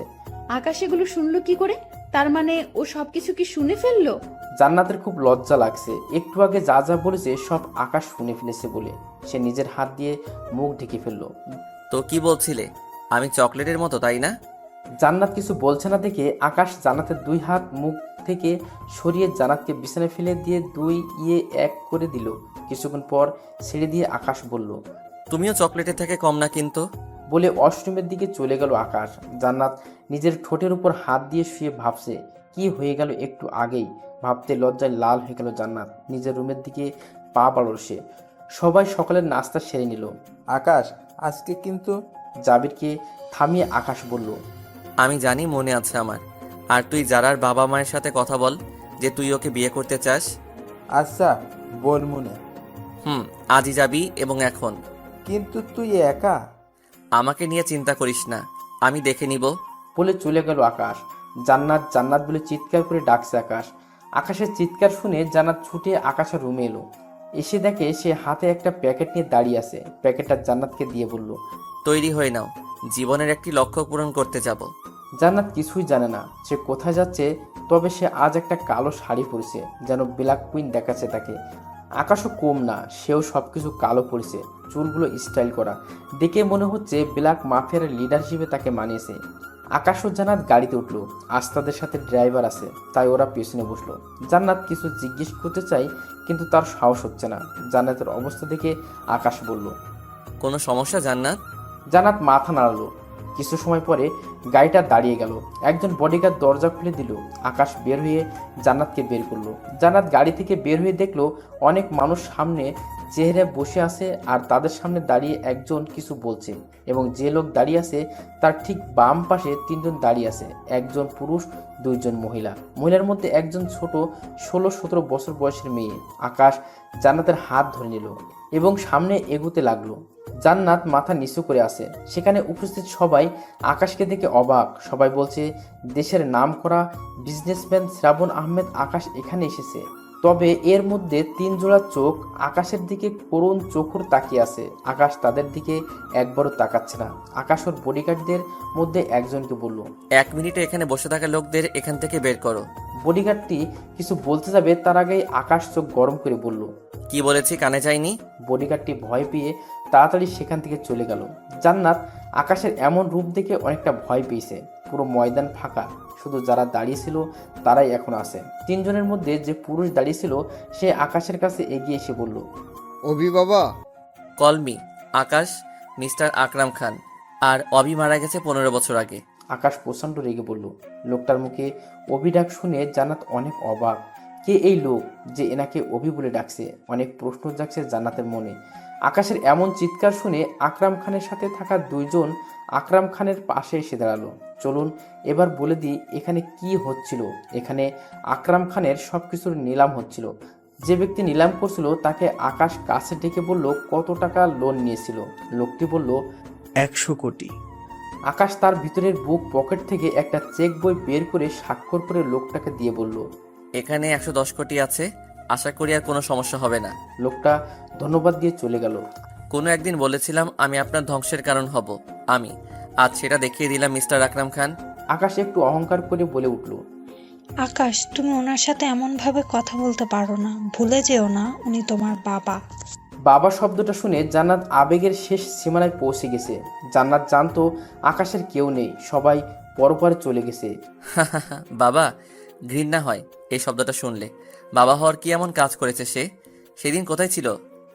আকাশ এগুলো শুনলো কি করে? তার মানে ও সবকিছু কি শুনে ফেললো? জান্নাতের খুব লজ্জা লাগছে। একটু আগে যা যা বলেছে সব আকাশ শুনে ফেলেছে বলে সে নিজের হাত দিয়ে মুখ ঢেকে ফেললো। তো কি বলছিলে, আমি চকলেটের মতো, তাই না? জান্নাত কিছু বলছে না দেখে আকাশ জান্নাতের দুই হাত মুখ থেকে সরিয়ে জান্নাতকে বিছানায় ফেলে দিয়ে দুই এক করে দিল। কিছুক্ষণ পর ছেড়ে দিয়ে আকাশ বলল, তুমিও চকলেটের থেকে কম না কিন্তু। বলে ওয়াশরুমের দিকে চলে গেল আকাশ। জান্নাত নিজের ঠোঁটের উপর হাত দিয়ে শুয়ে ভাবছে কি হয়ে গেল একটু আগেই। ভাবতে লজ্জায় লাল হয়ে গেল জান্নাত। নিজের রুমের দিকে পা বাড়ল সে। সবাই সকালের নাস্তা সেরে নিল। আকাশ, আজকে কিন্তু। জাবিরকে থামিয়ে আকাশ বলল, আমি জানি মনে আছে আমার। আর তুই জারার বাবা মায়ের সাথে কথা বল যে তুই ওকে বিয়ে করতে চাস। আচ্ছা, বল মনে। আজই যাবি এবং এখন। কিন্তু তুই একা। আমাকে নিয়ে চিন্তা করিস না, আমি দেখে নিব। বলে চলে গেল আকাশ। জান্নাত জান্নাত বলে চিৎকার করে ডাকছে আকাশ। আকাশের চিৎকার শুনে জান্নাত ছুটে আকাশের রুমে এলো। এসে দেখে সে হাতে একটা প্যাকেট নিয়ে দাঁড়িয়ে আছে। প্যাকেটটা জান্নাতকে দিয়ে বলল, তৈরি হয়ে নাও, জীবনের একটি লক্ষ্য পূরণ করতে যাব। জান্নাত কিছুই জানে না সে কোথায় যাচ্ছে, তবে সে আজ একটা কালো শাড়ি পরেছে, যেন ব্ল্যাক কুইন দেখাচ্ছে তাকে। আকাশও কম না, সেও সবকিছু কালো পরেছে, চুলগুলো স্টাইল করা, দেখে মনে হচ্ছে ব্ল্যাক মাফিয়ার লিডার হিসেবে তাকে মানিয়েছে। আকাশ ও জান্নাত গাড়িতে উঠলো। আজ তাদের সাথে ড্রাইভার আছে, তাই ওরা পেছনে বসলো। জান্নাত কিছু জিজ্ঞেস করতে চাই, কিন্তু তার সাহস হচ্ছে না। জান্নাতের অবস্থা দেখে আকাশ বলল, কোনো সমস্যা জান্নাত? জান্নাত মাথা নাড়ালো। কিছু সময় পরে গাড়িটা দাঁড়িয়ে গেল। একজন বডিগার্ড দরজা খুলে দিল। আকাশ বের হয়ে জান্নাতকে বের করলো। জান্নাত গাড়ি থেকে বের হয়ে দেখলো অনেক মানুষ সামনে চেহারা বসে আছে, আর তাদের সামনে দাঁড়িয়ে একজন কিছু বলছে, এবং যে লোক দাঁড়িয়ে আছে তার ঠিক বাম পাশে তিনজন দাঁড়িয়ে আছে, একজন পুরুষ, দুইজন মহিলা। মহিলার মধ্যে একজন ছোট 16-17 বছর বয়সের মেয়ে। আকাশ জান্নাতের হাত ধরে নিল এবং সামনে এগোতে লাগলো। জান্নাত মাথা নিচু করে আছে। সেখানে উপস্থিত সবাই আকাশকে দেখে অবাক। সবাই বলছে দেশের নামকরা বিজনেসম্যান শ্রাবণ আহমেদ আকাশ এখানে এসেছে। তবে এর মধ্যে 3 জোড়া চোখ আকাশের দিকে করুণ চোখর তাকিয়ে আছে। আকাশ তাদের দিকে একবারও তাকাচ্ছে না। আকাশ ওর বডিগার্ডদের মধ্যে একজনকে বলল, 1 মিনিটে এখানে বসে থাকা লোকদের এখান থেকে বের করো। বডিগার্ডটি কিছু বলতে যাবে তার আগেই আকাশ চোখ গরম করে বলল, কি বলেছি কানে যায়নি? বডিগার্ডটি ভয় পেয়ে তাড়াতাড়ি সেখান থেকে চলে গেল। জান্নাত আকাশের এমন রূপ দেখে অনেকটা ভয় পেয়েছে। পুরো ময়দান ফাঁকা, শুধু যারা দাঁড়িয়েছিল তারাই এখন আছে। 3 জনের মধ্যে যে পুরুষ দাঁড়িয়েছিল সে আকাশের কাছে এগিয়ে এসে বলল, অভি বাবা। কলমি আকাশ, মিস্টার আকরাম খান। আর অভি মারা গেছে 15 বছর আগে। আকাশ প্রচণ্ড রেগে বলল। লোকটার মুখে অভি ডাক শুনে জান্নাত অনেক অবাক। কে এই লোক যে এনাকে অভি বলে ডাকছে? অনেক প্রশ্ন জাগছে জান্নাতের মনে। আকাশের এমন চিৎকার শুনে আকরাম খানের সাথে থাকা 2 জন আকরাম খানের পাশে এসে দাঁড়ালো। চলুন এবার বলে দিই এখানে কি হচ্ছিল। এখানে আকরাম খানের সব কিছুর নিলাম হচ্ছিল। যে ব্যক্তি নিলাম করছিল তাকে আকাশ কাছে ডেকে বলল কত টাকা লোন নিয়েছিল। লোকটি বলল 100 কোটি। আকাশ তার ভিতরের বুক পকেট থেকে একটা চেক বই বের করে স্বাক্ষর করে লোকটাকে দিয়ে বলল, এখানে 110 কোটি আছে, আশা করি আর কোনো সমস্যা হবে না। লোকটা ধন্যবাদ দিয়ে চলে গেল। কোনো একদিন বলেছিলাম আমি আপনার ধ্বংসের কারণ হব, আমি আজ সেটা দেখিয়ে দিলাম মিস্টার আকরাম খান। আকাশ একটু অহংকার করে বলে উঠল, আকাশ, তুমি ওনার সাথে এমনভাবে কথা বলতে পারো না। ভুলে যেও না উনি তোমার বাবা। বাবা শব্দটা শুনে জান্নাত আবেগের শেষ সীমানায় পৌঁছে গেছে। জান্নাত জানতো আকাশের কেউ নেই, সবাই পরপর চলে গেছে। বাবা, ঘৃণা হয় এই শব্দটা শুনলে। বাবা হওয়ার কি এমন কাজ করেছে সে? সেদিন কোথায় ছিল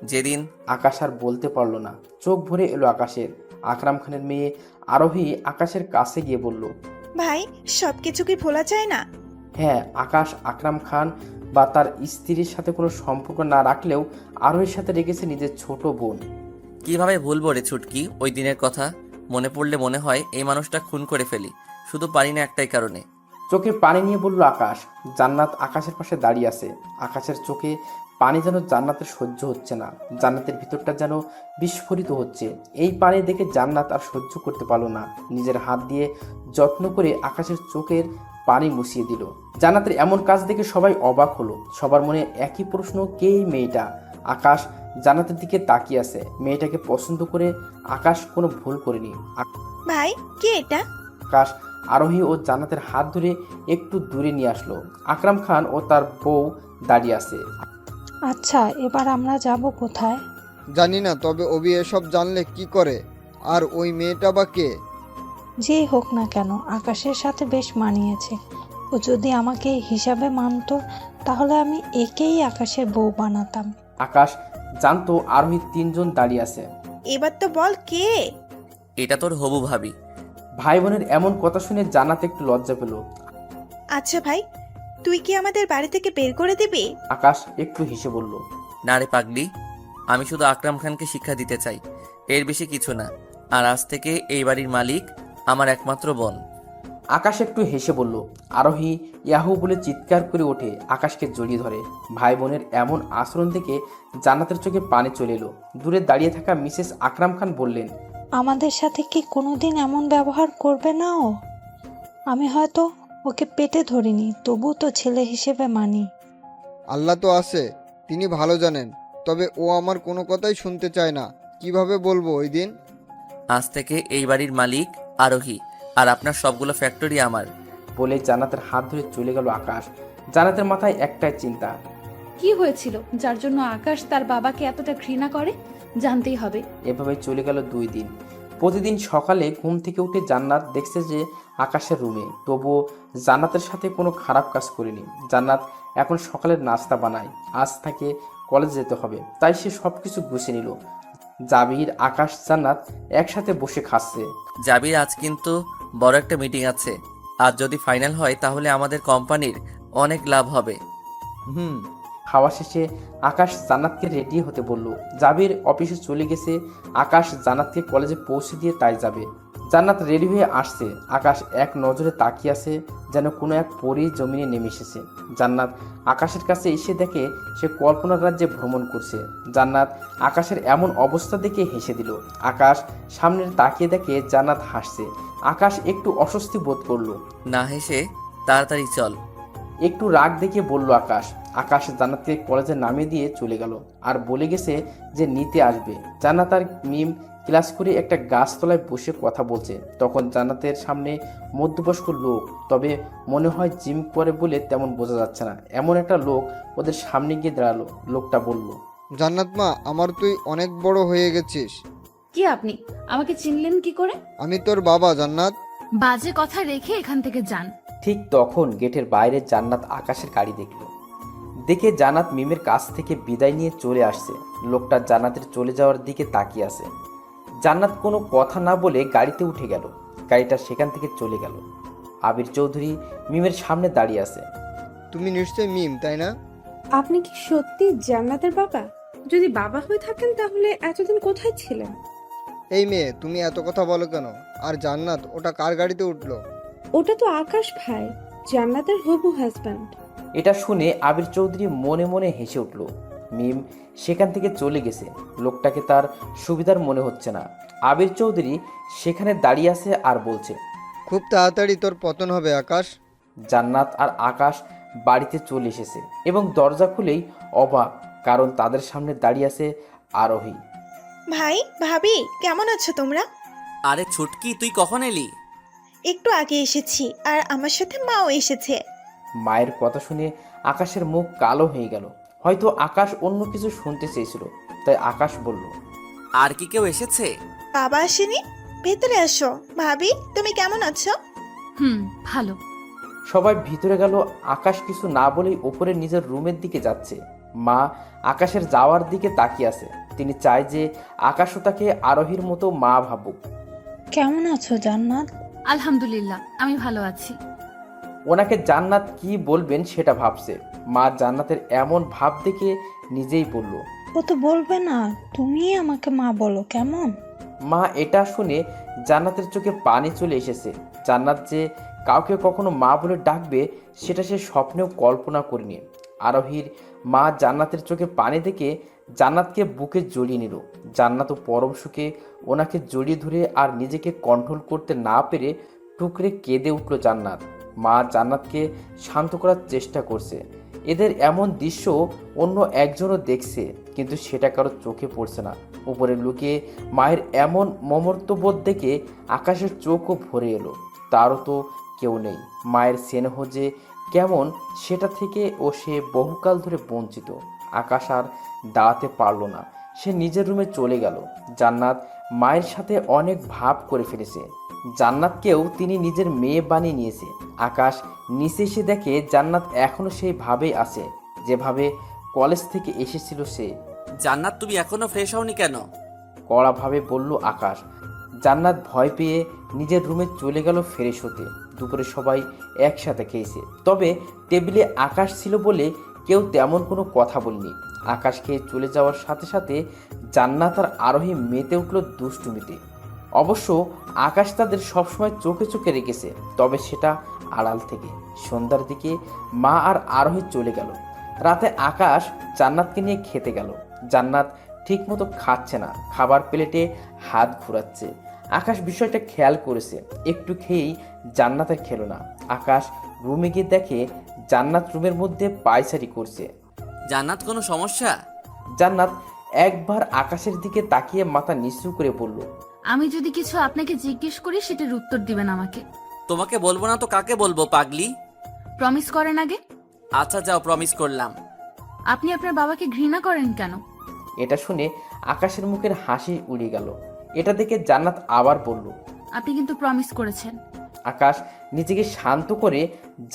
যেদিন? আকাশ আর বলতে পারলো না। চোখ ভরে এলো আকাশের। আকরাম খানের মেয়ে আরোহী আকাশের কাছে গিয়ে বলল, ভাই, সব কিছু কি ভোলা যায় না? হ্যাঁ, আকাশ আকরাম খান বা তার স্ত্রীর সাথে কোনো সম্পর্ক না রাখলেও আরোহীর সাথে রেখেছে নিজের ছোট বোন। কিভাবে ভুলবো রে ছুটকি ওই দিনের কথা? মনে পড়লে মনে হয় এই মানুষটা খুন করে ফেলি, শুধু পারি না একটাই কারণে। চোখে পানি নিয়ে বলল আকাশ। জান্নাত আকাশের পাশে দাঁড়িয়ে আছে। আকাশের চোখে পানি যেন জান্নাতের সহ্য হচ্ছে না। জান্নাতের ভিতরটা যেন বিস্ফোরিত হচ্ছে। এই পানি দেখে জান্নাত আর সহ্য করতে পারলো না। নিজের হাত দিয়ে যত্ন করে আকাশের চোখের পানি মুছিয়ে দিল। জান্নাতের এমন কাজ দেখে সবাই অবাক হলো। সবার মনে একই প্রশ্ন, কে এই মেয়েটা? আকাশ জান্নাতের দিকে তাকিয়ে আছে। মেয়েটাকে পছন্দ করে আকাশ কোনো ভুল করেনি। ভাই কে এটা? আকাশ আরোহী ও জান্নাতের হাত ধরে একটু দূরে নিয়ে আসলো। আকরাম খান ও তার বউ দাঁড়িয়ে আছে। আচ্ছা, এবার আমরা যাব কোথায়? জানি না, তবে অভি এসব জানলে কি করে? আর ওই মেয়েটা বা কে? যেই হোক না কেন, আকাশের সাথে বেশ মানিয়েছে। ও যদি আমাকে হিসাবে মানতো তাহলে আমি একেই আকাশের বউ বানাতাম। আকাশ জানতো আরোহী 3 জন দাঁড়িয়ে আছে। এবার তো বল কে? এটা তোর হবু ভাবি। ভাই বোনের এমন কথা শুনে জান্নাত একটু লজ্জা পেল। আচ্ছা ভাই, তুই কি আমাদের বাড়ি থেকে বের করে দিবি? আকাশ একটু হেসে বলল, না রে পাগলি, আমি শুধু আকরাম খানকে শিক্ষা দিতে চাই, এর বেশি কিছু না। আর আজ থেকে এই বাড়ির মালিক আমার একমাত্র বোন। আকাশ একটু হেসে বলল। আরোহী ইয়াহু বলে চিৎকার করে ওঠে, আকাশকে জড়িয়ে ধরে। ভাই বোনের এমন আচরণ দেখে জান্নাতের চোখে পানি চলে এলো। দূরে দাঁড়িয়ে থাকা মিসেস আকরাম খান বললেন, আমাদের সাথে কি কোনোদিন এমন ব্যবহার করবে না ও? আমি হয়তো ওকে পেটে ধরিনি, তবু তো ছেলে হিসেবে মানি। আল্লাহ তো আছে, তিনি ভালো জানেন। তবে ও আমার কোনো কথাই শুনতে চায় না। কিভাবে বলবো ওই দিন? আজ থেকে এই বাড়ির মালিক আরোহী, আর আপনার সবগুলো ফ্যাক্টরি আমার। বলে জান্নাতের হাত ধরে চলে গেল আকাশ। জান্নাতের মাথায় একটাই চিন্তা, কি হয়েছিল যার জন্য আকাশ তার বাবাকে এতটা ঘৃণা করে? জানতেই হবে। এভাবে চলে গেল 2 দিন। প্রতিদিন সকালে ঘুম থেকে উঠে জান্নাত দেখছে যে আকাশের রুমে। তবুও জান্নাতের সাথে কোনো খারাপ কাজ করেনি। জান্নাত এখন সকালের নাস্তা বানায়। আজ তাকে কলেজে যেতে হবে, তাই সে সব কিছু গুছিয়ে নিল। জাবির, আকাশ, জান্নাত একসাথে বসে খাচ্ছে। জাবির, আজ কিন্তু বড় একটা মিটিং আছে। আর যদি ফাইনাল হয় তাহলে আমাদের কোম্পানির অনেক লাভ হবে। খাওয়া শেষে আকাশ জান্নাতকে রেডি হতে বলল। জাবির অফিসে চলে গেছে। আকাশ জান্নাতকে কলেজে পৌঁছে দিয়ে তাই যাবে। জান্নাত রেডি হয়ে আসছে। আকাশ এক নজরে তাকিয়ে আছে, যেন কোনো এক পরী জমিনে নেমে এসেছে। জান্নাত আকাশের কাছে এসে দেখে সে কল্পনার রাজ্যে ভ্রমণ করছে। জান্নাত আকাশের এমন অবস্থা দেখে হেসে দিল। আকাশ সামনের তাকিয়ে দেখে জান্নাত হাসছে। আকাশ একটু অস্বস্তি বোধ করলো। না হেসে তাড়াতাড়ি চল। একটু রাগ দেখে বলল আকাশ। আকাশ জান্নাতকে কলেজে নামিয়ে দিয়ে চলে গেল, আর বলে গেছে যে নিতে আসবে। জান্নাত আর মিম ক্লাস করে একটা গাছতলায় বসে কথা বলছে। তখন জান্নাতের সামনে মধ্যবয়স্ক লোক, তবে মনে হয় জিম করে বলে তেমন বোঝা যাচ্ছে না, এমন একটা লোক ওদের সামনে গিয়ে দাঁড়ালো। লোকটা বলল, জান্নাত মা, আমার তুই অনেক বড় হয়ে গেছিস। কি আপনি আমাকে চিনলেন কি করে? আমি তোর বাবা জান্নাত। বাজে কথা রেখে এখান থেকে যান। ঠিক তখন গেটের বাইরে জান্নাত আকাশের গাড়ি দেখে জান্নাত মিমের কাছ থেকে বিদায় নিয়ে চলে আসছে। লোকটা জান্নাতের চলে যাওয়ার দিকে তাকিয়ে আছে। জান্নাত কোনো কথা না বলে গাড়িতে উঠে গেল। গাড়িটা সেখান থেকে চলে গেল। আবির চৌধুরী মিমের সামনে দাঁড়িয়ে আছে। তুমি নিশ্চয়ই মিম, তাই না? আপনি কি সত্যি জান্নাতের বাবা? যদি বাবা হয়ে থাকেন তাহলে এতদিন কোথায় ছিলেন? এই মেয়ে, তুমি এত কথা বলো কেন? আর জান্নাত, ওটা কার গাড়িতে উঠলো? ওটা তো আকাশ ভাই, জান্নাতের হবু হাজব্যান্ড। এটা শুনে আবির চৌধুরী মনে মনে হেসে উঠল। মিম সেখান থেকে চলে গেছে। লোকটাকে তার সুবিধার মনে হচ্ছে না। আবির চৌধুরী সেখানে দাঁড়িয়ে আছে আর বলছে, খুব তাড়াতাড়ি তোর পতন হবে আকাশ। জান্নাত আর আকাশ বাড়িতে চলে এসেছে এবং দরজা খুলেই অবাক, কারণ তাদের সামনে দাঁড়িয়ে আছে আরোহী। ভাই, ভাবি, কেমন আছো তোমরা? আরে ছুটকি, তুই কখন এলি? একটু আগে এসেছি, আর আমার সাথে মাও এসেছে। মায়ের কথা শুনে আকাশের মুখ কালো হয়ে গেল। হয়তো আকাশ অন্য কিছু শুনতে চেয়েছিল, তাই আকাশ বলল, আর কি কেউ এসেছে? বাবা আসেনি? ভেতরে আসো। ভাবি, তুমি কেমন আছো? ভালো। সবাই ভিতরে গেল। আকাশ কিছু না বলেই ওপরে নিজের রুমের দিকে যাচ্ছে। মা আকাশের যাওয়ার দিকে তাকিয়ে আছে। তিনি চায় যে আকাশও তাকে আরোহীর মতো মা ভাবুক। কেমন আছো জান্নাত? আলহামদুলিল্লাহ, আমি ভালো আছি। ওনাকে জান্নাত কি বলবেন সেটা ভাবছে। মা জান্নাতের এমন ভাব দেখে নিজেই বলল, ও তো বলবে না, তুমিই আমাকে মা বলো কেমন? মা এটা শুনে জান্নাতের চোখে পানি চলে এসেছে। জান্নাত যে কাউকে কখনো মা বলে ডাকবে সেটা সে স্বপ্নেও কল্পনা করেনি। আরোহীর মা জান্নাতের চোখে পানি দেখে জান্নাতকে বুকে জড়িয়ে নিল। জান্নাতও পরম সুখে ওনাকে জড়িয়ে ধরে আর নিজেকে কন্ট্রোল করতে না পেরে টুকরে কেঁদে উঠল জান্নাত। মা জান্নাতকে শান্ত করার চেষ্টা করছে। এদের এমন দৃশ্য অন্য একজনও দেখছে, কিন্তু সেটা কারো চোখে পড়ছে না। উপরে লুকিয়ে মায়ের এমন মমত্ববোধ দেখে আকাশের চোখও ভরে এলো। তারও তো কেউ নেই। মায়ের স্নেহ যে কেমন সেটা থেকে ও সে বহুকাল ধরে বঞ্চিত। আকাশ আর দাঁড়াতে পারল না, সে নিজের রুমে চলে গেল। জান্নাত মায়ের সাথে অনেক ভাব করে ফেলেছে। জান্নাতকেও তিনি নিজের মেয়ে বানিয়ে নিয়েছে। আকাশ নিচে এসে দেখে জান্নাত এখনো সেই ভাবেই আছে, যেভাবে কলেজ থেকে এসেছিল সে। জান্নাত, তুমি এখনো ফ্রেশ হওনি কেন? কড়াভাবে বলল আকাশ। জান্নাত ভয় পেয়ে নিজের রুমে চলে গেল ফ্রেশ হতে। দুপুরে সবাই একসাথে খেয়েছে, তবে টেবিলে আকাশ ছিল বলে কেউ তেমন কোনো কথা বলেনি। আকাশ খেয়ে চলে যাওয়ার সাথে সাথে জান্নাত আর আরোহী মেতে উঠল দুষ্টুমিতে। অবশ্য আকাশ তাদের সবসময় চোখে চোখে রেখেছে, তবে সেটা আড়াল থেকে। সন্ধ্যার দিকে মা আর আরোহী চলে গেল। রাতে আকাশ জান্নাতকে নিয়ে খেতে গেল। জান্নাত ঠিকমতো খাচ্ছে না, খাবার প্লেটে হাত ঘুরাচ্ছে। আকাশ বিষয়টা খেয়াল করেছে, একটু খেয়েই জান্নাত আর খেলো না। আকাশ রুমে গিয়ে দেখে জান্নাত রুমের মধ্যে পায়চারি করছে। জান্নাত, কোনো সমস্যা? জান্নাত একবার আকাশের দিকে তাকিয়ে মাথা নিচু করে বলল, আমি যদি কিছু আপনাকে জিজ্ঞেস করি সেটার উত্তর দিবেন আমাকে। তোমাকে বলবো না তো কাকে বলবো পাগলি? প্রমিস করেন আগে। আচ্ছা যাও, প্রমিস করলাম। আপনি আপনার বাবাকে ঘৃণা করেন কেন? এটা শুনে আকাশের মুখের হাসি উড়ে গেল। এটা দেখে জান্নাত আবার বলল, আপনি কিন্তু প্রমিস করেছেন। আকাশ নিজেকে শান্ত করে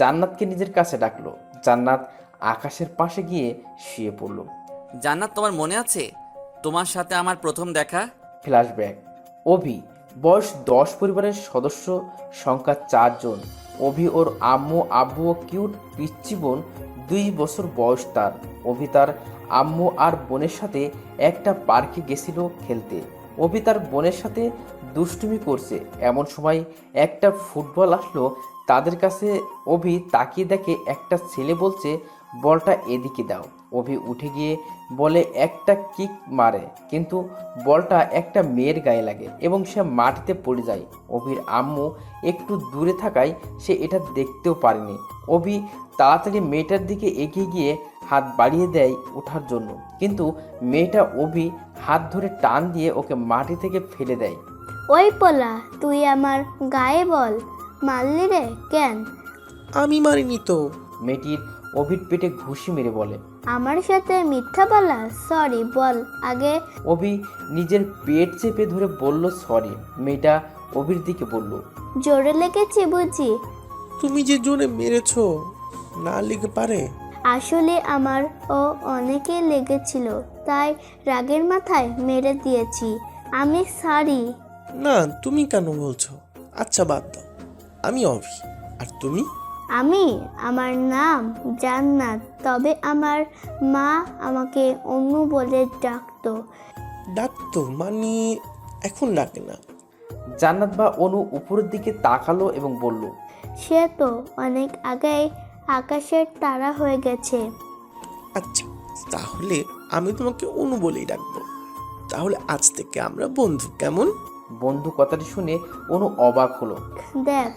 জান্নাতকে নিজের কাছে ডাকলো। জান্নাত আকাশের পাশে গিয়ে শুয়ে পড়ল। জান্নাত, তোমার মনে আছে তোমার সাথে আমার প্রথম দেখা? ফ্ল্যাশব্যাক। অভি, বয়স 10, পরিবারের সদস্য সংখ্যা 4 জন। অভি ওর আম্মু আব্বু ও কিউট পিচ্চি বোন, 2 বছর বয়স তার। অভি তার আম্মু আর বোনের সাথে একটা পার্কে গেছিল খেলতে। অভি তার বোনের সাথে দুষ্টুমি করছে, এমন সময় একটা ফুটবল আসলো তাদের কাছে। অভি তাকিয়ে দেখে একটা ছেলে বলছে, বলটা এদিকে দাও। অভি উঠে গিয়ে বলে একটা কিক মারে, কিন্তু বলটা একটা মেয়ের গায়ে লাগে এবং সে মাটিতে পড়ে যায়। অভির আম্মু একটু দূরে থাকায় সে এটা দেখতেও পারেনি। অভি তাড়াতাড়ি মেয়েটার দিকে এগিয়ে গিয়ে হাত বাড়িয়ে দেয় ওঠার জন্য, কিন্তু মেয়েটা অভি হাত ধরে টান দিয়ে ওকে মাটি থেকে ফেলে দেয়। ওই পোলা, তুই আমার গায়ে বল মারলি রে কেন? আমি মারিনি তো। মেয়েটির অভির পেটে ঘুষি মেরে বলে, আমার সাথে মিথ্যা বলা? সরি বল আগে। অভি নিজের পেট চেপে ধরে বলল সরি। মেয়েটা অভির দিকে বলল, জোরে লেগেছে বুঝি? তুমি যে জোরে মেরেছো, না লেগে পারে? আসলে আমার অনেকে লেগেছিল, তাই রাগের মাথায় মেরে দিয়েছি। আমি সরি। না, তুমি কেন বলছো? আচ্ছা বাদ দাও, আমি অভি। আর তুমি? আমার নাম জান্নাত, তবে আমার মা আমাকে অনু বলে ডাকতো। ডাকতো মানে এখন ডাকে না? জান্নাত বা অনু উপরের দিকে তাকালো এবং বলল, সে তো অনেক আগেই আকাশের তারা হয়ে গেছে। আচ্ছা, তাহলে আমি তোমাকে অনু বলেই ডাকবো। তাহলে আজ থেকে আমরা বন্ধু, কেমন? বন্ধু কথাটি শুনে অনু অবাক হলো। দেখ,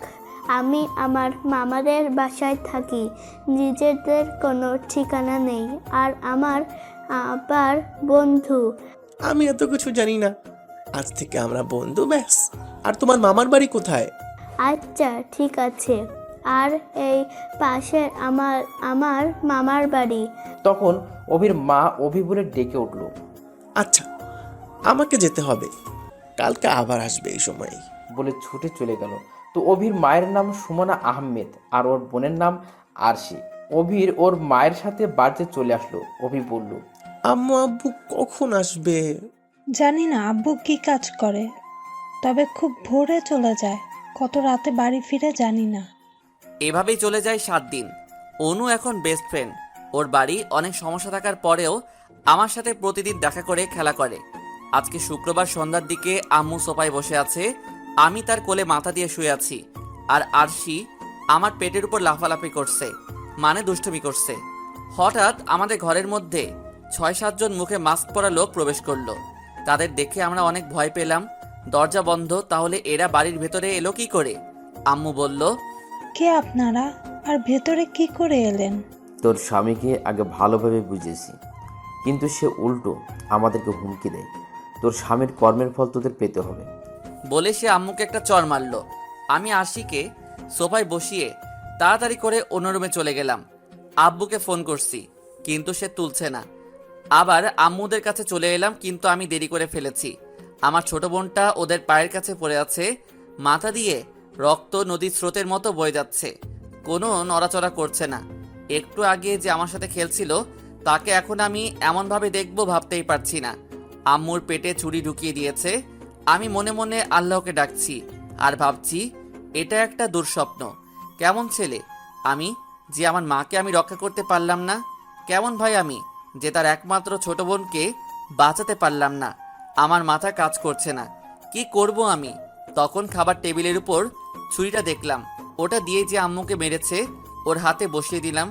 আমি আমার মামাদের বাসায় থাকি, নিজেদের কোনো ঠিকানা নেই, আর আমার আবার বন্ধু। আমি এত কিছু জানি না, আজ থেকে আমরা বন্ধু, ব্যাস। আর তোমার মামার বাড়ি কোথায়? আচ্ছা ঠিক আছে, আর এই পাশের আমার মামার বাড়ি। তখন অভির মা অভি বলে ডেকে উঠল। আচ্ছা, আমাকে যেতে হবে, কালকে আবার আসবে এই সময়, বলে ছুটে চলে গেল। তো অভির মায়ের নাম সুমনা আহমেদ আর ওর বোনের নাম আরশি। অভির ওর মায়ের সাথে বাড়িতে চলে আসলো। অভি বলল, আম্মু আব্বু কখন আসবে? জানি না আব্বু কি কাজ করে, তবে খুব ভোরে চলে যায়, কত রাতে বাড়ি ফিরে জানি না। এভাবেই চলে যায় 7 দিন। অনু এখন বেস্ট ফ্রেন্ড। ওর বাড়ি অনেক সমস্যা থাকার পরেও আমার সাথে প্রতিদিন দেখা করে খেলা করে। আজকে শুক্রবার সন্ধ্যার দিকে আম্মু সোফায় বসে আছে, আমি তার কোলে মাথা দিয়ে শুয়ে আছি, আর আরশি আমার পেটের উপর লাফালাফি করছে, মানে দুষ্টুমি করছে। হঠাৎ আমাদের ঘরের মধ্যে 6-7 জন মুখে মাস্ক পরা লোক প্রবেশ করলো। তাদের দেখে আমরা অনেক ভয় পেলাম। দরজা বন্ধ, তাহলে এরা বাড়ির ভেতরে এলো কি করে? আম্মু বলল, কে আপনারা আর ভেতরে কি করে এলেন? তোর স্বামীকে আগে ভালোভাবে বুঝেছি, কিন্তু সে উল্টো আমাদেরকে হুমকি দেয়। তোর স্বামীর কর্মের ফল তোদের পেতে হবে। বলে সে আম্মুকে একটা চড় মারলো। আমি আরশিকে সোফায় বসিয়ে তাড়াতাড়ি করে অন্য রুমে চলে গেলাম। আব্বুকে ফোন করছি, কিন্তু সে তুলছে না। আবার আম্মুদের কাছে চলে এলাম, কিন্তু আমি দেরি করে ফেলেছি। আমার ছোট বোনটা ওদের পায়ের কাছে পড়ে আছে, মাথা দিয়ে রক্ত নদীর স্রোতের মতো বয়ে যাচ্ছে, কোনো নড়াচড়া করছে না। একটু আগে যে আমার সাথে খেলছিল তাকে এখন আমি এমনভাবে দেখবো ভাবতেই পারছি না। আম্মুর পেটে ছুরি ঢুকিয়ে দিয়েছে। আমি মনে মনে আল্লাহকে ডাকছি আর ভাবছি এটা একটা দুঃস্বপ্ন। কেমন ছেলে আমি যে আমার মাকে আমি রক্ষা করতে পারলাম না, কেমন ভাই আমি যে তার একমাত্র ছোট বোনকে বাঁচাতে পারলাম না। আমার মাথা কাজ করছে না, কি করব আমি? তখন খাবার টেবিলের উপর ছুরিটা দেখলাম, ওটা দিয়ে যে আম্মুকে মেরেছে ওর হাতে বসিয়ে দিলাম।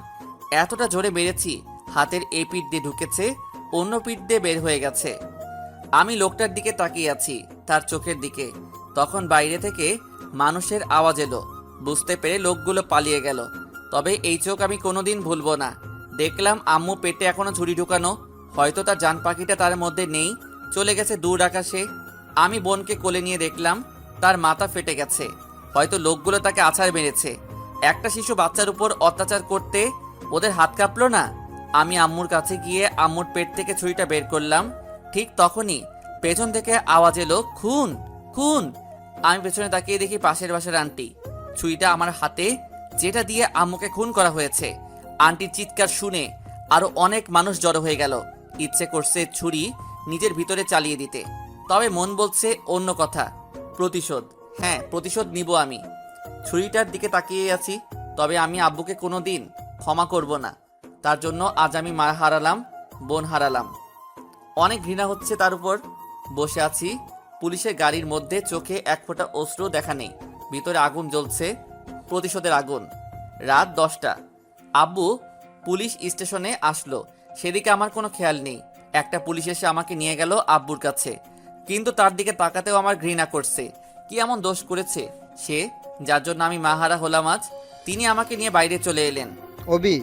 এতটা জোরে মেরেছি, হাতের এই পিঠ দিয়ে ঢুকেছে, অন্য পিঠ দিয়ে বের হয়ে গেছে। আমি লোকটার দিকে তাকিয়ে আছি, তার চোখের দিকে। তখন বাইরে থেকে মানুষের আওয়াজ এলো, বুঝতে পেরে লোকগুলো পালিয়ে গেল। তবে এই চোখ আমি কোনোদিন ভুলবো না। দেখলাম আম্মু পেটে এখনো ছুরি ঢুকানো, হয়তো তার জান পাখিটা তার মধ্যে নেই, চলে গেছে দূর আকাশে। আমি বোনকে কোলে নিয়ে দেখলাম তার মাথা ফেটে গেছে, হয়তো লোকগুলো তাকে আছাড় মেরেছে। একটা শিশু বাচ্চার উপর অত্যাচার করতে ওদের হাত কাঁপলো না? আমি আম্মুর কাছে গিয়ে আম্মুর পেট থেকে ছুরিটা বের করলাম। ঠিক তখনই পেছন থেকে আওয়াজ এলো, খুন খুন। আমি পেছনে তাকিয়ে দেখি পাশের বাসার আন্টি ছুরিটা আমার হাতে, যেটা দিয়ে আম্মুকে খুন করা হয়েছে। আন্টির চিৎকার শুনে আরো অনেক মানুষ জড়ো হয়ে গেল। ইচ্ছে করছে ছুরি নিজের ভিতরে চালিয়ে দিতে, তবে মন বলছে অন্য কথা, প্রতিশোধ। হ্যাঁ, প্রতিশোধ নিব আমি। ছুরিটার দিকে তাকিয়ে আছি, তবে আমি আব্বুকে কোনোদিন ক্ষমা করব না। তার জন্য আজ আমি মা হারালাম, বোন হারালাম। অনেক ঘৃণা হচ্ছে তার উপর। বসে আছি পুলিশের গাড়ির মধ্যে, চোখে এক ফোঁটা অশ্রু দেখা নেই, ভিতরে আগুন জ্বলছে, প্রতিশোধের আগুন। রাত 10টা। আব্বু পুলিশ স্টেশনে আসলো, সেদিকে আমার কোনো খেয়াল নেই। একটা পুলিশ এসে আমাকে নিয়ে গেল আব্বুর কাছে, কিন্তু তার দিকে তাকাতেও আমার ঘৃণা করছে। কি এমন দোষ করেছে সে, যার জন্য আমি মাহারা হলাম আজ? তিনি আমাকে নিয়ে বাইরে চলে এলেন। অবি,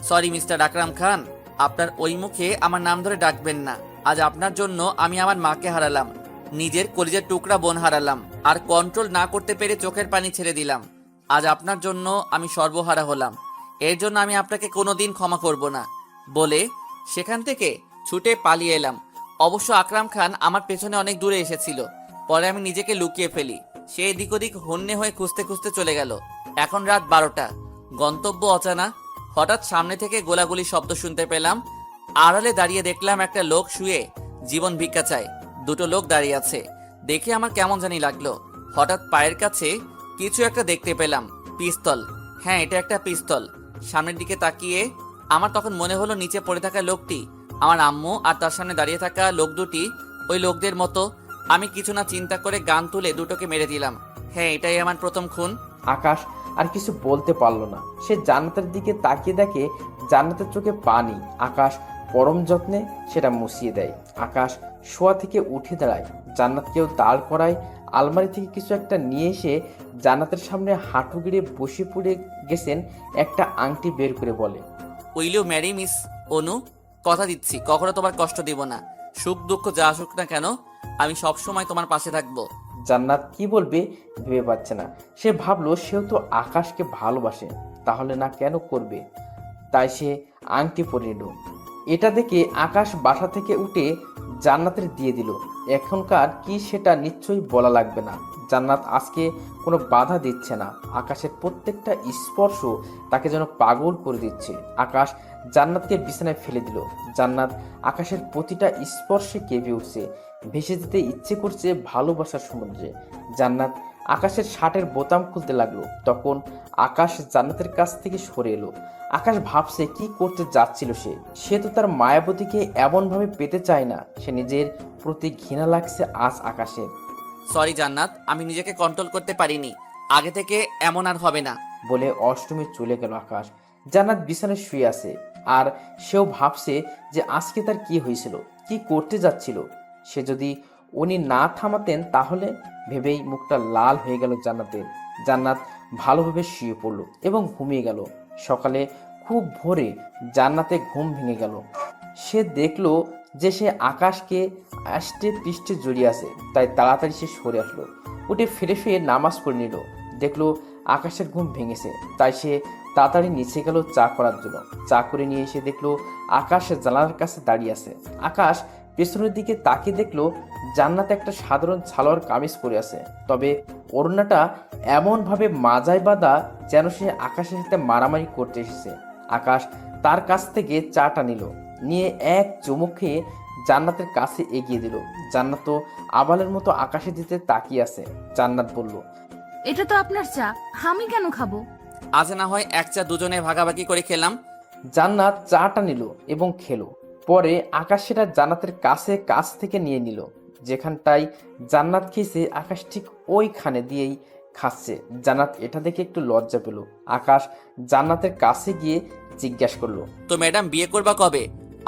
সরি মিস্টার আকরাম খান, আপনার ওই মুখে আমার নাম ধরে ডাকবেন না। আজ আপনার জন্য আমি আমার মাকে হারালাম, নিজের কলিজার টুকরা বোন হারালাম, আর কন্ট্রোল না করতে পেরে চোখের পানি ছেড়ে দিলাম। আজ আপনার জন্য আমি সর্বহারা হলাম, এর জন্য আমি আপনাকে কোনোদিন ক্ষমা করব না বলে সেখান থেকে ছুটে পালিয়ে এলাম। অবশ্য আকরাম খান আমার পেছনে অনেক দূরে এসেছিল, পরে আমি নিজেকে লুকিয়ে ফেলি। সে এদিক ওদিক হন্যে হয়ে খুঁজতে খুঁজতে চলে গেল। এখন রাত 12টা, গন্তব্য অজানা। হঠাৎ সামনে থেকে গোলাগুলি শব্দ শুনতে পেলাম। আড়ালে দাঁড়িয়ে দেখলাম একটা লোক শুয়ে জীবন ভিক্ষা চায়। দুটো লোক দাঁড়িয়ে আছে, দেখে আমার কেমন জানি লাগলো। হঠাৎ পায়ের কাছে কিছু একটা দেখতে পেলাম, পিস্তল। হ্যাঁ, এটা একটা পিস্তল। সামনের দিকে তাকিয়ে আমার তখন মনে হলো নিচে পড়ে থাকা লোকটি আমার আম্মু, আর তার সামনে দাঁড়িয়ে থাকা লোক দুটি ওই লোকদের মতো। আমি কিছু না চিন্তা করে গান তুলে দুটোকে মেরে দিলাম। হ্যাঁ, এটাই আমার প্রথম খুন। আকাশ আর কিছু বলতে পারলো না। সে জান্নাতের দিকে তাকিয়ে দেখে জান্নাতের চোখে পানি। আকাশ পরম যত্নে সেটা মুছিয়ে দেয়। আকাশ শোয়া থেকে উঠে দাঁড়ায়, জান্নাতকেও দাঁড় করায়। আলমারি থেকে কিছু একটা নিয়ে এসে জান্নাতের সামনে হাঁটু গেড়ে বসে পড়ে গেছেন। একটা আংটি বের করে বলে, উইল ইউ ম্যারি মিস অনু? কথা দিচ্ছি কখনো তোমার কষ্ট দিব না, সুখ দুঃখ যা আসুক না কেন আমি সব সময় তোমার পাশে থাকবো। জান্নাত কি বলবে ভেবে পাচ্ছে না। সে ভাবলো সেও তো আকাশকে ভালোবাসে, তাহলে না কেন করবে। তাই সে আংটি পরে নিল। এটা দেখে আকাশ বাসা থেকে উঠে জান্নাতের দিয়ে দিল। এখনকার কি সেটা নিশ্চয়ই বলা লাগবে না। জান্নাত আজকে কোনো বাধা দিচ্ছে না। আকাশের প্রত্যেকটা স্পর্শ তাকে যেন পাগল করে দিচ্ছে। আকাশ জান্নাতকে বিছানায় ফেলে দিল। জান্নাত আকাশের প্রতিটা স্পর্শে কেঁপে উঠছে, ভেসে যেতে ইচ্ছে করছে ভালোবাসার সমুদ্রে। জান্নাত আকাশের শার্টের বোতাম খুলতে লাগলো। তখন আকাশ জান্নাতের কাছ থেকে সরে এলো। আকাশ ভাবছে কি করতে যাচ্ছিল সে তো তার মায়াবতীকে এমনভাবে পেতে চায় না। সে নিজের প্রতি ঘৃণা লাগছে আজ আকাশের। সরি জান্নাত, আমি নিজেকে কন্ট্রোল করতে পারিনি। আগে থেকে এমন আর হবে না। বলে অষ্টমী চলে গেল আকাশ। জান্নাত বিছানায় শুয়ে আছে আর সেও ভাবছে যে আজকে তার কি হয়েছিল, কি করতে যাচ্ছিল। সে যদি উনি না থামাতেন তাহলে ভেবেই মুখটা লাল হয়ে গেল জান্নাতের। জান্নাত ভালোভাবে শুয়ে পড়ল এবং ঘুমিয়ে গেল। সকালে খুব ভোরে জান্নাতে ঘুম ভেঙে গেল। সে দেখলো যে সে আকাশকে আষ্টে পৃষ্ঠে জড়িয়ে আছে, তাই তাড়াতাড়ি সে সরে আসলো। উঠে ফ্রেশ হয়ে নামাজ পড়ে নিল। দেখলো আকাশের ঘুম ভেঙেছে, তাই সে তাড়াতাড়ি নিচে গেল চা করার জন্য। চা করে নিয়ে এসে দেখলো আকাশ জানালার কাছে দাঁড়িয়ে আছে। আকাশ পেছনের দিকে তাকিয়ে দেখলো জান্নাত একটা সাধারণ সালোয়ার কামিজ পরে আছে, তবে ওড়নাটা এমনভাবে মাজায় বাঁধা যেন সে আকাশের সাথে মারামারি করতে এসেছে। আকাশ তার কাছ থেকে চাটা নিয়ে এক চুমুক খেয়ে জান্নাতের কাছে এগিয়ে দিল। জান্নাত তো আবালের মতো আকাশের দিতে তাকিয়ে আছে। জান্নাত বলল, এটা তো আপনার চা, আমি কেন খাবো? আজ না হয় এক চা দুজনে ভাগাভাগি করে খেলাম। জান্নাত চাটা নিল এবং খেলো। পরে আকাশ সেটা জান্নাতের কাছ থেকে নিয়ে নিল। যেখানটায় জান্নাত খেয়েছে আকাশ ঠিক ওইখানে দিয়েই খাচ্ছে। জান্নাত এটা দেখে একটু লজ্জা পেল। আকাশ জান্নাতের কাছে গিয়ে জিজ্ঞাসা করলো, তো ম্যাডাম বিয়ে করবা কবে?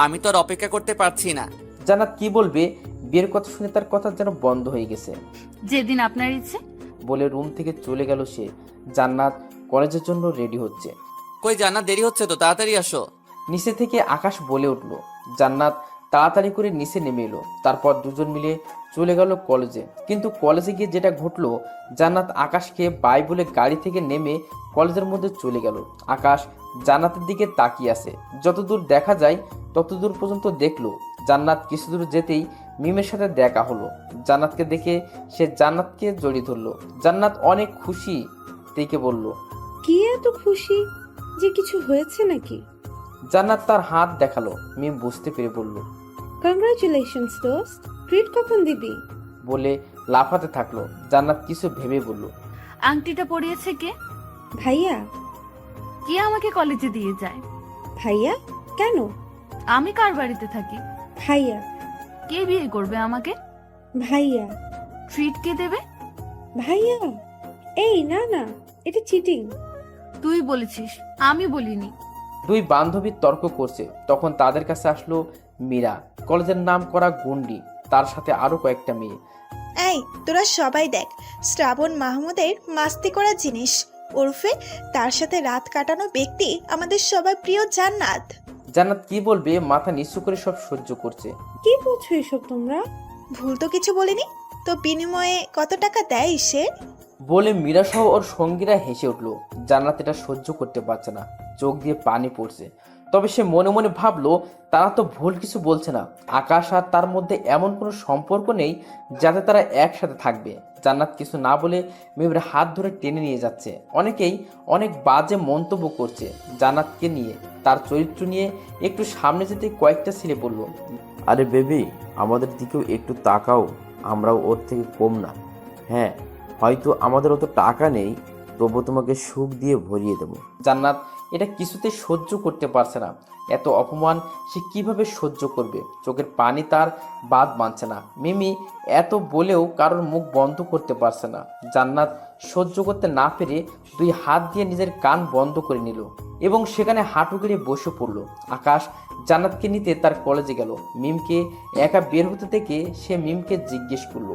আমি তো আর অপেক্ষা করতে পারছি না। জান্নাত কি বলবে, বিয়ের কথা শুনে তার কথা যেন বন্ধ হয়ে গেছে। যেদিন আপনার ইচ্ছে। বলে রুম থেকে চলে গেল সে। জান্নাত কলেজের জন্য রেডি হচ্ছে। কই জান্নাত, দেরি হচ্ছে তো, তাড়াতাড়ি আসো। নিচে থেকে আকাশ বলে উঠল। জান্নাত তাড়াতাড়ি করে নিচে নেমে এলো। তারপর দুজন মিলে চলে গেল কলেজে। কিন্তু কলেজে গিয়ে যেটা ঘটলো, জান্নাত আকাশকে বাই বলে গাড়ি থেকে নেমে কলেজের মধ্যে চলে গেল। আকাশ জান্নাতের দিকে তাকিয়ে আছে। যতদূর দেখা যায় ততদূর পর্যন্ত দেখলো। জান্নাত কিছু দূর যেতেই মিমের সাথে দেখা হলো। জান্নাতকে দেখে সে জান্নাতকে জড়িয়ে ধরলো। জান্নাত অনেক খুশি থেকে বলল, কি এত খুশি যে কিছু হয়েছে নাকি? জান্নাত তার হাত দেখালো। মিম বুঝতে পেরে বলল, কংগ্রাচুলেশনস দোস্ত, ট্রিট কখন দিবি? বলে লাফাতে থাকলো। জান্নাত কিছু ভেবে বলল, আংটিটা পরিয়েছে কে? ভাইয়া। কে আমাকে কলেজে দিয়ে যায়? ভাইয়া? কেন? আমি কার বাড়িতে থাকি? ভাইয়া। কে বিয়ে করবে আমাকে? ভাইয়া। ট্রিট কে দেবে? ভাইয়া। এই না না, এটা চিটিং। তুই বলেছিস, আমি বলিনি। দুই বান্ধবী তর্ক করছে। তখন তাদের কাছে আসলো মীরা, কলেজের নাম করা গুন্ডি, তার সাথে আরো কয়েকটা মেয়ে। এই তোরা সবাই দেখ, শ্রাবণ মাহমুদের মাস্তি করা জিনিস ওরফে তার সাথে রাত কাটানো ব্যক্তি আমাদের সবার প্রিয় জান্নাত। জান্নাত কি বলবে, মাথা নিচু করে সব সহ্য করছে। কি বলছো এসব তোমরা? ভুল তো কিছু বলিনি তো, বিনিময়ে কত টাকা দেয় সে? বলে মীরা সহ ওর সঙ্গীরা হেসে উঠলো। জান্নাত এটা সহ্য করতে পারছে না, চোখ দিয়ে পানি পড়ছে। তবে সে মনে মনে ভাবলো তারা তো ভুল কিছু বলছে না। আকাশ আর তার মধ্যে এমন কোনো সম্পর্ক নেই যাতে তারা একসাথে থাকবে। জান্নাত কিছু না বলে মিমের হাত ধরে টেনে নিয়ে যাচ্ছে। অনেকেই অনেক বাজে মন্তব্য করছে জান্নাতকে নিয়ে। তার চরিত্র নিয়ে একটু সামনে যেতে কয়েকটা ছেলে বলল, আরে বেবি, আমাদের দিকেও একটু তাকাও, আমরাও ওর থেকে কম না। হ্যাঁ, হয়তো আমাদের অত টাকা নেই, তবু তোমাকে সুখ দিয়ে ভরিয়ে দেবো। জান্নাত এটা কিছুতে সহ্য করতে পারছে না। এত অপমান সে কিভাবে সহ্য করবে? চোখের পানি তার বাদ মানছে না। মিমি এত বলেও কারোর মুখ বন্ধ করতে পারছে না। জান্নাত সহ্য করতে না পেরে দুই হাত দিয়ে নিজের কান বন্ধ করে নিল এবং সেখানে হাঁটু গেড়ে বসে পড়ল। আকাশ জান্নাতকে নিতে তার কলেজে গেল। মিমকে একা বের হতে দেখে সে মিমকে জিজ্ঞেস করলো,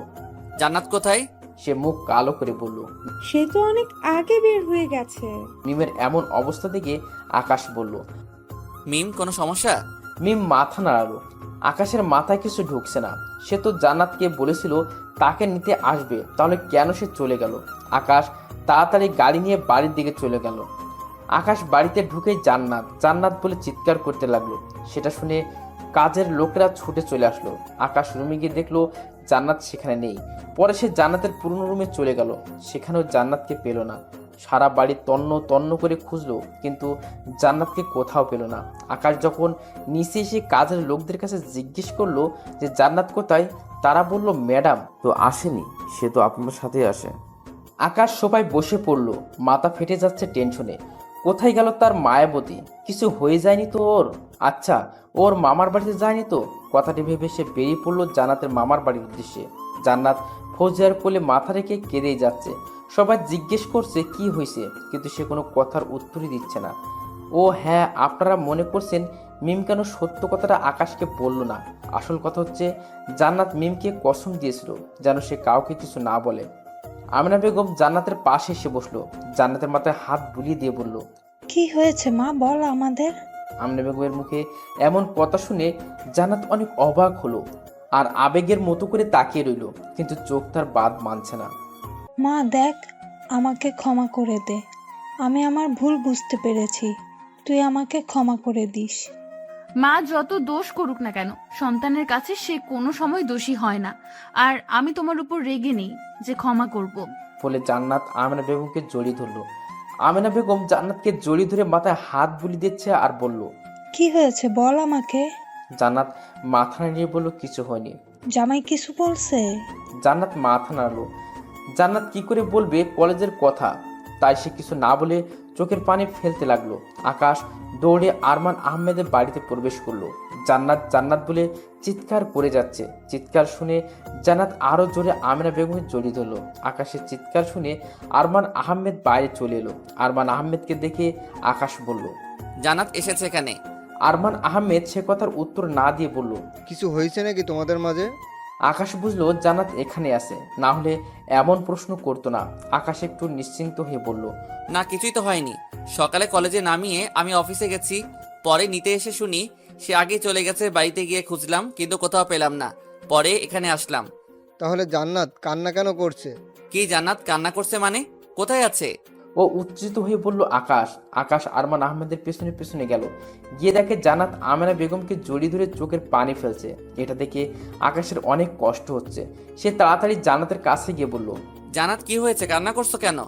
জান্নাত কোথায়? সে মুখ কালো করে বলল, সে তো অনেক আগে বের হয়ে গেছে। মিমের এমন অবস্থা দেখে আকাশ বলল, মিম, কোনো সমস্যা? মিম মাথা নাড়ালো। আকাশের মাথায় কিছু ঢুকছে না। সে তো জান্নাতকে বলেছিল তাকে নিতে আসবে, তাহলে কেন সে চলে গেল? আকাশ তাড়াতাড়ি গাড়ি নিয়ে বাড়ির দিকে চলে গেল। আকাশ বাড়িতে ঢুকে জান্নাত জান্নাত বলে চিৎকার করতে লাগলো। সেটা শুনে কাজের লোকেরা ছুটে চলে আসলো। আকাশ রুমে গিয়ে দেখলো জান্নাত সেখানে নেই। পরে সে জান্নাতের পুরনো রুমে চলে গেল। সেখানেও জান্নাতকে পেল না। সারা বাড়ি তন্ন তন্ন করে খুঁজলো, কিন্তু জান্নাতকে কোথাও পেল না। আকাশ যখন নিচে এসে কাজের লোকদের কাছে জিজ্ঞেস করলো যে জান্নাত কোথায়, তারা বলল ম্যাডাম তো আসেনি, সে তো আপনার সাথে আসে। আকাশ সোফায় বসে পড়ল, মাথা ফেটে যাচ্ছে টেনশনে। কোথায় গেল তার মায়াবতী? কিছু হয়ে যায়নি তো ওর? আচ্ছা, ওর মামার বাড়িতে যায়নি তো? কথাটি ভেবে সে বেরিয়ে পড়ল জান্নাতের মামার বাড়ির উদ্দেশ্যে। জান্নাত ফৌজিয়ার কোলে মাথা রেখে কেঁদেই যাচ্ছে। সবাই জিজ্ঞেস করছে কি হয়েছে, কিন্তু সে কোনো কথার উত্তরই দিচ্ছে না। ও হ্যাঁ, আপনারা মনে করছেন মিম কেন সত্য কথাটা আকাশকে বলল না? আসল কথা হচ্ছে জান্নাত মিমকে কসম দিয়েছিল যেন সে কাউকে কিছু না বলে। আমিনা বেগম জান্নাতের পাশে এসে বসলো, জান্নাতের মাথায় হাত বুলিয়ে দিয়ে বলল, কি হয়েছে মা, বল আমাদের। আমিনা বেগমের মুখে এমন কথা শুনে জান্নাত অনেক অবাক হলো আর আবেগের মতো করে তাকিয়ে রইল, কিন্তু চোখ তার বাদ মানছে না। মা দেখ, আমাকে ক্ষমা করে দে, আমি আমার ভুল বুঝতে পেরেছি, তুই আমাকে ক্ষমা করে দিস। মা যত দোষ করুক না কেন, সন্তানের কাছে সে কোনো সময় দোষী হয় না। আর আমি তোমার উপর রেগে নেই যে ক্ষমা করব। বলে জান্নাত আমিনা বেগমকে জড়িয়ে ধরলো। আমিনা বেগম জান্নাতকে জড়িয়ে ধরে মাথায় হাত বুলিয়ে দিচ্ছে আর বলল, কি হয়েছে বল আমাকে। জান্নাত মাথা নাড়িয়ে বলল, কিছু হয়নি। জামাই কিছু বলছে? জান্নাত মাথা নাড়লো। জান্নাত কি করে বলবে কলেজের কথা, তাই সে কিছু না বলে চোখের পানি ফেলতে লাগলো। আকাশ দৌড়ে আরমান আহমেদের বাড়িতে প্রবেশ করলো। জান্নাত জান্নাত বলে চিৎকার করে যাচ্ছে। চিৎকার শুনে জান্নাত আরো জোরে আমিনা বেগমের জড়িয়ে ধরলো। আকাশের চিৎকার শুনে আরমান আহমেদ বাইরে চলে এলো। আরমান আহমেদকে দেখে আকাশ বলল, জান্নাত এসেছে এখানে। আরমান আহমেদ সে কথার উত্তর না দিয়ে বলল, কিছু হয়েছে নাকি তোমাদের মাঝে? আকাশ বুঝলো জান্নাত এখানে আছে, না হলে এমন প্রশ্ন করতো না। আকাশ একটু নিশ্চিন্ত হয়ে বলল, না, কিছুই তো হয়নি। সকালে কলেজে নামিয়ে আমি অফিসে গেছি, পরে নিতে এসে শুনি সে আগে চলে গেছে। বাড়িতে গিয়ে খুঁজলাম কিন্তু কোথাও পেলাম না, পরে এখানে আসলাম। তাহলে জান্নাত কান্না কেন করছে? কি জান্নাত কান্না করছে মানে? কোথায় আছে? ও উত্তেজিত হয়ে বলল আকাশ। আকাশ আরমান আহমেদের পেছনে পেছনে গেল, গিয়ে দেখে জান্নাত আমিনা বেগমকে জড়িয়ে ধরে চোখের পানি ফেলছে। এটা দেখে আকাশের অনেক কষ্ট হচ্ছে। সে তাড়াতাড়ি জান্নাতের কাছে গিয়ে বলল, জান্নাত কি হয়েছে, কান্না করছো কেন?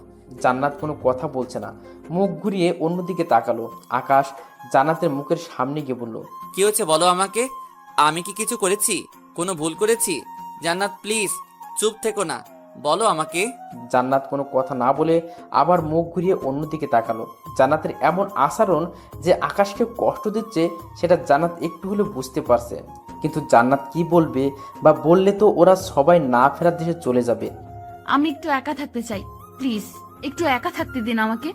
জান্নাত কোনো কথা বলছে না, মুখ ঘুরিয়ে অন্যদিকে তাকালো। আকাশ জান্নাতের মুখের সামনে গিয়ে বলল, কি হয়েছে বলো আমাকে। আমি কি কিছু করেছি, কোনো ভুল করেছি? জান্নাত প্লিজ চুপ থেকো না, বলো আমাকে। জান্নাত কোনো কথা না বলে আবার মুখ ঘুরিয়ে অন্যদিকে তাকালো। জান্নাতের এমন আচরণ যে আকাশকে কষ্ট দিচ্ছে সেটা জান্নাত একটু হলে বুঝতে পারছে, কিন্তু জান্নাত কি বলবে, বা বললে তো ওরা সবাই না ফেরার দেশে চলে যাবে। আমি একটু একা থাকতে চাই, প্লিজ একটু একা থাকতে দিন আমাকে।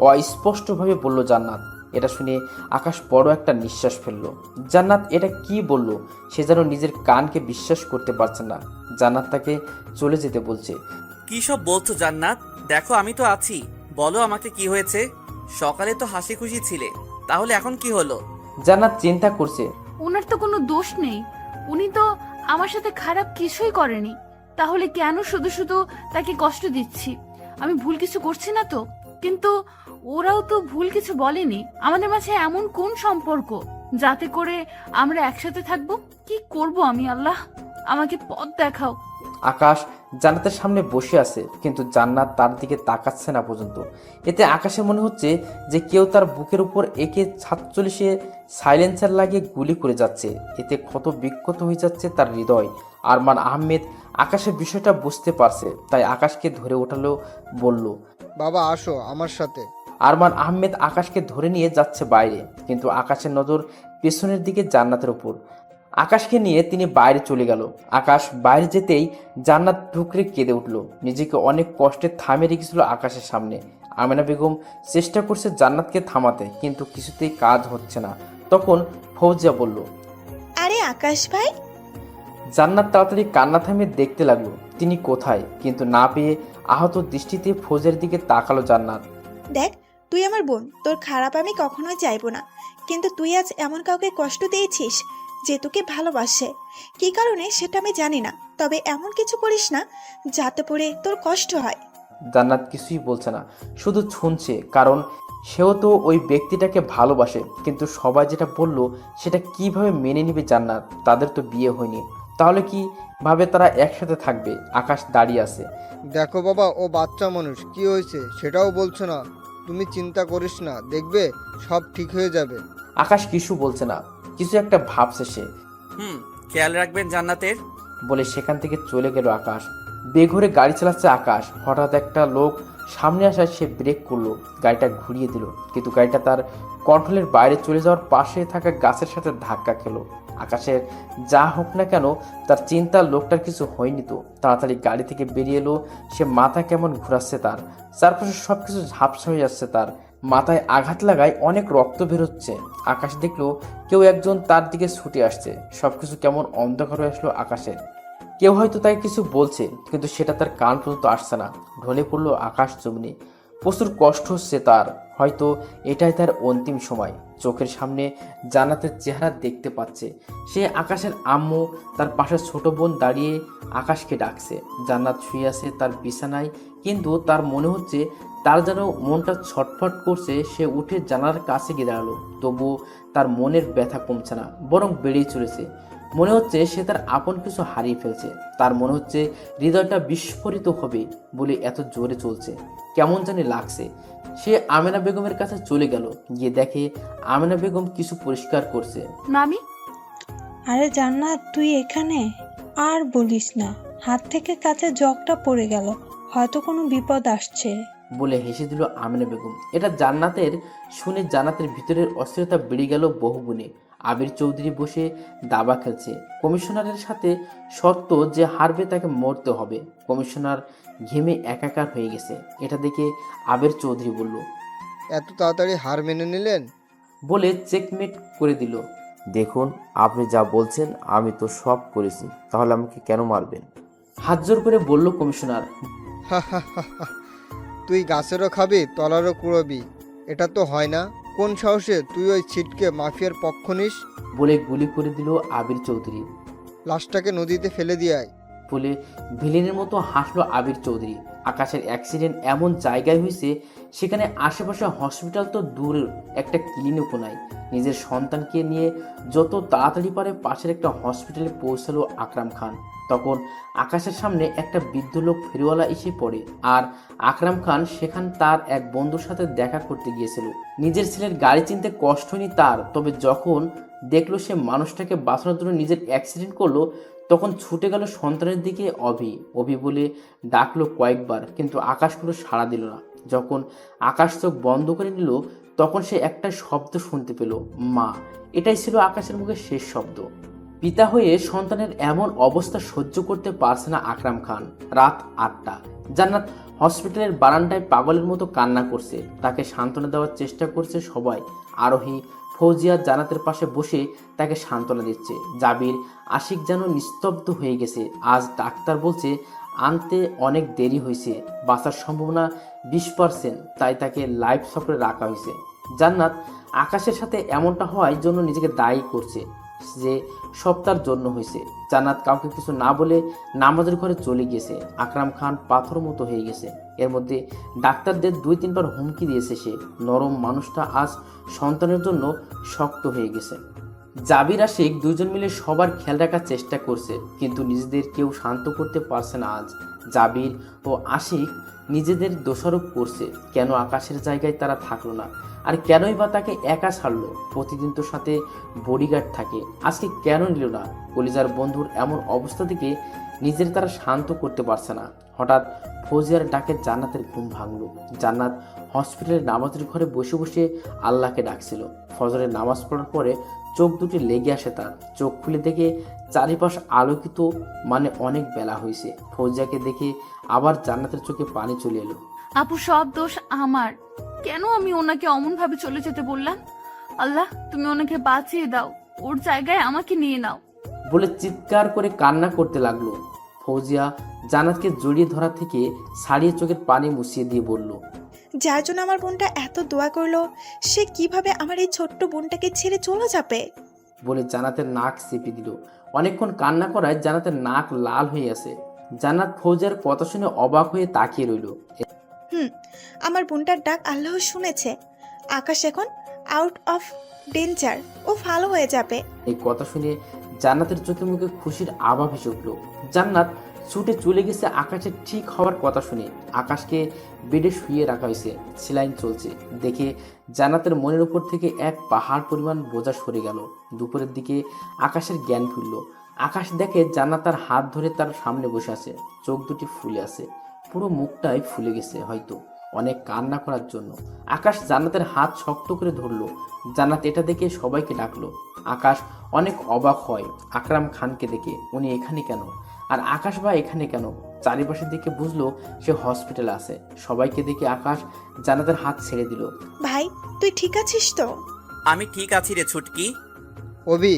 অস্পষ্টভাবে বলল জান্নাত। এটা শুনে আকাশ বড় একটা নিঃশ্বাস ফেললো। জান্নাত এটা কি বলল, সে যেন নিজের কানকে বিশ্বাস করতে পারছে না। জান্নাত তাকে চলে যেতে বলছে। কি সব বলছো জান্নাত? দেখো আমি তো আছি, বলো আমাকে কি হয়েছে। সকালে তো হাসি খুশি ছিলে, তাহলে এখন কি হলো? জান্নাত চিন্তা করছে। ওনার তো কোনো দোষ নেই, উনি তো আমার সাথে খারাপ কিছুই করেনি, তাহলে কেন শুধু শুধু তাকে কষ্ট দিচ্ছি? আমি ভুল কিছু করছি না তো? কিন্তু ওরাও তো ভুল কিছু বলেনি। আমাদের মাঝে এমন কোন সম্পর্ক যাতে করে আমরা একসাথে থাকবো? কি করব আমি? আল্লাহ আমাকে পথ দেখাও। আকাশ জান্নাতের সামনে বসে আছে, কিন্তু জান্নাত তার দিকে তাকাচ্ছে না পর্যন্ত। এতে আকাশের মনে হচ্ছে যে কেউ তার বুকের উপর একে 47-এ সাইলেন্সার লাগিয়ে গুলি করে যাচ্ছে। এতে ক্ষত বিক্ষত হয়ে যাচ্ছে তার হৃদয়। আরমান আহমেদ আকাশের বিষয়টা বুঝতে পারছে, তাই আকাশকে ধরে ওঠালো, বলল, বাবা আসো আমার সাথে। আরমান আহমেদ আকাশকে ধরে নিয়ে যাচ্ছে বাইরে, কিন্তু আকাশের নজর পেছনের দিকে জান্নাতের উপর। আকাশকে নিয়ে তিনি বাইরে চলে গেল। আকাশ বাইরে যেতেই জান্নাত ঠুকরে কেঁদে উঠল। নিজেকে অনেক কষ্টে থামিয়ে রেখেছিল আকাশের সামনে। আমিনা বেগম চেষ্টা করছে জান্নাতকে থামাতে, কিন্তু কিছুতেই কাজ হচ্ছে না। তখন ফৌজিয়া বলল, আরে আকাশ ভাই। জান্নাত তাড়াতাড়ি কান্না থামিয়ে দেখতে লাগলো তিনি কোথায়, কিন্তু না পেয়ে আহত দৃষ্টিতে ফৌজিয়ার দিকে তাকালো জান্নাত। দেখ, তুই আমার বোন, তোর খারাপ আমি কখনোই চাইবো না, কিন্তু তুই আজ এমন কাউকে কষ্ট দিয়েছিস যে তোকে ভালোবাসে। কি কারণে সেটা আমি জানি না, তবে এমন কিছু করিস না যাতে পড়ে তোর কষ্ট হয়। জান্নাত কিছুই বলছে না, শুধু শুনছে, কারণ সেও তো ওই ব্যক্তিটাকে ভালোবাসে। কিন্তু সবাই যেটা বলল সেটা কিভাবে মেনে নিবে জান্নাত? তাদের তো বিয়ে হয়নি, তাহলে কিভাবে তারা একসাথে থাকবে? আকাশ দাঁড়িয়ে আছে। দেখো বাবা, ও বাচ্চা মানুষ, কি হয়েছে সেটাও বলছো না। তুমি চিন্তা করিস না, দেখবে সব ঠিক হয়ে যাবে। আকাশ কিছু বলছে না, কিছু একটা ভাবছে সে। খেয়াল রাখবেন জান্নাতের। বলে সেখান থেকে চলে গেল আকাশ। বেঘরে গাড়ি চালাচ্ছে আকাশ। হঠাৎ একটা লোক সামনে আসায় সে ব্রেক করলো, গাড়িটা ঘুরিয়ে দিল, কিন্তু গাড়িটা তার কন্ট্রোলের বাইরে চলে যাওয়ার পাশে থাকা গাছের সাথে ধাক্কা খেলো। আকাশের যা হোক না কেন তার চিন্তার লোকটার কিছু হয়নি তো। তাড়াতাড়ি গাড়ি থেকে বেরিয়ে এলো। সে মাথা কেমন ঘুরাচ্ছে তার, চারপাশে সব কিছু ঝাপসা হয়ে যাচ্ছে তার। মাথায় আঘাত লাগায় অনেক রক্ত বেরোচ্ছে। আকাশ দেখলো কেউ একজন তার দিকে ছুটে আসছে। সবকিছু কেমন অন্ধকার হয়ে আসলো আকাশের। কেউ হয়তো তাকে কিছু বলছে, কিন্তু সেটা তার কান পর্যন্ত আসছে না। ঢলে পড়লো আকাশ জমিনে। প্রচুর কষ্ট হচ্ছে তার, হয়তো এটাই তার অন্তিম সময়। চোখের সামনে জান্নাতের চেহারা দেখতে পাচ্ছে সে। আকাশের আম্মু, তার পাশে ছোট বোন দাঁড়িয়ে আকাশকে ডাকছে। জান্নাত শুয়ে আছে তার বিছানায়, কিন্তু তার মনে হচ্ছে তার যেন মনটা ছটফট করছে। সে উঠে জানালার কাছে গিয়ে দাঁড়ালো, তবুও তার মনের ব্যথা কমছে না, বরং বেড়েই চলেছে। মনে হচ্ছে সে তার আপন কিছু হারিয়ে ফেলছে। তার মনে হচ্ছে হৃদয়টা বিস্ফোরিত হবে বলে এত জোরে চলছে। কেমন জানি লাগছে। সে আমেনা বেগমের কাছে চলে গেল, গিয়ে দেখে আমেনা বেগম কিছু পরিষ্কার করছে। মামি, আরে জান্নাত, তুই এখানে? আর বলিস না, হাত থেকে কাছে জগটা পড়ে গেল, হয়তো কোনো বিপদ আসছে। বলে হেসে দিল আমেনা বেগম। এটা জান্নাতের শুনে জান্নাতের ভিতরের অস্থিরতা বেড়ে গেল বহুগুণে। আবির চৌধুরী বসে দাবা খেলছে। কমিশনারের সাথে শর্ত যে হারবে তাকে মরতে হবে। কমিশনার ঘেমে একাকার হয়ে গেছে। এটা দেখে আবির চৌধুরী বলল, এত তাড়াতাড়ি হার মেনে নিলেন? বলে চেকমেট করে দিল। দেখুন, আপনি যা বলছেন আমি তো সব করেছি, তাহলে আমাকে কেন মারবেন? হাত জোর করে বলল কমিশনার। তুই গাছেরও খাবি তলারও কুড়বি, এটা তো হয় না। কোন সাহসে তুই ওই ছিটকে মাফিয়ার পক্ষ নিস? বলে গুলি করে দিল আবির চৌধুরী। লাশটাকে নদীতে ফেলে দিয়ে আয়। বলে ভিলেনের মতো হাসলো আবির চৌধুরী। আকাশের অ্যাক্সিডেন্ট এমন জায়গায় হয়েছে, সেখানে আশেপাশে হসপিটাল তো দূরের, একটা ক্লিনিকও নাই। নিজের সন্তানকে নিয়ে যত তাড়াতাড়ি পারে পাশের একটা হসপিটালে পৌঁছালো আকরাম খান। তখন আকাশের সামনে একটা বৃদ্ধ লোক ফেরিওয়ালা এসে পড়ে। আর আকরাম খান সেখান তার এক বন্ধুর সাথে দেখা করতে গিয়েছিল। নিজের ছেলের গাড়ি চিনতে কষ্ট হয়নি তার, তবে যখন দেখলো সে মানুষটাকে বাঁচানোর জন্য নিজের অ্যাক্সিডেন্ট করলো, তখন ছুটে গেল সন্তানের দিকে। অভি বলে ডাকলো কয়েকবার, কিন্তু আকাশ কোনো সাড়া দিল না। যখন আকাশ চোখ বন্ধ করে নিল, তখন সে একটা শব্দ শুনতে পেল, মা। এটাই ছিল আকাশের মুখে শেষ শব্দ। পিতা হয়ে সন্তানের এমন অবস্থা সহ্য করতে পারছে না আকরাম খান। রাত 8টা। জান্নাত হসপিটালের বারান্দায় পাগলের মতো কান্না করছে। তাকে সান্ত্বনা দেওয়ার চেষ্টা করছে সবাই। আরোহী, ফৌজিয়া জান্নাতের পাশে বসে তাকে সান্ত্বনা দিচ্ছে। জাবির, আশিক যেন নিস্তব্ধ হয়ে গেছে। আজ ডাক্তার বলছে আনতে অনেক দেরি হয়েছে, বাঁচার সম্ভাবনা 20%, তাই তাকে লাইফ সাপোর্টে রাখা হয়েছে। জান্নাত আকাশের সাথে এমনটা হওয়ার জন্য নিজেকে দায়ী করছে যে সব তার জন্য হয়েছে। জান্নাত কাউকে কিছু না বলে নামাজের ঘরে চলে গেছে। আকরাম খান পাথর মতো হয়ে গেছে। এর মধ্যে ডাক্তারদের 2-3 বার হুমকি দিয়েছে সে। নরম মানুষটা আজ সন্তানের জন্য শক্ত হয়ে গেছে। জাবির, আশিক দুজন মিলে সবার খেয়াল রাখার চেষ্টা করছে, কিন্তু নিজেদের কেউ শান্ত করতে পারছে না আজ। জাবির ও আশিক নিজেদের দোষারোপ করছে, কেন আকাশের জায়গায় তারা থাকলো না, আর কেনই বা তাকে একা ছাড়লো। প্রতিদিন তো সাথে বডিগার্ড থাকে, আজকে কেন নিল না? কলিজার বন্ধুর এমন অবস্থা থেকে নিজের তারা শান্ত করতে পারছে না। হঠাৎ ফৌজিয়ার ডাকে জান্নাতের ঘুম ভাঙলো। জান্নাত হসপিটালের নামাজের ঘরে বসে বসে আল্লাহকে ডাকছিল। ফজরের নামাজ পড়ার পরে চোখ দুটি লেগে আসে তার। চোখ খুলে দেখে চারিপাশ আলোকিত, মানে অনেক বেলা হয়েছে। ফৌজিয়াকে দেখে আবার জান্নাতের চোখে পানি চলে এলো। আপু, সব দোষ আমার। কেন আমি ওনাকে অমন ভাবে চলে যেতে বললাম? আল্লাহ, তুমি ওনাকে বাঁচিয়ে দাও, ওর জায়গায় আমাকে নিয়ে নাও। বলে চিৎকার করে কান্না করতে লাগলো। ফৌজিয়া জান্নাতকে জড়িয়ে ধরা থেকে ছাড়িয়ে চোখের পানি মুছিয়ে দিয়ে বলল, যার জন্য আমার বোনটা এত দোয়া করলো, সে কিভাবে আমার এই ছোট্ট বোনটাকে ছেড়ে চলে যাবে? বলে জান্নাতের নাক চেপে দিল। অনেকক্ষণ কান্না করায় জান্নাতের নাক লাল হয়ে আছে। জান্নাত ফৌজিয়ার কথা শুনে অবাক হয়ে তাকিয়ে রইল। আমার বোনটার ডাক আল্লাহ শুনেছে। আকাশ এখন আউট অফ ডেঞ্জার, ও ভালো হয়ে যাবে। এই কথা শুনে জান্নাতের চোখে মুখে খুশির আভা ভেসে উঠল। জান্নাত ছুটে চলে গেছে আকাশের ঠিক হওয়ার কথা শুনে। আকাশকে বেডে শুয়ে রাখা হয়েছে, সেলাইন চলছে। দেখে জান্নাতের মনের উপর থেকে এক পাহাড় পরিমাণ বোঝা সরে গেল। দুপুরের দিকে আকাশের জ্ঞান ফিরল। আকাশ দেখে জান্নাত তার হাত ধরে তার সামনে বসে আছে, চোখ দুটি ফুলে আছে, পুরো মুখটাই ফুলে গেছে, হয়তো অনেক কান্না করার জন্য। আকাশ জান্নাতের হাত শক্ত করে ধরলো। জান্নাত এটা দেখে সবাইকে ডাকলো। আকাশ অনেক অবাক হয় আকরাম খানকে দেখে, উনি এখানে কেন, আর আকাশ বা এখানে কেন। চারিপাশের দিকে বুঝলো সে হসপিটালে আছে। সবাইকে দেখে আকাশ জান্নাতের হাত ছেড়ে দিল। ভাই তুই ঠিক আছিস তো? আমি ঠিক আছি রে ছুটকি। অবি,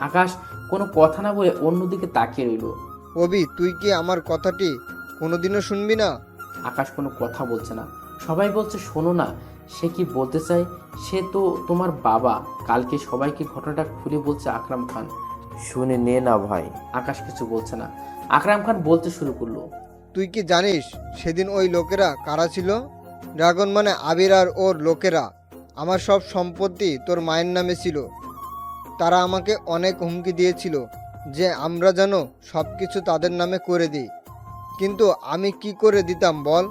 আকাশ কোনো কথা না বলে অন্যদিকে তাকিয়ে রইল। অবি, তুই কি আমার কথাটি কোনোদিনও শুনবি না? আকাশ কোনো কথা বলছে না। সবাই বলছে শোনো না, সে কি বলতে চায়? সে তো তোমার বাবা। কালকে সবাইকে ঘটনাটা খুলে বলছে আকরাম খান। শুনে নে না ভাই। আকাশ কিছু বলছে না। আকরাম খান বলতে শুরু করলো। তুই কি জানিস সেদিন ওই লোকেরা কারা ছিল? ড্রাগন মানে আবির আর ওর লোকেরা। আমার সব সম্পত্তি তোর মায়ের নামে ছিল। তারা আমাকে অনেক হুমকি দিয়েছিল যে আমরা যেন সব কিছু তাদের নামে করে দিই, কিন্তু আমি কি করে দিতাম বল?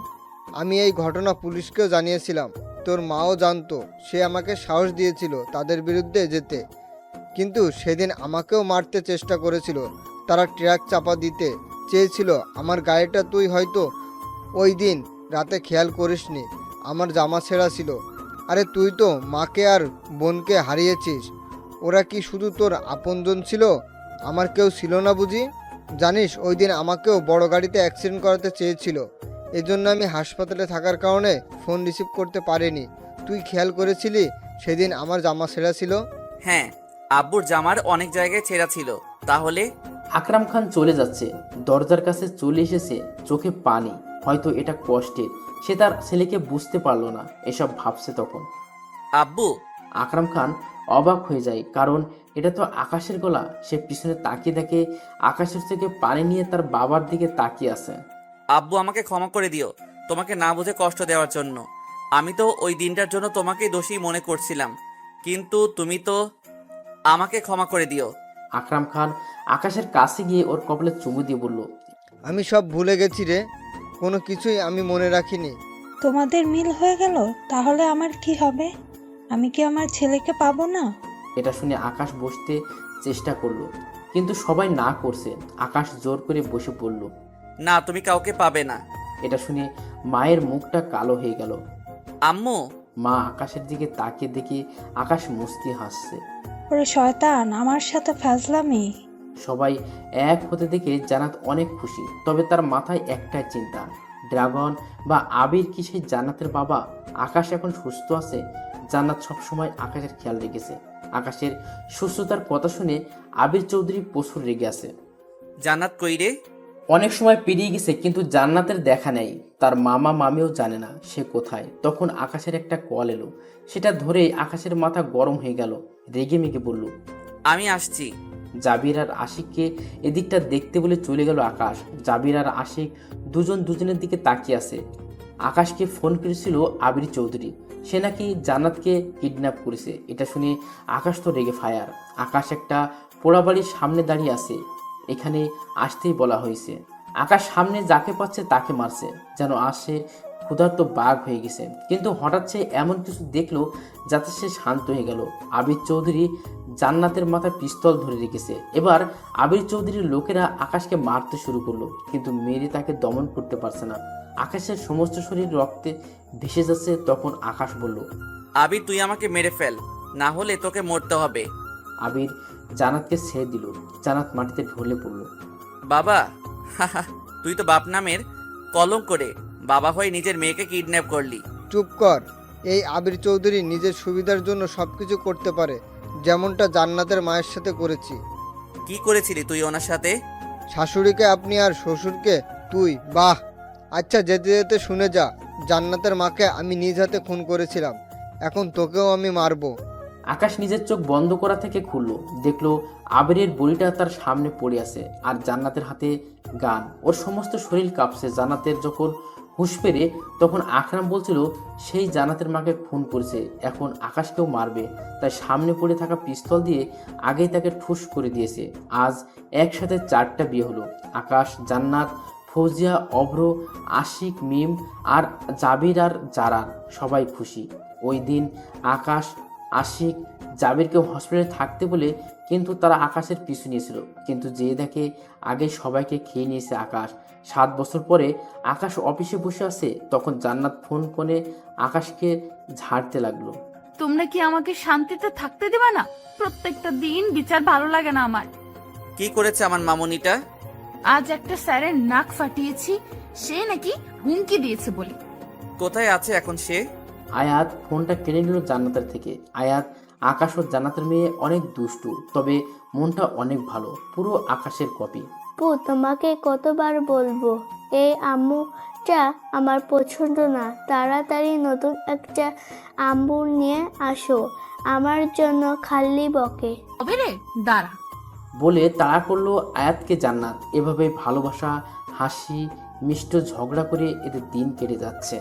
আমি এই ঘটনা পুলিশকেও জানিয়েছিলাম, তোর মাও জানতো। সে আমাকে সাহস দিয়েছিল তাদের বিরুদ্ধে যেতে, কিন্তু সেদিন আমাকেও মারতে চেষ্টা করেছিল। তারা ট্রাক চাপা দিতে চেয়েছিল আমার গাড়িটা। তুই হয়তো ওই দিন রাতে খেয়াল করিসনি, আমার জামা ছেঁড়া ছিল। আরে তুই তো মাকে আর বোনকে হারিয়েছিস। ওরা কি শুধু তোর আপনজন ছিল? আমার কেউ ছিল না বুঝি? জানিস ওই দিন আমাকেও বড় গাড়িতে অ্যাক্সিডেন্ট করাতে চেয়েছিল। এজন্য আমি হাসপাতালে থাকার কারণে ফোন রিসিভ করতে পারিনি। তুই খেয়াল করেছিলি সেদিন আমার জামা ছেঁড়া ছিল? হ্যাঁ, আব্বুর জামার অনেক জায়গায় ছেঁড়া ছিল। তাহলে? আকরাম খান চলে যাচ্ছে, দরজার কাছে চলে এসেছে, চোখে পানি। হয়তো এটা কষ্টের। সে তার ছেলেকে বুঝতে পারলো না, এসব ভাবছে তখন। আব্বু? আকরাম খান অবাক হয়ে যায়, কারণ এটা তো আকাশের গলা। সে পিছনে তাকিয়ে দেখে আকাশের থেকে পানি নিয়ে তার বাবার দিকে তাকিয়ে আছে। আব্বু, আমাকে ক্ষমা করে দিও তোমাকে না বুঝে কষ্ট দেওয়ার জন্য। আমি তো ওই দিনটার জন্য তোমাকেই দোষী মনে করছিলাম, কিন্তু তুমি তো আমাকে ক্ষমা করে দিও। আকরাম খান আকাশের কাছে গিয়ে ওর কপালে চুমু দিয়ে বলল, আমি সব ভুলে গেছি রে, কোনো কিছুই আমি মনে রাখিনি। তোমাদের মিল হয়ে গেল, তাহলে আমার কি হবে? আমি কি আমার ছেলেকে পাবো না? এটা শুনে আকাশ বসতে চেষ্টা করলো, কিন্তু সবাই না করছে। আকাশ জোর করে বসে পড়ল। না, তুমি কাউকে পাবে না। এটা শুনে মায়ের মুখটা কালো হয়ে গেল। আম্মু? মা আকাশের দিকে তাকিয়ে দেখে আকাশ মুস্কি হাসছে। ওরে শয়তান, আমার সাথে ফাজলামি! সবাই এক হতে দেখে জান্নাত অনেক খুশি, তবে তার মাথায় একটাই চিন্তা, ড্রাগন বা আবির কি সেই জান্নাতের বাবা? আকাশ এখন সুস্থ আছে। জান্নাত সবসময় আকাশের খেয়াল রেখেছে। আকাশের সুস্থতার কথা শুনে আবির চৌধুরী প্রচুর রেগে আছে। জান্নাত কই রে? অনেক সময় পেরিয়ে গেছে, কিন্তু জান্নাতের দেখা নেই। তার মামা মামিও জানে না সে কোথায়। তখন আকাশের একটা কল এলো, সেটা ধরেই আকাশের মাথা গরম হয়ে গেল। রেগে মেগে বলল, আমি আসছি। জাবির আর আশিককে এদিকটা দেখতে বলে চলে গেল আকাশ। জাবির আর আশিক দুজন দুজনের দিকে তাকিয়ে আছে। আকাশকে ফোন করেছিল আবির চৌধুরী, সে নাকি জান্নাতকে কিডন্যাপ করেছে। এটা শুনে আকাশ তো রেগে ফায়ার। আকাশ একটা পোড়াবাড়ির সামনে দাঁড়িয়ে আছে, এখানে আসতেই বলা হয়েছে। আকাশ সামনে যাকে পাচ্ছে তাকে মারছে, যেন আসে ক্ষুধার্ত বাঘ হয়ে গেছে। কিন্তু হঠাৎ সে এমন কিছু দেখলো যাতে সে শান্ত হয়ে গেল। আবির চৌধুরী জান্নাতের মাথায় পিস্তল ধরে রেখেছে। এবার আবির চৌধুরীর লোকেরা আকাশকে মারতে শুরু করলো, কিন্তু মেরে তাকে দমন করতে পারছে না। আকাশের সমস্ত শরীর রক্তে ভেসে যাচ্ছে। তখন আকাশ বলল, আবির, তুই আমাকে মেরে ফেল, না হলে তোকে মরতে হবে। আবির জান্নাতকে ছেড়ে দিল। জান্নাত মাটিতে ঢলে পড়ল। বাবা? হাহা, তুই তো বাপ নামের কলঙ্ক করে বাবা হয়ে নিজের মেয়েকে কিডন্যাপ করলি। চুপ কর। এই আবির চৌধুরী নিজের সুবিধার জন্য সব কিছু করতে পারে, যেমনটা জান্নাতের মায়ের সাথে করেছি। কি করেছিলি তুই ওনার সাথে? শাশুড়িকে আপনি আর শ্বশুরকে তুই। বাহ! আচ্ছা, যেতে যেতে শুনে যা, জান্নাতের মাকে আমি নিজ হাতে খুন করেছিলাম। এখন তোকেও আমি মারবো। আকাশ নিজের চোখ বন্ধ করা থেকে খুললো, দেখলো আবিরের বড়িটা তার সামনে পড়ে আছে, আর জান্নাতের হাতে গান। ওর সমস্ত শরীর কাঁপছে। জান্নাতের যখন হুঁশ ফেরে, তখন আকরাম বলছিল সেই জান্নাতের মাকে খুন করেছে, এখন আকাশকেও মারবে। তাই সামনে পড়ে থাকা পিস্তল দিয়ে আগেই তাকে ঠুস করে দিয়েছে। আজ একসাথে 4টা বিয়ে হলো। আকাশ, জান্নাত, ফৌজিয়া, অভ্র, আশিক, মিম আর জাবির আর জারার সবাই খুশি। ওই দিন আকাশ, আশিক, জাবিরকে হসপিটালে থাকতে বলে কিন্তু তারা আকাশের পিছু নিয়েছিল, কিন্তু যে দেখে আগে সবাইকে খেয়ে নিয়েছে আকাশ। 7 বছর পরে আকাশ অফিসে বসে আছে, তখন জান্নাত ফোন করে আকাশকে ঝাড়তে লাগলো। তোমরা কি আমাকে শান্তিতে থাকতে দেবে না? প্রত্যেকটা দিন বিচার ভালো লাগে না আমার। কি করেছে আমার মামুনিটা? আজ একটা স্যারের নাক ফাটিয়েছি, সে নাকি হুমকি দিয়েছে বলে। কোথায় আছে এখন সে? আয়াত ফোনটা কেড়ে নিল জান্নাতের থেকে। আয়াত, আকাশ ও জান্নাতের মেয়ে অনেক দুষ্টু, তবে মনটা অনেক ভালো, পুরো আকাশের কপি। আপু তোমাকে কতবার বলবো, এই আম্মুটা আমার পছন্দ না, তাড়াতাড়ি নতুন একটা আম্মু নিয়ে আসো, আমার জন্য খালি বকে। তবে রে দাঁড়া। বলে তাড়া করলো আয়াতকে জান্নাত। এভাবে ভালোবাসা, হাসি, মিষ্ট ঝগড়া করে এদের দিন কেটে যাচ্ছে।